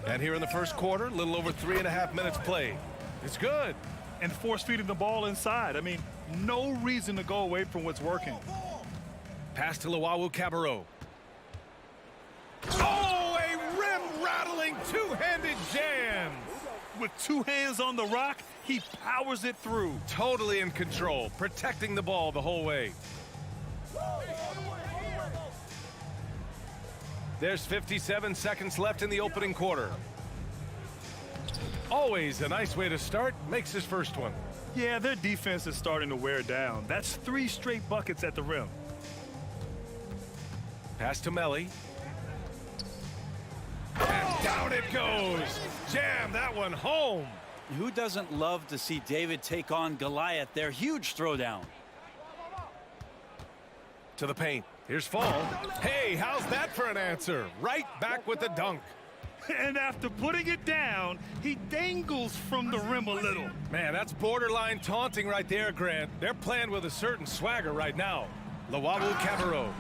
And here in the first quarter, a little over 3.5 minutes played. It's good. And force feeding the ball inside. I mean, no reason to go away from what's working. Pass to Luwawu Cabarro. Oh, a rim-rattling two-handed jam. With 2 hands on the rock, he powers it through. Totally in control, protecting the ball the whole way. There's 57 seconds left in the opening quarter. Always a nice way to start. Makes his first one. Yeah, their defense is starting to wear down. That's 3 straight buckets at the rim. Pass to Melly. And down it goes. Jam that one home. Who doesn't love to see David take on Goliath? Their huge throwdown. To the paint. Here's Fall. Hey, how's that for an answer? Right back with the dunk. And after putting it down, he dangles from the rim a little. Man, that's borderline taunting right there, Grant. They're playing with a certain swagger right now. Luwawu Cabarro.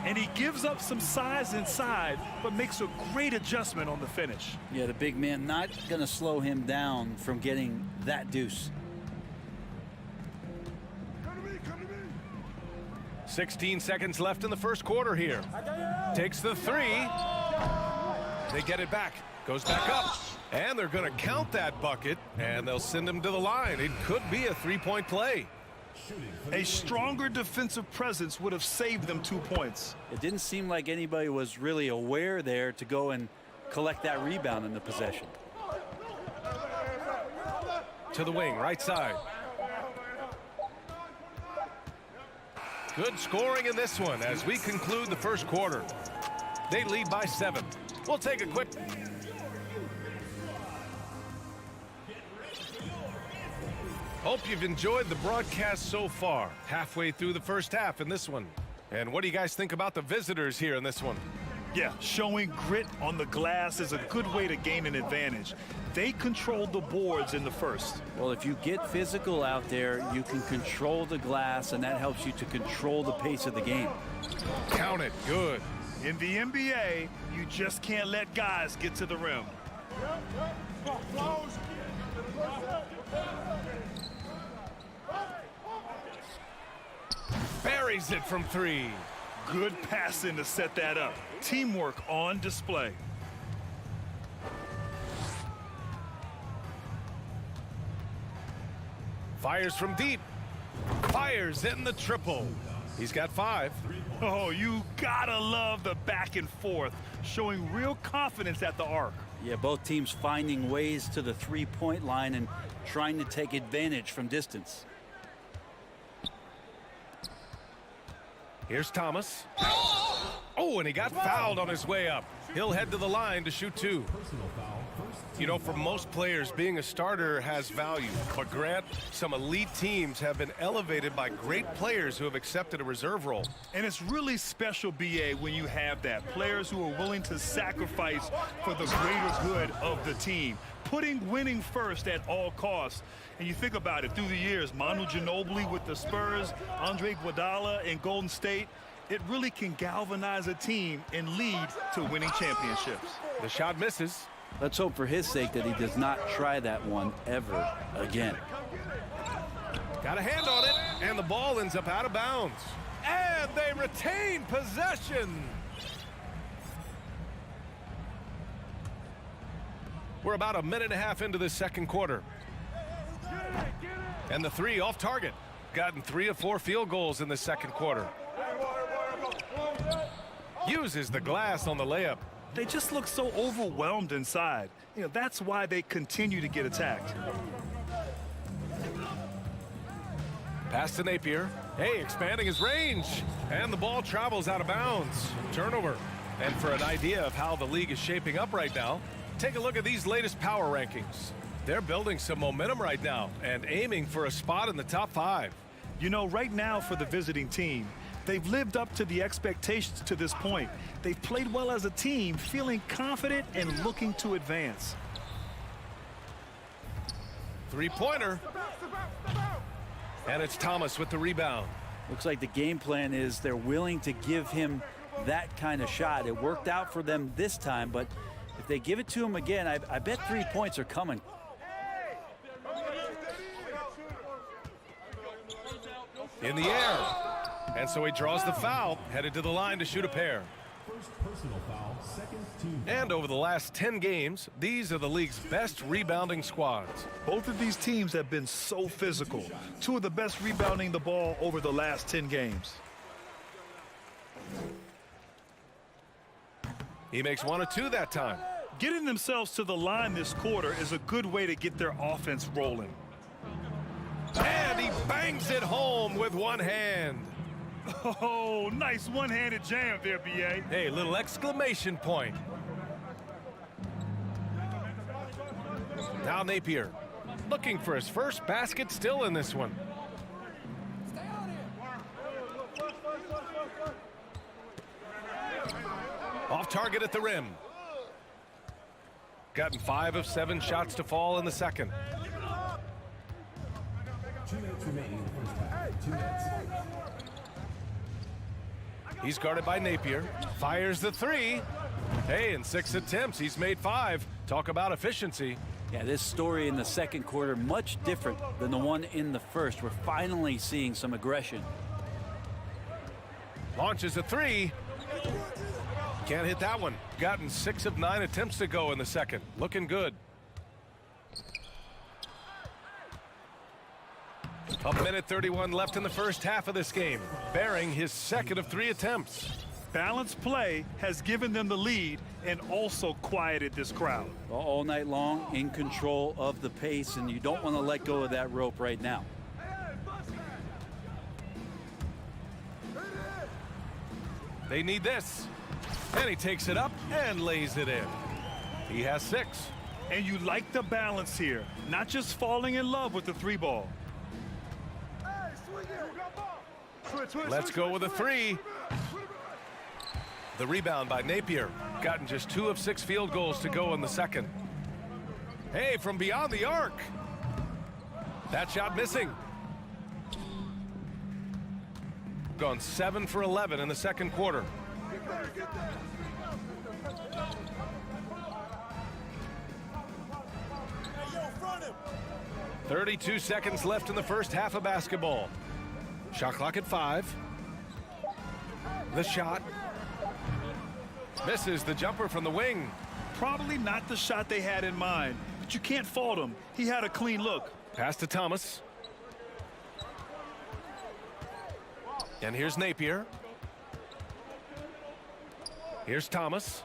And he gives up some size inside, but makes a great adjustment on the finish. Yeah, the big man not going to slow him down from getting that deuce. 16 seconds left in the first quarter here. Takes the 3. They get it back. Goes back up. And they're going to count that bucket, and they'll send him to the line. It could be a 3-point play. A stronger defensive presence would have saved them 2 points. It didn't seem like anybody was really aware there to go and collect that rebound in the possession. To the wing, right side. Good scoring in this one as we conclude the first quarter. They lead by 7. We'll take a quick... Hope you've enjoyed the broadcast so far. Halfway through the first half in this one. And what do you guys think about the visitors here in this one? Yeah, showing grit on the glass is a good way to gain an advantage. They controlled the boards in the first. Well, if you get physical out there, you can control the glass, and that helps you to control the pace of the game. Count it. Good. In the NBA, you just can't let guys get to the rim. Buries it from 3. Good passing to set that up. Teamwork on display. Fires from deep. Fires in the triple. He's got 5. Oh, you gotta love the back and forth, showing real confidence at the arc. Yeah, both teams finding ways to the three-point line and trying to take advantage from distance. Here's Thomas. Oh, and he got fouled on his way up. He'll head to the line to shoot 2. Personal foul, You know, for most players, being a starter has value. But Grant, some elite teams have been elevated by great players who have accepted a reserve role. And it's really special, BA, when you have that. Players who are willing to sacrifice for the greater good of the team, putting winning first at all costs. And you think about it, through the years, Manu Ginobili with the Spurs, Andre Iguodala in Golden State, it really can galvanize a team and lead to winning championships. The shot misses. Let's hope for his sake that he does not try that one ever again. Got a hand on it, and the ball ends up out of bounds. And they retain possession. We're about a minute and a half into the second quarter. And the three off target. Gotten 3 of 4 field goals in the second quarter. Uses the glass on the layup. They just look so overwhelmed inside. You know, that's why they continue to get attacked. Pass to Napier. Hey, expanding his range. And the ball travels out of bounds. Turnover. And for an idea of how the league is shaping up right now, take a look at these latest power rankings. They're building some momentum right now and aiming for a spot in the top 5. You know, right now for the visiting team, they've lived up to the expectations to this point. They've played well as a team, feeling confident and looking to advance. Three-pointer. And it's Thomas with the rebound. Looks like the game plan is they're willing to give him that kind of shot. It worked out for them this time, but if they give it to him again, I bet 3 points are coming. In the air. And so he draws the foul, headed to the line to shoot a pair. First personal foul, second team. And over the last 10 games, these are the league's best rebounding squads. Both of these teams have been so physical. 2 of the best rebounding the ball over the last 10 games. He makes 1 of 2 that time. Getting themselves to the line this quarter is a good way to get their offense rolling. And he bangs it home with one hand. Oh, nice one-handed jam there, B.A. Hey, little exclamation point. Now Napier, looking for his first basket, still in this one. Off target at the rim. Gotten 5 of 7 shots to fall in the second. 2 minutes remaining in the first half. 2 minutes. He's guarded by Napier. Fires the 3. Hey, in 6 attempts, he's made 5. Talk about efficiency. Yeah, this story in the second quarter, much different than the one in the first. We're finally seeing some aggression. Launches a 3. Can't hit that one. Gotten 6 of 9 attempts to go in the second. Looking good. A minute 31 left in the first half of this game. Bearing his second of 3 attempts. Balanced play has given them the lead and also quieted this crowd. All night long, in control of the pace, and you don't want to let go of that rope right now. They need this. And he takes it up and lays it in. He has 6. And you like the balance here, not just falling in love with the 3 ball. Let's go with a 3. The rebound by Napier. Gotten just 2 of 6 field goals to go in the second. Hey, from beyond the arc. That shot missing. Gone 7 for 11 in the second quarter. "32 seconds left in the first half of basketball. Shot clock at 5. The shot. Misses the jumper from the wing. Probably not the shot they had in mind, but you can't fault him. He had a clean look. Pass to Thomas. And here's Napier. Here's Thomas.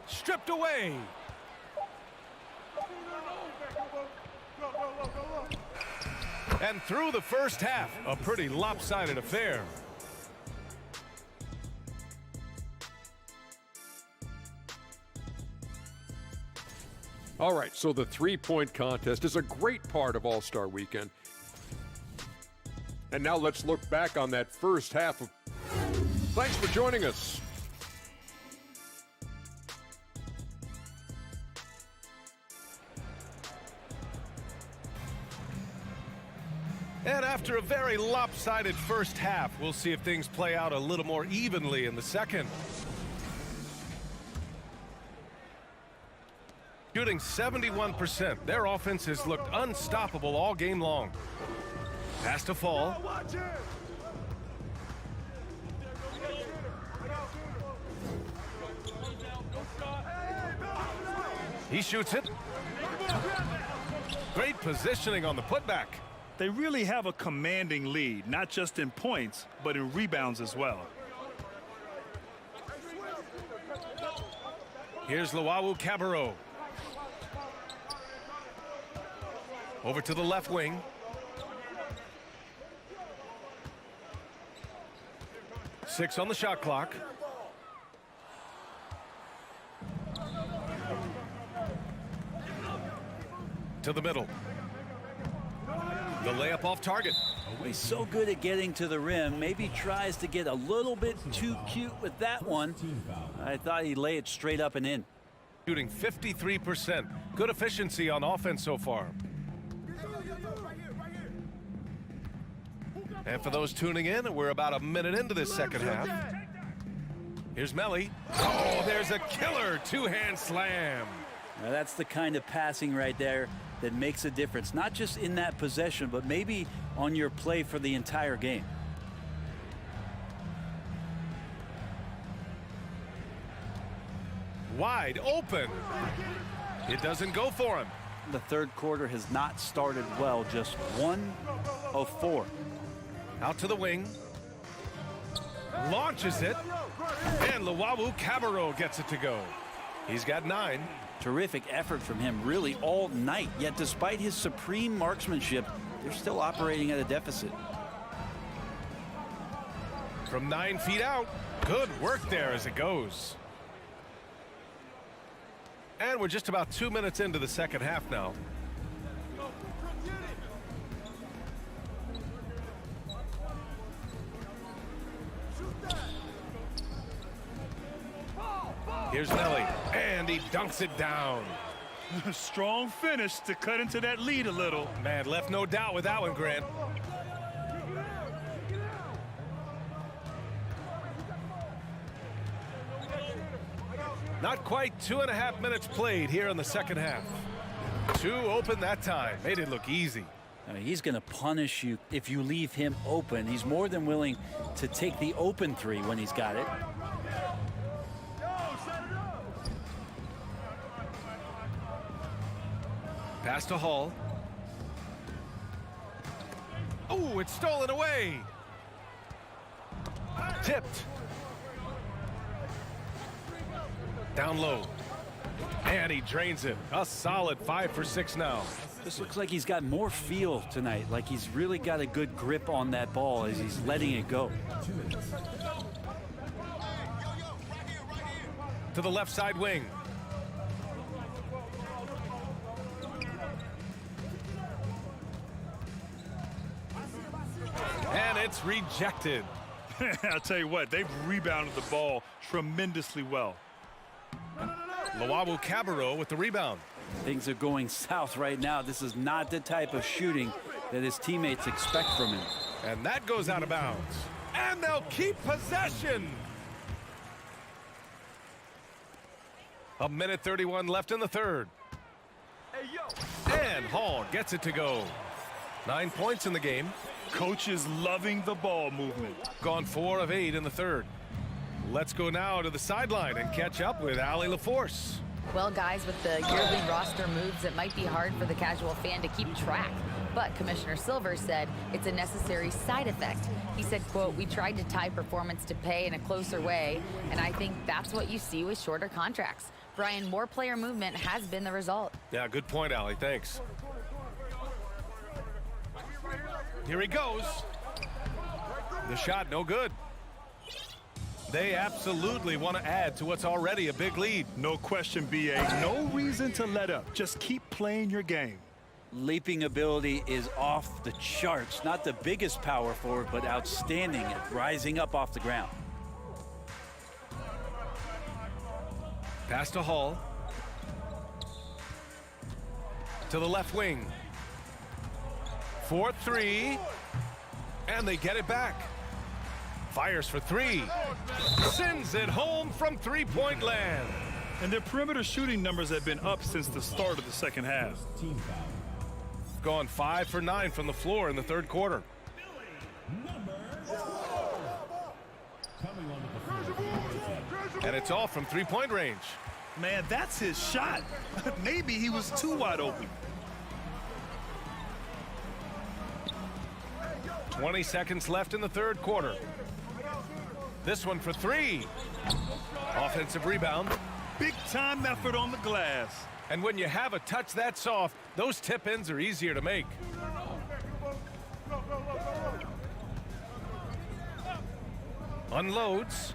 Stripped away. And through the first half, a pretty lopsided affair. All right, so the three-point contest is a great part of All-Star Weekend. And now let's look back on that first half of... Thanks for joining us. And after a very lopsided first half, we'll see if things play out a little more evenly in the second. Shooting 71%. Their offense has looked unstoppable all game long. Pass to Fall. He shoots it. Great positioning on the putback. They really have a commanding lead, not just in points, but in rebounds as well. Here's Luwawu Cabarro. Over to the left wing. 6 on the shot clock. To the middle. The layup off target. He's so good at getting to the rim. Maybe tries to get a little bit too cute with that one. I thought he'd lay it straight up and in. Shooting 53%. Good efficiency on offense so far. And for those tuning in, we're about a minute into this second half. Here's Melly. Oh, there's a killer two-hand slam. Now that's the kind of passing right there that makes a difference, not just in that possession, but maybe on your play for the entire game. Wide open. It doesn't go for him. The third quarter has not started well, just 1 of 4. Out to the wing. Launches it. And Luwawu Cabarro gets it to go. He's got 9. Terrific effort from him really all night, yet despite his supreme marksmanship, they're still operating at a deficit. From 9 feet out. Good work there as it goes. And we're just about 2 minutes into the second half now. Here's Nelly, and he dunks it down. Strong finish to cut into that lead a little. Man, left no doubt with that one, Grant. Not quite 2.5 minutes played here in the second half. 2 open that time. Made it look easy. He's going to punish you if you leave him open. He's more than willing to take the open 3 when he's got it. Pass to Hall. Oh, it's stolen away. Tipped. Down low. And he drains it. A solid 5 for 6 now. This looks like he's got more feel tonight, like he's really got a good grip on that ball as he's letting it go. To the left side wing. And it's rejected. I'll tell you what, they've rebounded the ball tremendously well. Luwawu Cabarro with the rebound. Things are going south right now. This is not the type of shooting that his teammates expect from him. And that goes out of bounds. And they'll keep possession. 1:31 left in the third. And Hall gets it to go. 9 points in the game. Coach is loving the ball movement. Gone 4 of 8 in the third. Let's go now to the sideline and catch up with Allie LaForce. Well, guys, with the yearly roster moves, it might be hard for the casual fan to keep track. But Commissioner Silver said it's a necessary side effect. He said, quote, "We tried to tie performance to pay in a closer way, and I think that's what you see with shorter contracts." Brian, more player movement has been the result. Yeah, good point, Allie. Thanks. Here he goes. The shot, no good. They absolutely want to add to what's already a big lead. No question, B.A. No reason to let up. Just keep playing your game. Leaping ability is off the charts. Not the biggest power forward, but outstanding at rising up off the ground. Pass to Hall. To the left wing. 4-3. And they get it back. Fires for three. Sends it home from three-point land. And their perimeter shooting numbers have been up since the start of the second half. Gone 5 for 9 from the floor in the third quarter. And it's all from three-point range. Man, that's his shot. Maybe he was too wide open. 20 seconds left in the third quarter. This one for three. Offensive rebound. Big time effort on the glass. And when you have a touch that soft, those tip-ins are easier to make. Unloads.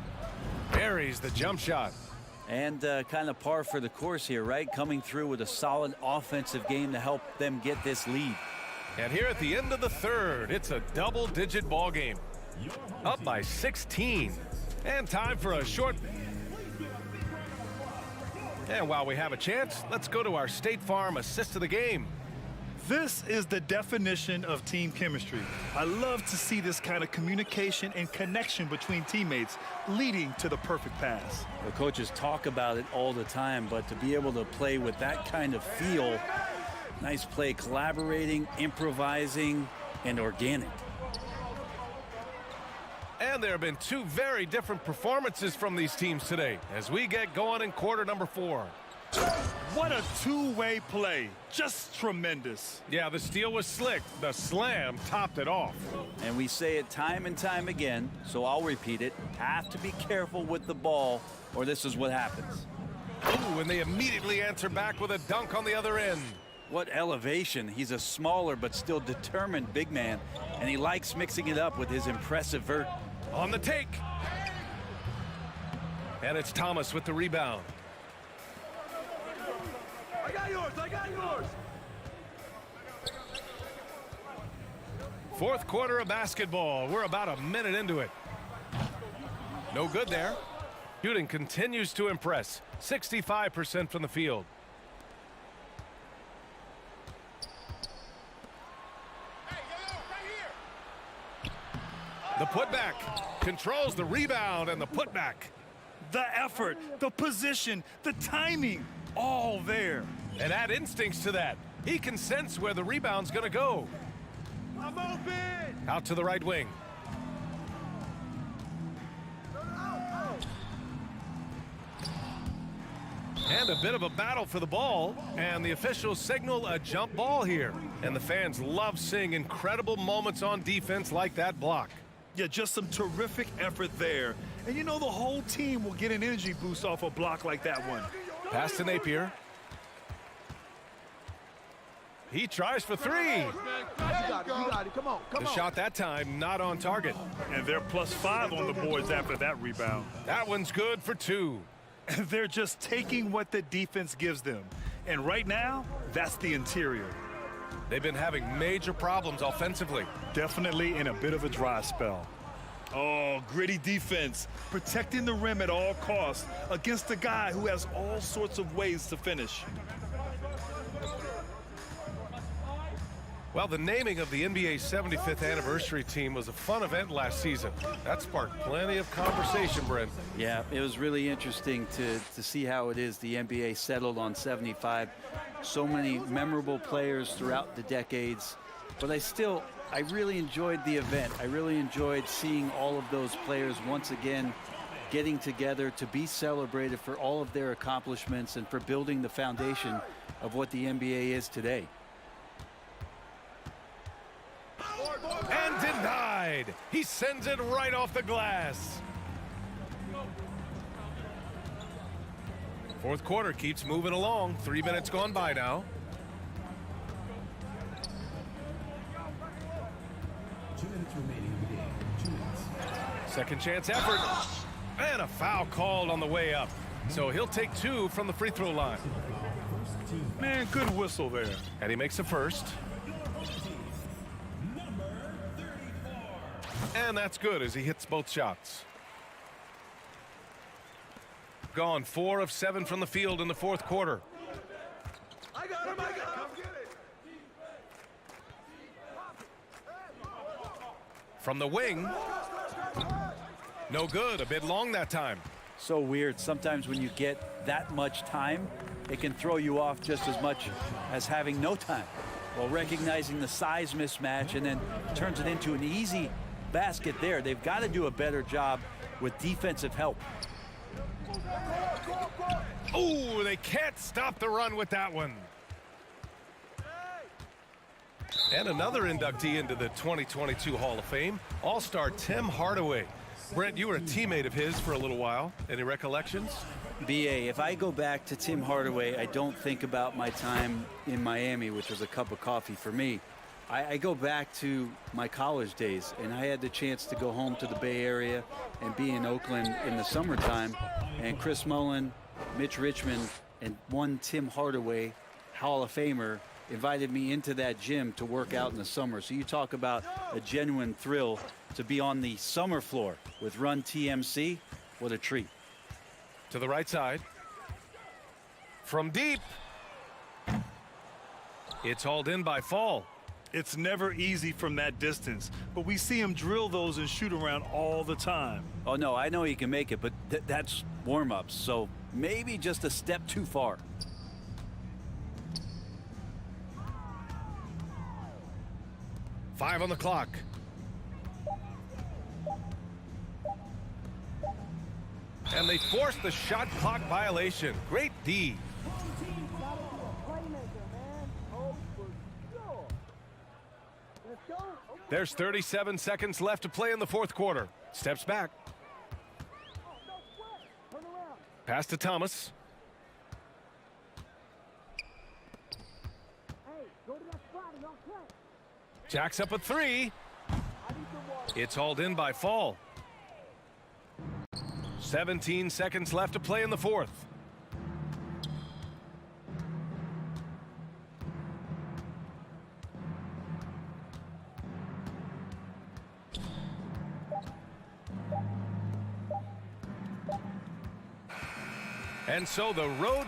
Buries the jump shot. And kind of par for the course here, right? Coming through with a solid offensive game to help them get this lead. And here at the end of the third, it's a double-digit ball game. Up by 16. And time for a short. And while we have a chance, let's go to our State Farm assist of the game. This is the definition of team chemistry. I love to see this kind of communication and connection between teammates leading to the perfect pass. The coaches talk about it all the time, but to be able to play with that kind of feel, nice play, collaborating, improvising, and organic. And there have been two very different performances from these teams today as we get going in quarter number 4. What a two-way play. Just tremendous. Yeah, the steal was slick. The slam topped it off. And we say it time and time again, so I'll repeat it. Have to be careful with the ball, or this is what happens. Ooh, and they immediately answer back with a dunk on the other end. What elevation. He's a smaller but still determined big man, and he likes mixing it up with his impressive vert. On the take. And it's Thomas with the rebound. I got yours, I got yours. Fourth quarter of basketball. We're about a minute into it. No good there. Shooting continues to impress. 65% from the field. The putback controls the rebound and the putback. The effort, the position, the timing, all there. And add instincts to that. He can sense where the rebound's going to go. I'm open. Out to the right wing. And a bit of a battle for the ball, and the officials signal a jump ball here. And the fans love seeing incredible moments on defense like that block. Yeah, just some terrific effort there. And you know the whole team will get an energy boost off a block like that one. Pass to Napier. He tries for three. You got it. Come on, come The on. shot that time not on target. And they're +5 on the boards after that rebound. That one's good for 2. And they're just taking what the defense gives them. And right now, that's the interior. They've been having major problems offensively. Definitely in a bit of a dry spell. Oh, gritty defense, protecting the rim at all costs against a guy who has all sorts of ways to finish. Well, the naming of the NBA's 75th anniversary team was a fun event last season. That sparked plenty of conversation, Brent. Yeah, it was really interesting to see how it is the NBA settled on 75. So many memorable players throughout the decades. But I really enjoyed the event. I really enjoyed seeing all of those players once again getting together to be celebrated for all of their accomplishments and for building the foundation of what the NBA is today. And denied. He sends it right off the glass. Fourth quarter keeps moving along. 3 minutes gone by now. 2 minutes remaining in the game. 2 minutes. Second chance effort. And a foul called on the way up. So he'll take 2 from the free throw line. Man, good whistle there. And he makes the first. And that's good as he hits both shots. Gone 4 of 7 from the field in the fourth quarter. I got him, I got him. Come get it. From the wing. No good, a bit long that time. So weird. Sometimes when you get that much time, it can throw you off just as much as having no time. Well, recognizing the size mismatch and then turns it into an easy basket there. They've got to do a better job with defensive help. Ooh, they can't stop the run with that one. And another inductee into the 2022 Hall of Fame, All-Star Tim Hardaway. Brent, you were a teammate of his for a little while. Any recollections? BA, if I go back to Tim Hardaway, I don't think about my time in Miami, which was a cup of coffee for me. I go back to my college days, and I had the chance to go home to the Bay Area and be in Oakland in the summertime. And Chris Mullin, Mitch Richmond, and one Tim Hardaway, Hall of Famer, invited me into that gym to work out in the summer. So you talk about a genuine thrill to be on the summer floor with Run TMC. What a treat. To the right side. From deep. It's hauled in by Fall. It's never easy from that distance, but we see him drill those and shoot around all the time. Oh, no, I know he can make it, but that's warm-ups, so maybe just a step too far. Five on the clock. And they force the shot clock violation. Great D. There's 37 seconds left to play in the fourth quarter. Steps back. Pass to Thomas. Jacks up a 3. It's hauled in by Fall. 17 seconds left to play in the fourth. And so the road.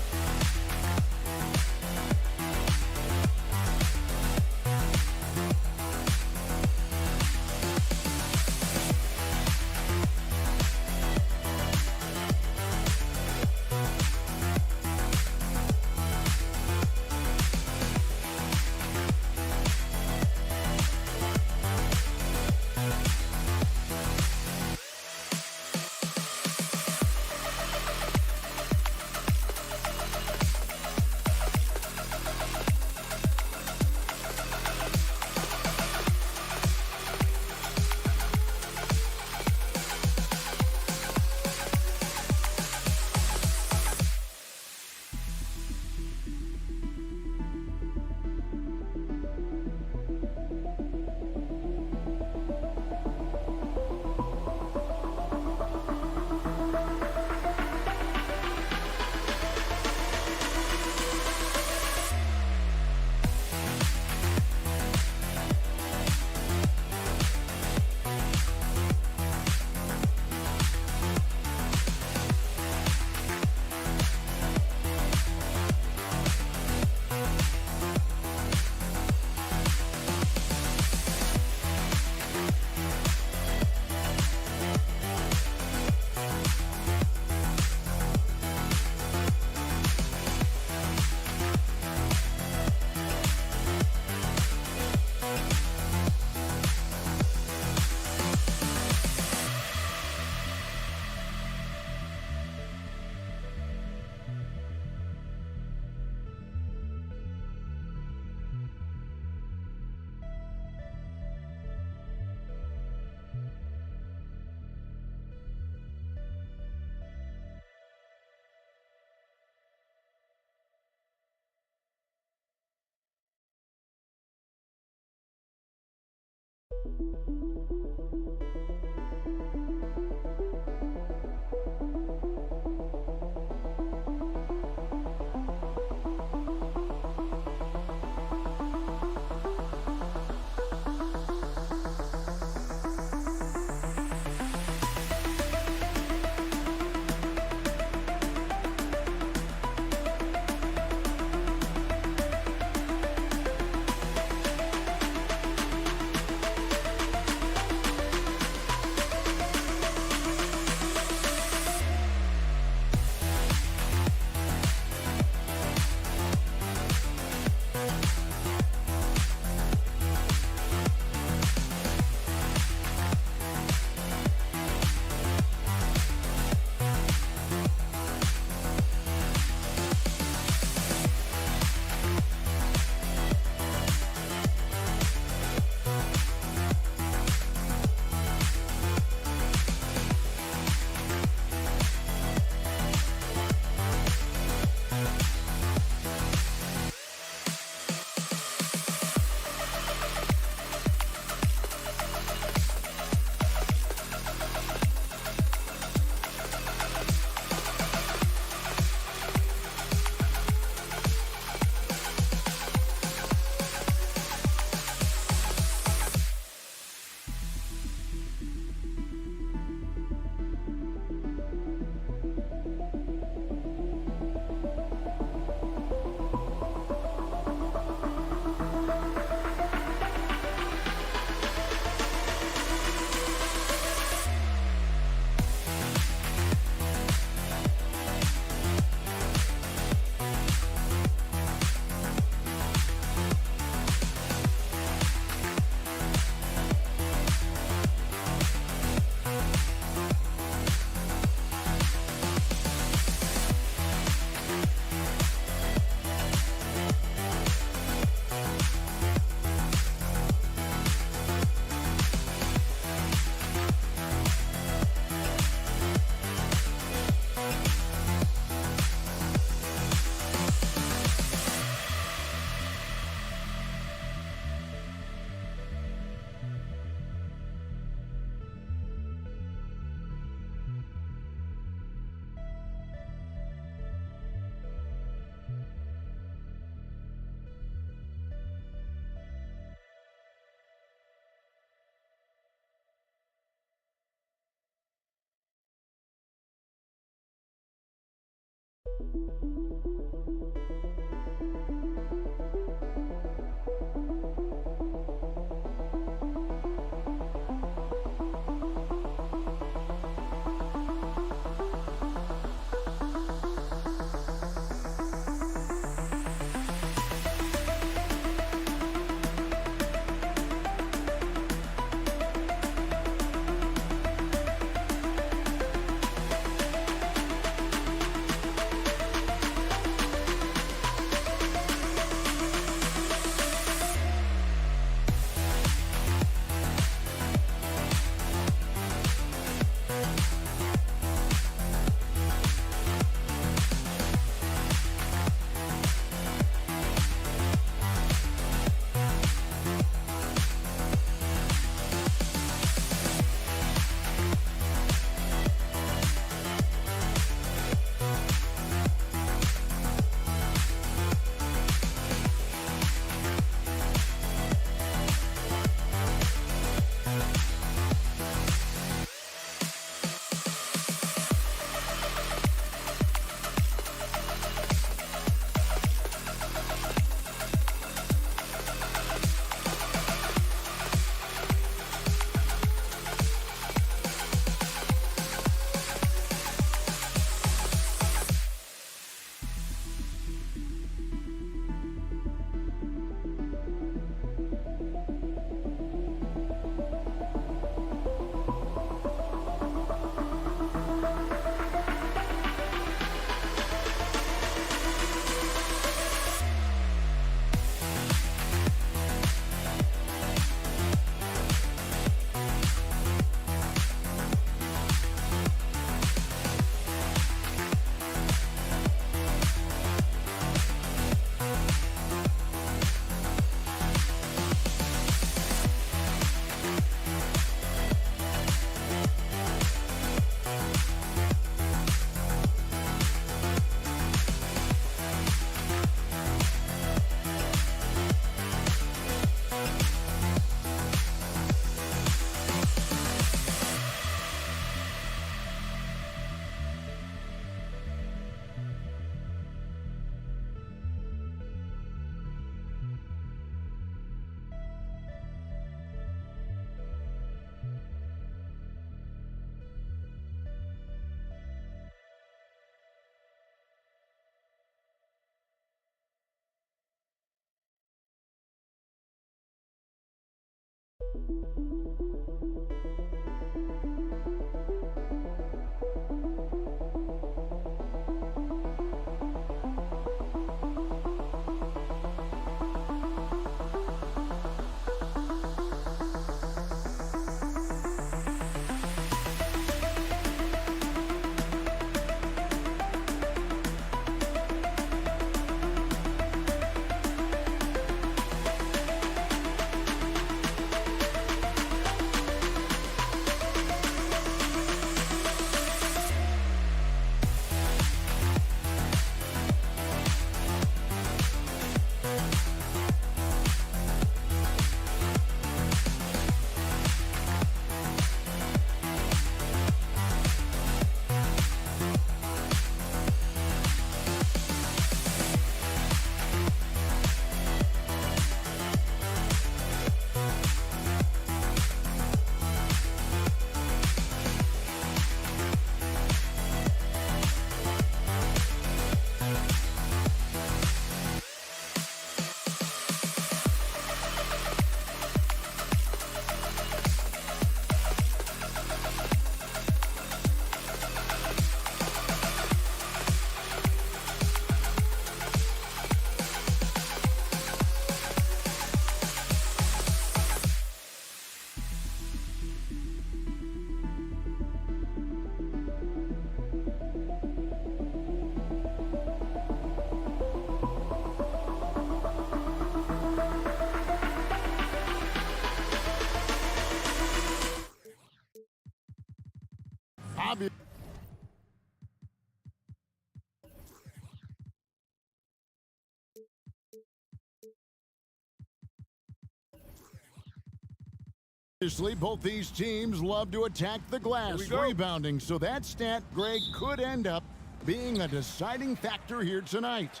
Obviously, both these teams love to attack the glass, rebounding, so that stat, Greg, could end up being a deciding factor here tonight.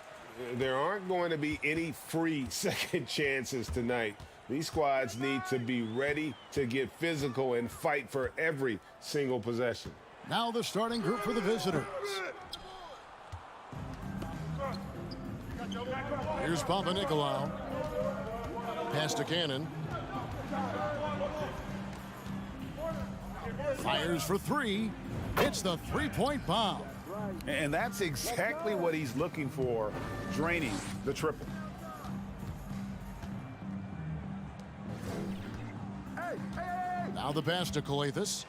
There aren't going to be any free second chances tonight. These squads need to be ready to get physical and fight for every single possession. Now the starting group for the visitors. Here's Papanikolaou. Pass to Cannon. Fires for three. It's the three-point bomb. And that's exactly what he's looking for, draining the triple. Now the pass to Calathis.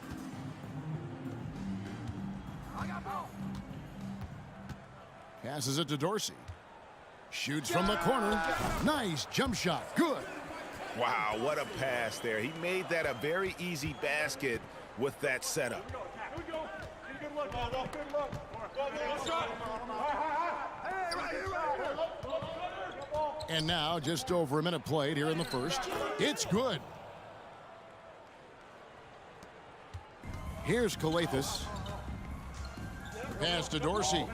Passes it to Dorsey. Shoots from the corner. Nice jump shot. Good. Wow, what a pass there. He made that a very easy basket with that setup. And now, just over a minute played here in the first. It's good. Here's Calathis. Pass to Dorsey.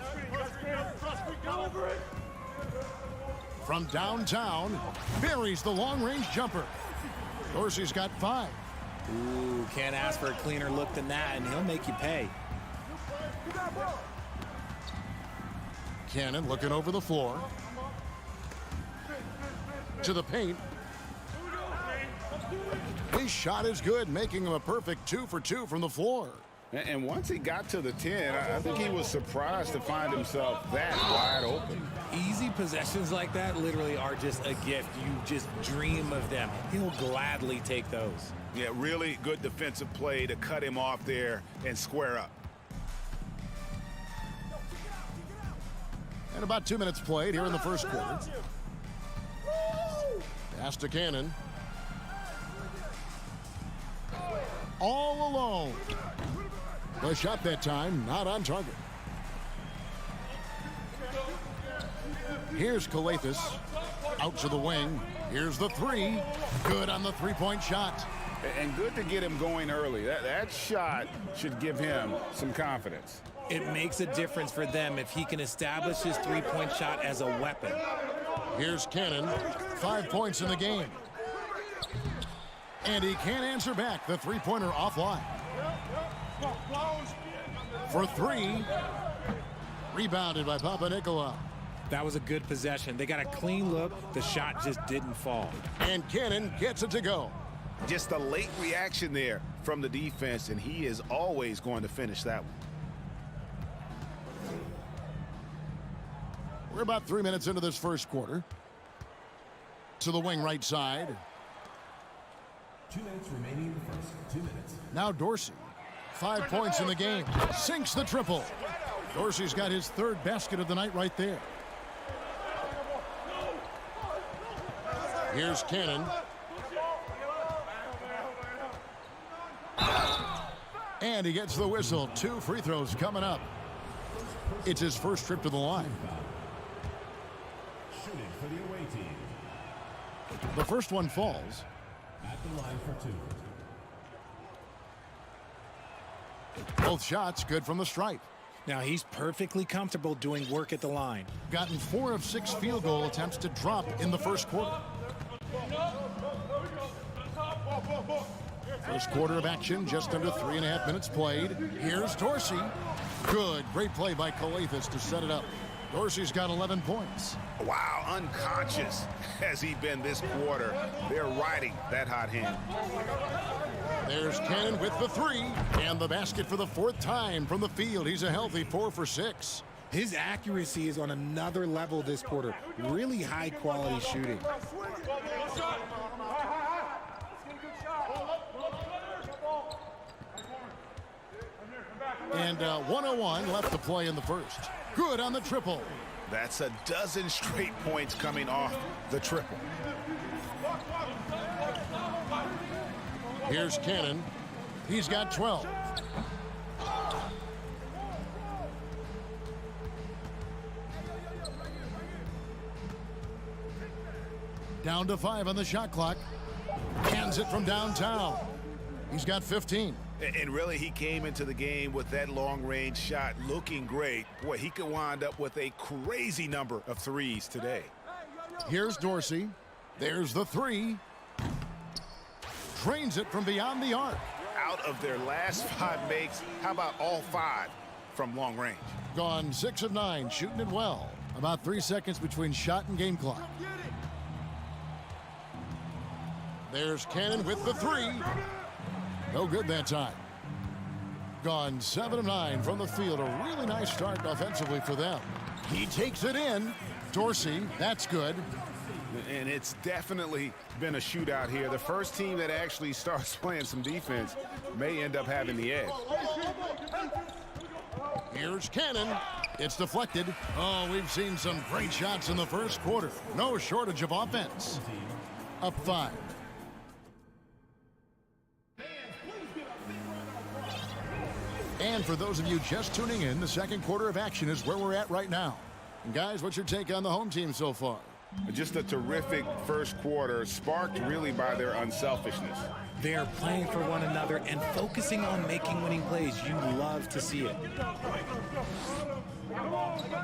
From downtown, buries the long-range jumper. Dorsey's got 5. Ooh, can't ask for a cleaner look than that, and he'll make you pay. Cannon looking over the floor. To the paint. His shot is good, making him a perfect 2 for 2 from the floor. And once he got to the 10, I think he was surprised to find himself that wide open. Easy possessions like that literally are just a gift. You just dream of them. He'll gladly take those. Yeah, really good defensive play to cut him off there and square up. And about 2 minutes played here in the first quarter. Pass to Cannon. All alone. The shot that time, not on target. Here's Calathis. Out to the wing. Here's the 3. Good on the three-point shot. And good to get him going early. That shot should give him some confidence. It makes a difference for them if he can establish his three-point shot as a weapon. Here's Cannon. 5 points in the game. And he can't answer back. The three-pointer offline. For 3. Rebounded by Papanikolaou. That was a good possession. They got a clean look. The shot just didn't fall. And Cannon gets it to go. Just a late reaction there from the defense, and he is always going to finish that one. We're about 3 minutes into this first quarter. To the wing right side. 2 minutes remaining in the first. 2 minutes. Now Dorsey. 5 points in the game. Sinks the triple. Dorsey's got his third basket of the night right there. Here's Cannon. And he gets the whistle. 2 free throws coming up. It's his first trip to the line. Shooting for the away team. The first one falls. At the line for 2. Both shots good from the stripe. Now he's perfectly comfortable doing work at the line. Gotten 4 of 6 field goal attempts to drop in the first quarter. First quarter of action, just under 3.5 minutes played. Here's Dorsey. Good, great play by Calathes to set it up. Dorsey's got 11 points. Wow, unconscious has he been this quarter. They're riding that hot hand. There's Cannon with the 3, and the basket for the 4th time from the field. He's a healthy 4 for 6. His accuracy is on another level this quarter. Really high quality shooting. And 1:01 left to play in the first. Good on the triple. That's a dozen straight points coming off the triple. Here's Cannon. He's got 12. Down to 5 on the shot clock. Hands it from downtown. He's got 15. And really, he came into the game with that long-range shot looking great. Boy, he could wind up with a crazy number of threes today. Here's Dorsey. There's the 3. Drains it from beyond the arc. Out of their last 5 makes, how about all 5 from long range? Gone 6 of 9, shooting it well. About 3 seconds between shot and game clock. There's Cannon with the 3. No good that time. Gone 7 of 9 from the field. A really nice start offensively for them. He takes it in. Dorsey, that's good. And it's definitely been a shootout here. The first team that actually starts playing some defense may end up having the edge. Here's Cannon. It's deflected. Oh, we've seen some great shots in the first quarter. No shortage of offense. Up 5. And for those of you just tuning in, the second quarter of action is where we're at right now. And guys, what's your take on the home team so far? Just a terrific first quarter, sparked really by their unselfishness. They're playing for one another and focusing on making winning plays. You love to see it.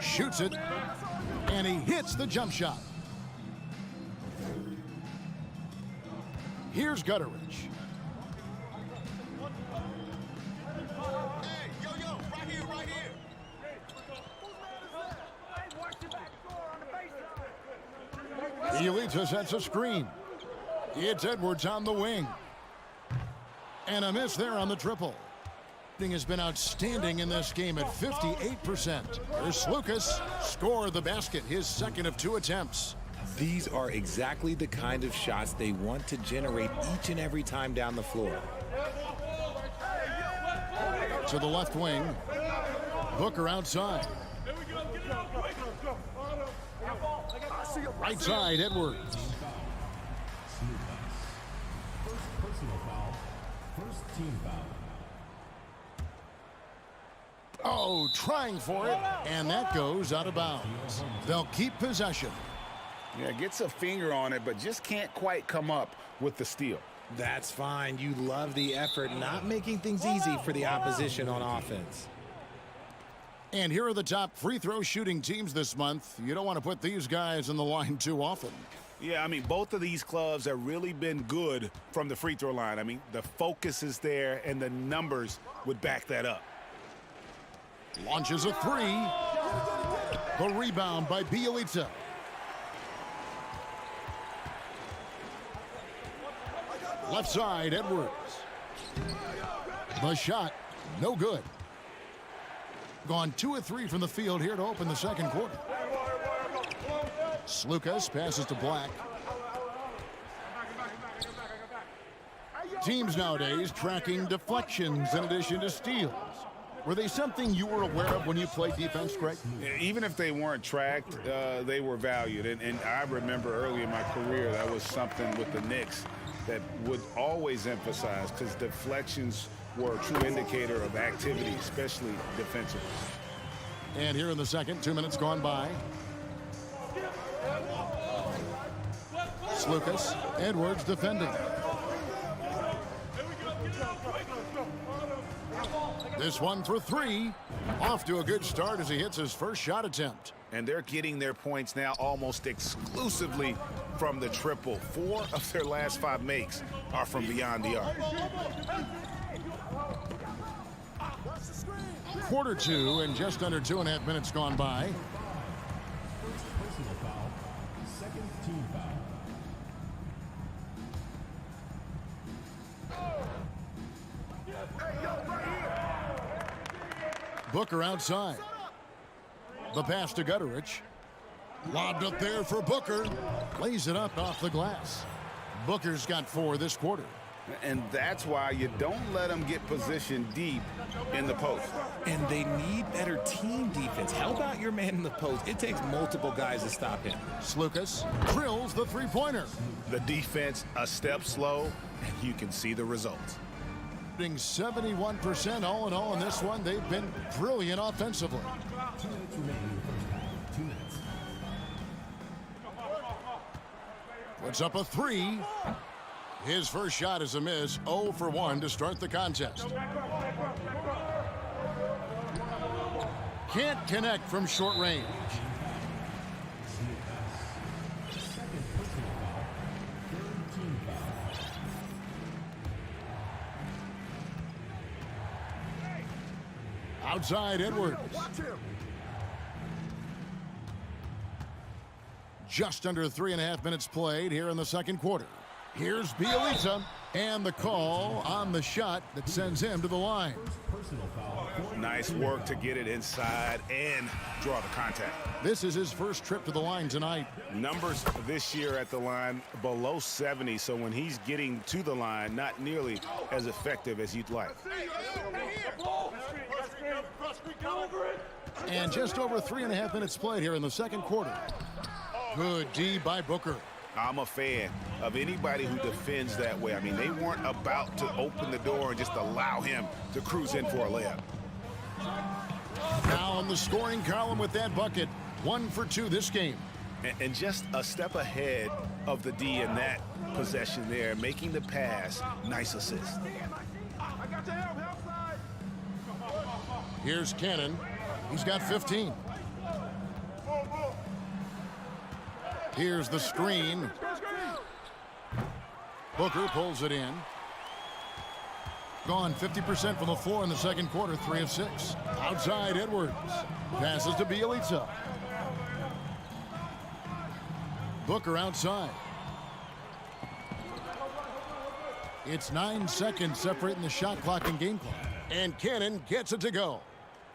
Shoots it, and he hits the jump shot. Here's Gutteridge. Elita sets a screen. It's Edwards on the wing. And a miss there on the triple. Has been outstanding in this game at 58%. Here's Lucas. Score the basket, his second of 2 attempts. These are exactly the kind of shots they want to generate each and every time down the floor. To the left wing. Booker outside. Right side, Edwards. First personal foul. First team foul. Oh, trying for it, and that goes out of bounds. They'll keep possession. Yeah, gets a finger on it, but just can't quite come up with the steal. That's fine. You love the effort, not making things easy for the opposition on offense. And here are the top free throw shooting teams this month. You don't want to put these guys in the line too often. Yeah, I mean, both of these clubs have really been good from the free throw line. I mean, the focus is there, and the numbers would back that up. Launches a 3. The rebound by Bielitsa. Left side, Edwards. The shot, no good. Gone 2 of 3 from the field here to open the second quarter. Slukas passes to Black. Teams nowadays tracking deflections in addition to steals. Were they something you were aware of when you played defense, Greg? Even if they weren't tracked, they were valued. And I remember early in my career, that was something with the Knicks that would always emphasize, because deflections were a true indicator of activity, especially defensively. And here in the second, 2 minutes gone by. Slukas, Edwards defending. This one for 3. Off to a good start as he hits his first shot attempt. And they're getting their points now almost exclusively from the triple. 4 of their last 5 makes are from beyond the arc. Quarter 2 and just under 2.5 minutes gone by. Personal foul. Second team foul. Booker outside. The pass to Gutterich. Lobbed up there for Booker. Lays it up off the glass. Booker's got 4 this quarter. And that's why you don't let them get positioned deep in the post. And they need better team defense. Help out your man in the post. It takes multiple guys to stop him. Slukas drills the three-pointer. The defense a step slow, and you can see the results. 71% all in all in this one. They've been brilliant offensively. 2 minutes remaining in the first half. 2 minutes. Puts up a 3. His first shot is a miss. 0 for 1 to start the contest. Can't connect from short range. Second personal foul. Third team foul. Outside Edwards. Just under 3.5 minutes played here in the second quarter. Here's Bielitsa, and the call on the shot that sends him to the line. Personal foul. Nice work to get it inside and draw the contact. This is his first trip to the line tonight. Numbers this year at the line below 70, so when he's getting to the line, not nearly as effective as you'd like. And just over 3.5 minutes played here in the second quarter. Good D by Booker. I'm a fan of anybody who defends that way. I mean, they weren't about to open the door and just allow him to cruise in for a layup. Now on the scoring column with that bucket. 1 for 2 this game. And just a step ahead of the D in that possession there, making the pass. Nice assist. Here's Cannon. He's got 15. Here's the screen. Booker pulls it in. Gone 50% from the floor in the second quarter, 3 of 6. Outside Edwards. Passes to Bielitsa. Booker outside. It's 9 seconds separating the shot clock and game clock. And Cannon gets it to go.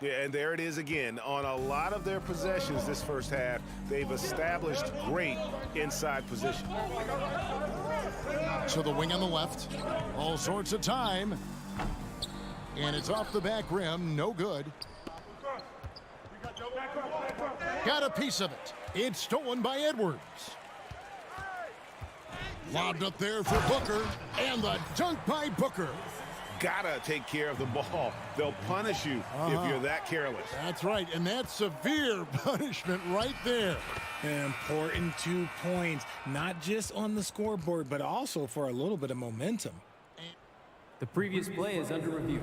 Yeah, and there it is again. On a lot of their possessions this first half, they've established great inside position. So the wing on the left. All sorts of time. And it's off the back rim. No good. Got a piece of it. It's stolen by Edwards. Lobbed up there for Booker. And the dunk by Booker. Gotta take care of the ball. They'll punish you if you're that careless. That's right, and that's severe punishment right there. An important 2 points, not just on the scoreboard, but also for a little bit of momentum. The previous play is under review.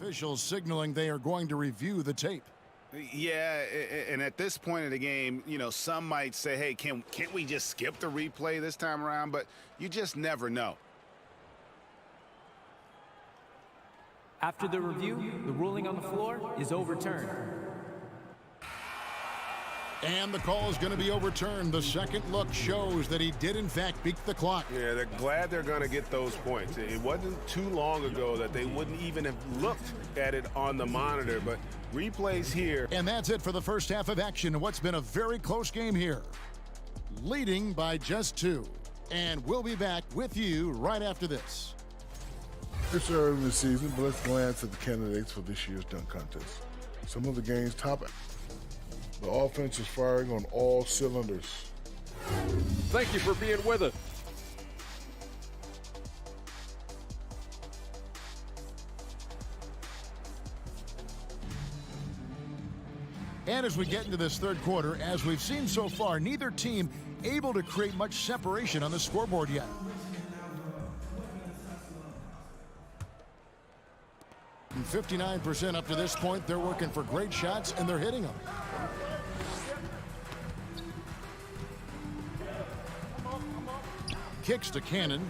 Officials signaling they are going to review the tape. Yeah, and at this point in the game, you know, some might say, hey, can't we just skip the replay this time around? But you just never know. After the review, the ruling on the floor is overturned. And the call is going to be overturned. The second look shows that he did, in fact, beat the clock. Yeah, they're glad they're going to get those points. It wasn't too long ago that they wouldn't even have looked at it on the monitor, but replays here. And that's it for the first half of action in what's been a very close game here. Leading by just 2. And we'll be back with you right after this. It's early in the season, but let's glance at the candidates for this year's dunk contest. Some of the game's top. The offense is firing on all cylinders. Thank you for being with us. And as we get into this third quarter, as we've seen so far, neither team able to create much separation on the scoreboard yet. And 59% up to this point. They're working for great shots, and they're hitting them. Kicks to Cannon.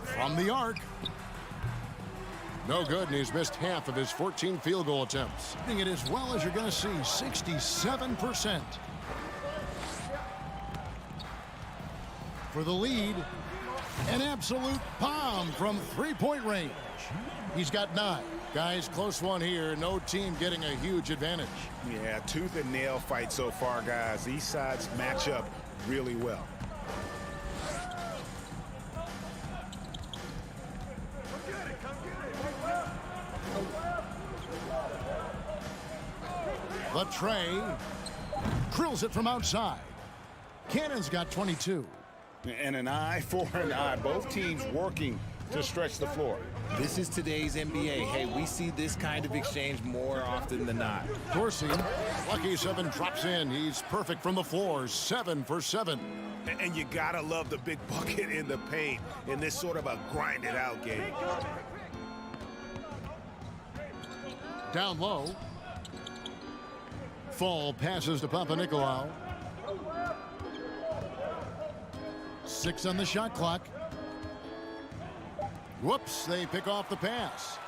From the arc. No good, and he's missed half of his 14 field goal attempts. Hitting it as well as you're going to see, 67%. For the lead, an absolute bomb from three-point range. He's got 9. Guys, close one here. No team getting a huge advantage. Yeah, tooth and nail fight so far, guys. These sides match up really well. The tray drills it from outside. Cannon's got 22. And an eye for an eye. Both teams working to stretch the floor. This is today's NBA. Hey, we see this kind of exchange more often than not. Dorsey, lucky 7 drops in. He's perfect from the floor, 7 for 7. And you gotta love the big bucket in the paint in this sort of a grind-it-out game. Down low. Fall passes to Papanikolaou. 6 on the shot clock. Whoops, they pick off the pass.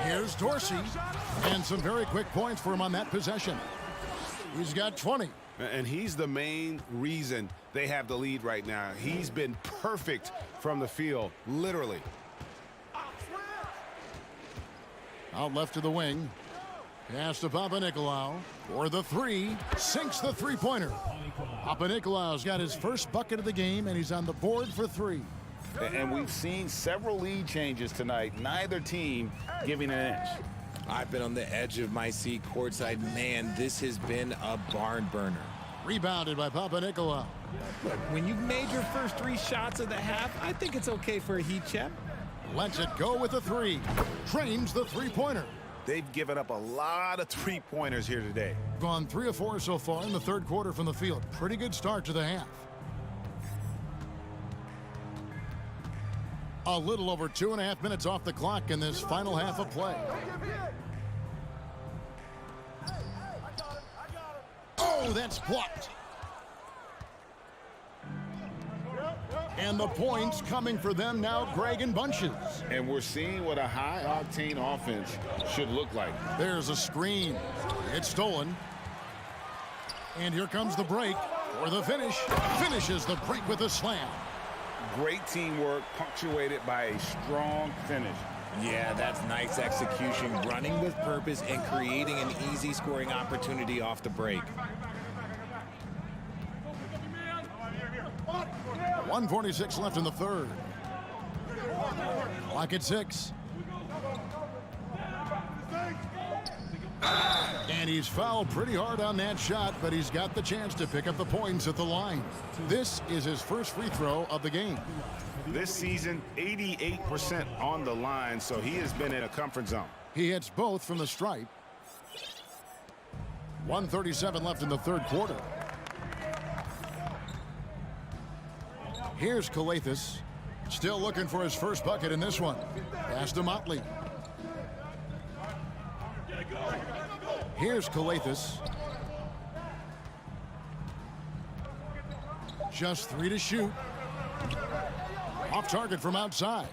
Here's Dorsey. And some very quick points for him on that possession. He's got 20. And he's the main reason they have the lead right now. He's been perfect from the field, literally. Out left to the wing. Pass to Papanikolaou for the 3. Sinks the three-pointer. Papanikolaou's got his first bucket of the game, and he's on the board for 3. And we've seen several lead changes tonight. Neither team giving an inch. I've been on the edge of my seat courtside. Man, this has been a barn burner. Rebounded by Papanikolaou. Look, when you've made your first 3 shots of the half, I think it's okay for a heat check. Lets it go with a 3. Trains the three-pointer. They've given up a lot of three-pointers here today. Gone 3 of 4 so far in the third quarter from the field. Pretty good start to the half. A little over 2.5 minutes off the clock in this final half of play. Oh, that's blocked. And the points coming for them now, Greg, in bunches. And we're seeing what a high-octane offense should look like. There's a screen. It's stolen. And here comes the break for the finish. Finishes the break with a slam. Great teamwork punctuated by a strong finish. Yeah, that's nice execution, running with purpose and creating an easy scoring opportunity off the break. 1:46 left in the third. Clock at 6. And he's fouled pretty hard on that shot, but he's got the chance to pick up the points at the line. This is his first free throw of the game. This season, 88% on the line, so he has been in a comfort zone. He hits both from the stripe. 1:37 left in the third quarter. Here's Calathis, still looking for his first bucket in this one. Pass to Motley. Here's Calathis. Just 3 to shoot. Off target from outside.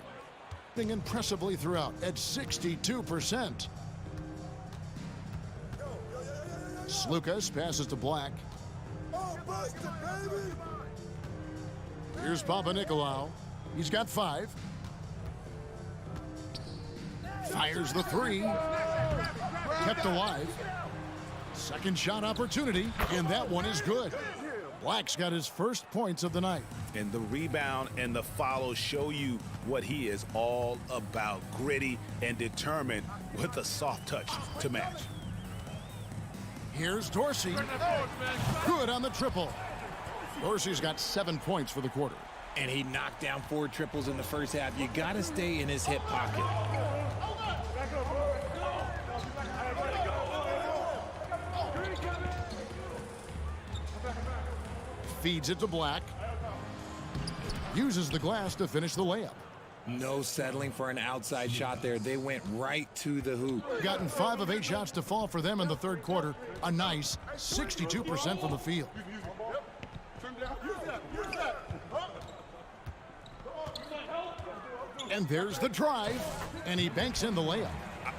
Impressively throughout at 62%. Slukas passes to Black. Here's Papanikolaou. He's got 5. Fires the 3. Kept alive. Second shot opportunity, and that one is good. Black's got his first points of the night. And the rebound and the follow show you what he is all about. Gritty and determined with a soft touch to match. Here's Dorsey. Good on the triple. Dorsey's got 7 points for the quarter. And he knocked down 4 triples in the first half. You got to stay in his hip pocket. Feeds it to Black. Uses the glass to finish the layup. No settling for an outside shot there. They went right to the hoop. Gotten 5 of 8 shots to fall for them in the third quarter. A nice 62% from the field. And there's the drive, and he banks in the layup.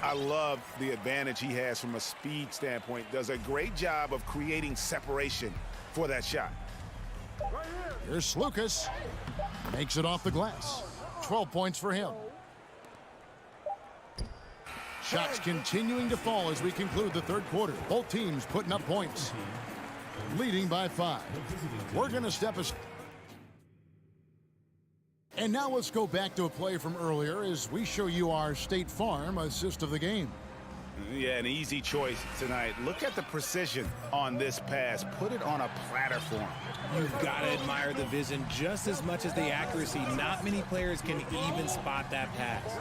I love the advantage he has from a speed standpoint. Does a great job of creating separation for that shot. Here's Slukas. Makes it off the glass. 12 points for him. Shots continuing to fall as we conclude the third quarter. Both teams putting up points. Leading by 5. We're going to step aside. And now let's go back to a play from earlier as we show you our State Farm assist of the game. Yeah, an easy choice tonight. Look at the precision on this pass. Put it on a platter for him. You've got to admire the vision just as much as the accuracy. Not many players can even spot that pass.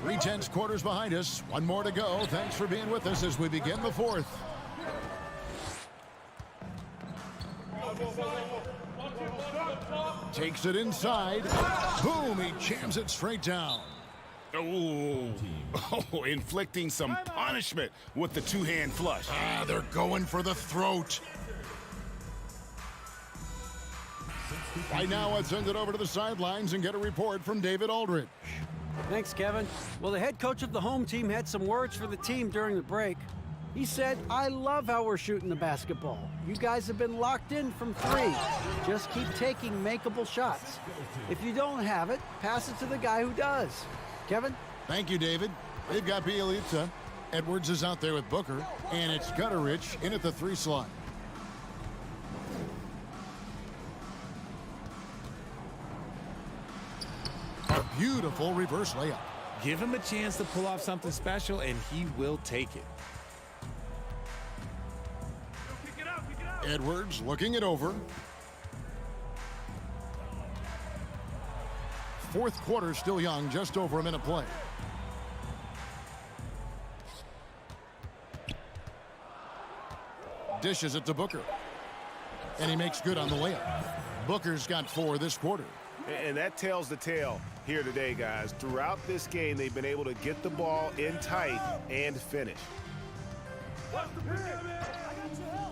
3/10 quarters behind us. One more to go. Thanks for being with us as we begin the fourth. Takes it inside. Boom, he jams it straight down. Oh, inflicting some punishment with the two-hand flush. They're going for the throat. Right now, let's send it over to the sidelines and get a report from David Aldridge. Thanks, Kevin. Well, the head coach of the home team had some words for the team during the break. He said, "I love how we're shooting the basketball. You guys have been locked in from 3. Just keep taking makeable shots. If you don't have it, pass it to the guy who does." Kevin? Thank you, David. They've got Bielitsa. Edwards is out there with Booker, and it's Gutterich in at the 3 slot. A beautiful reverse layup. Give him a chance to pull off something special, and he will take it. Edwards looking it over. Fourth quarter still young, just over a minute play. Dishes it to Booker. And he makes good on the layup. Booker's got 4 this quarter. And that tells the tale here today, guys. Throughout this game, they've been able to get the ball in tight and finish.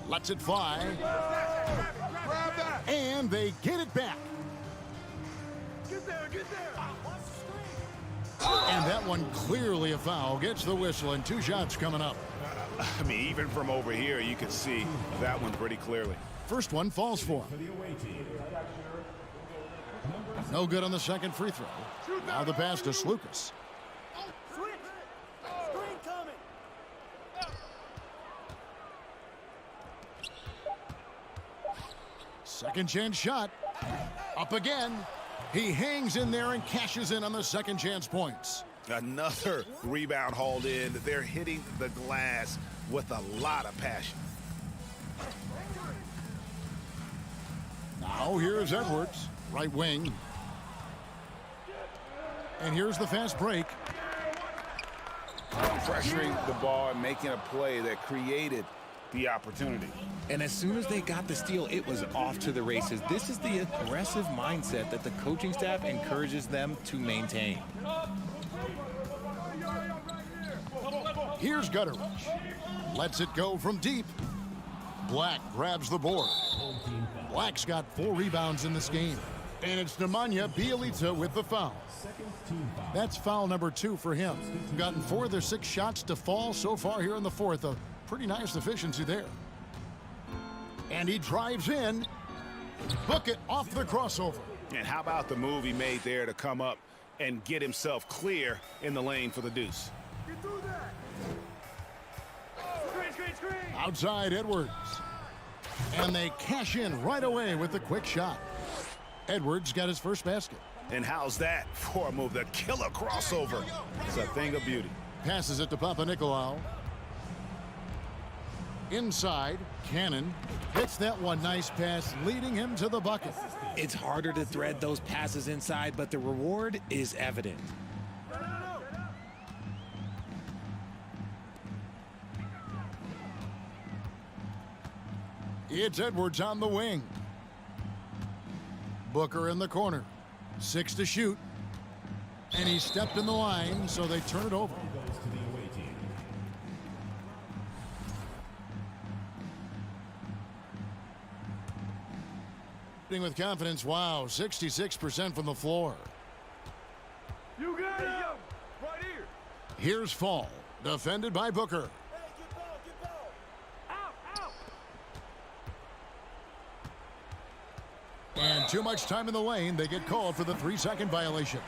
Lets it fly. And they get it back. And that one clearly a foul. Gets the whistle and 2 shots coming up. I mean, even from over here, you can see that one pretty clearly. First one falls for him. No good on the second free throw. Now the pass to Slukas. Second chance shot. Up again. He hangs in there and cashes in on the second chance points. Another rebound hauled in. They're hitting the glass with a lot of passion. Now here's Edwards, right wing. And here's the fast break. Pressuring the ball and making a play that created the opportunity. And as soon as they got the steal, it was off to the races. This is the aggressive mindset that the coaching staff encourages them to maintain. Here's Gutterich. Lets it go from deep. Black grabs the board. Black's got 4 rebounds in this game. And it's Nemanja Bjelica with the foul. That's foul number 2 for him. Gotten 4 of their 6 shots to fall so far here in the fourth. A pretty nice efficiency there. And he drives in. Book it off the crossover. And how about the move he made there to come up and get himself clear in the lane for the deuce? Outside Edwards. And they cash in right away with the quick shot. Edwards got his first basket. And how's that for a move? The killer crossover. It's a thing of beauty. Passes it to Papanikolaou. Inside, Cannon hits that one. Nice pass, leading him to the bucket. It's harder to thread those passes inside, but the reward is evident. It's Edwards on the wing. Booker in the corner. 6 to shoot. And he stepped in the line, so they turn it over. With confidence, wow, 66% from the floor. You got it! Right here! Here's Fall, defended by Booker. And too much time in the lane, they get called for the 3-second violation.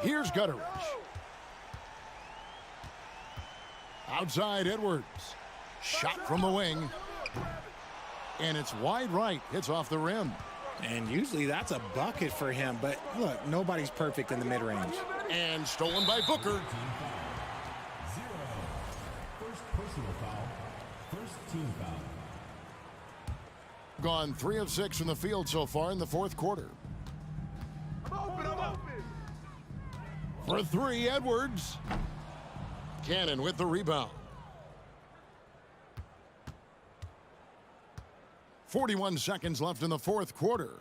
Here's Gutteridge. Outside Edwards. Shot from the wing. And it's wide right. Hits off the rim. And usually that's a bucket for him, but look, nobody's perfect in the mid-range. And stolen by Booker. First personal foul. First team foul. Gone 3 of 6 from the field so far in the fourth quarter. I'm open! For 3, Edwards. Cannon with the rebound. 41 seconds left in the fourth quarter.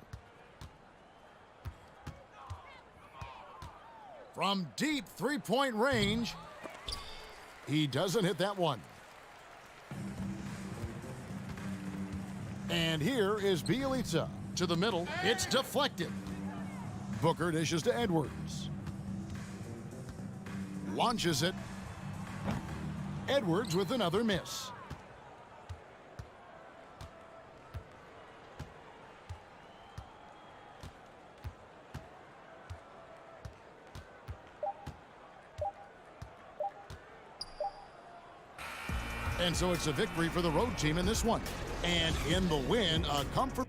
From deep 3-point range, he doesn't hit that one. And here is Bielitsa to the middle. It's deflected. Booker dishes to Edwards. Launches it. Edwards with another miss. And so it's a victory for the road team in this one. And in the win, a comfort.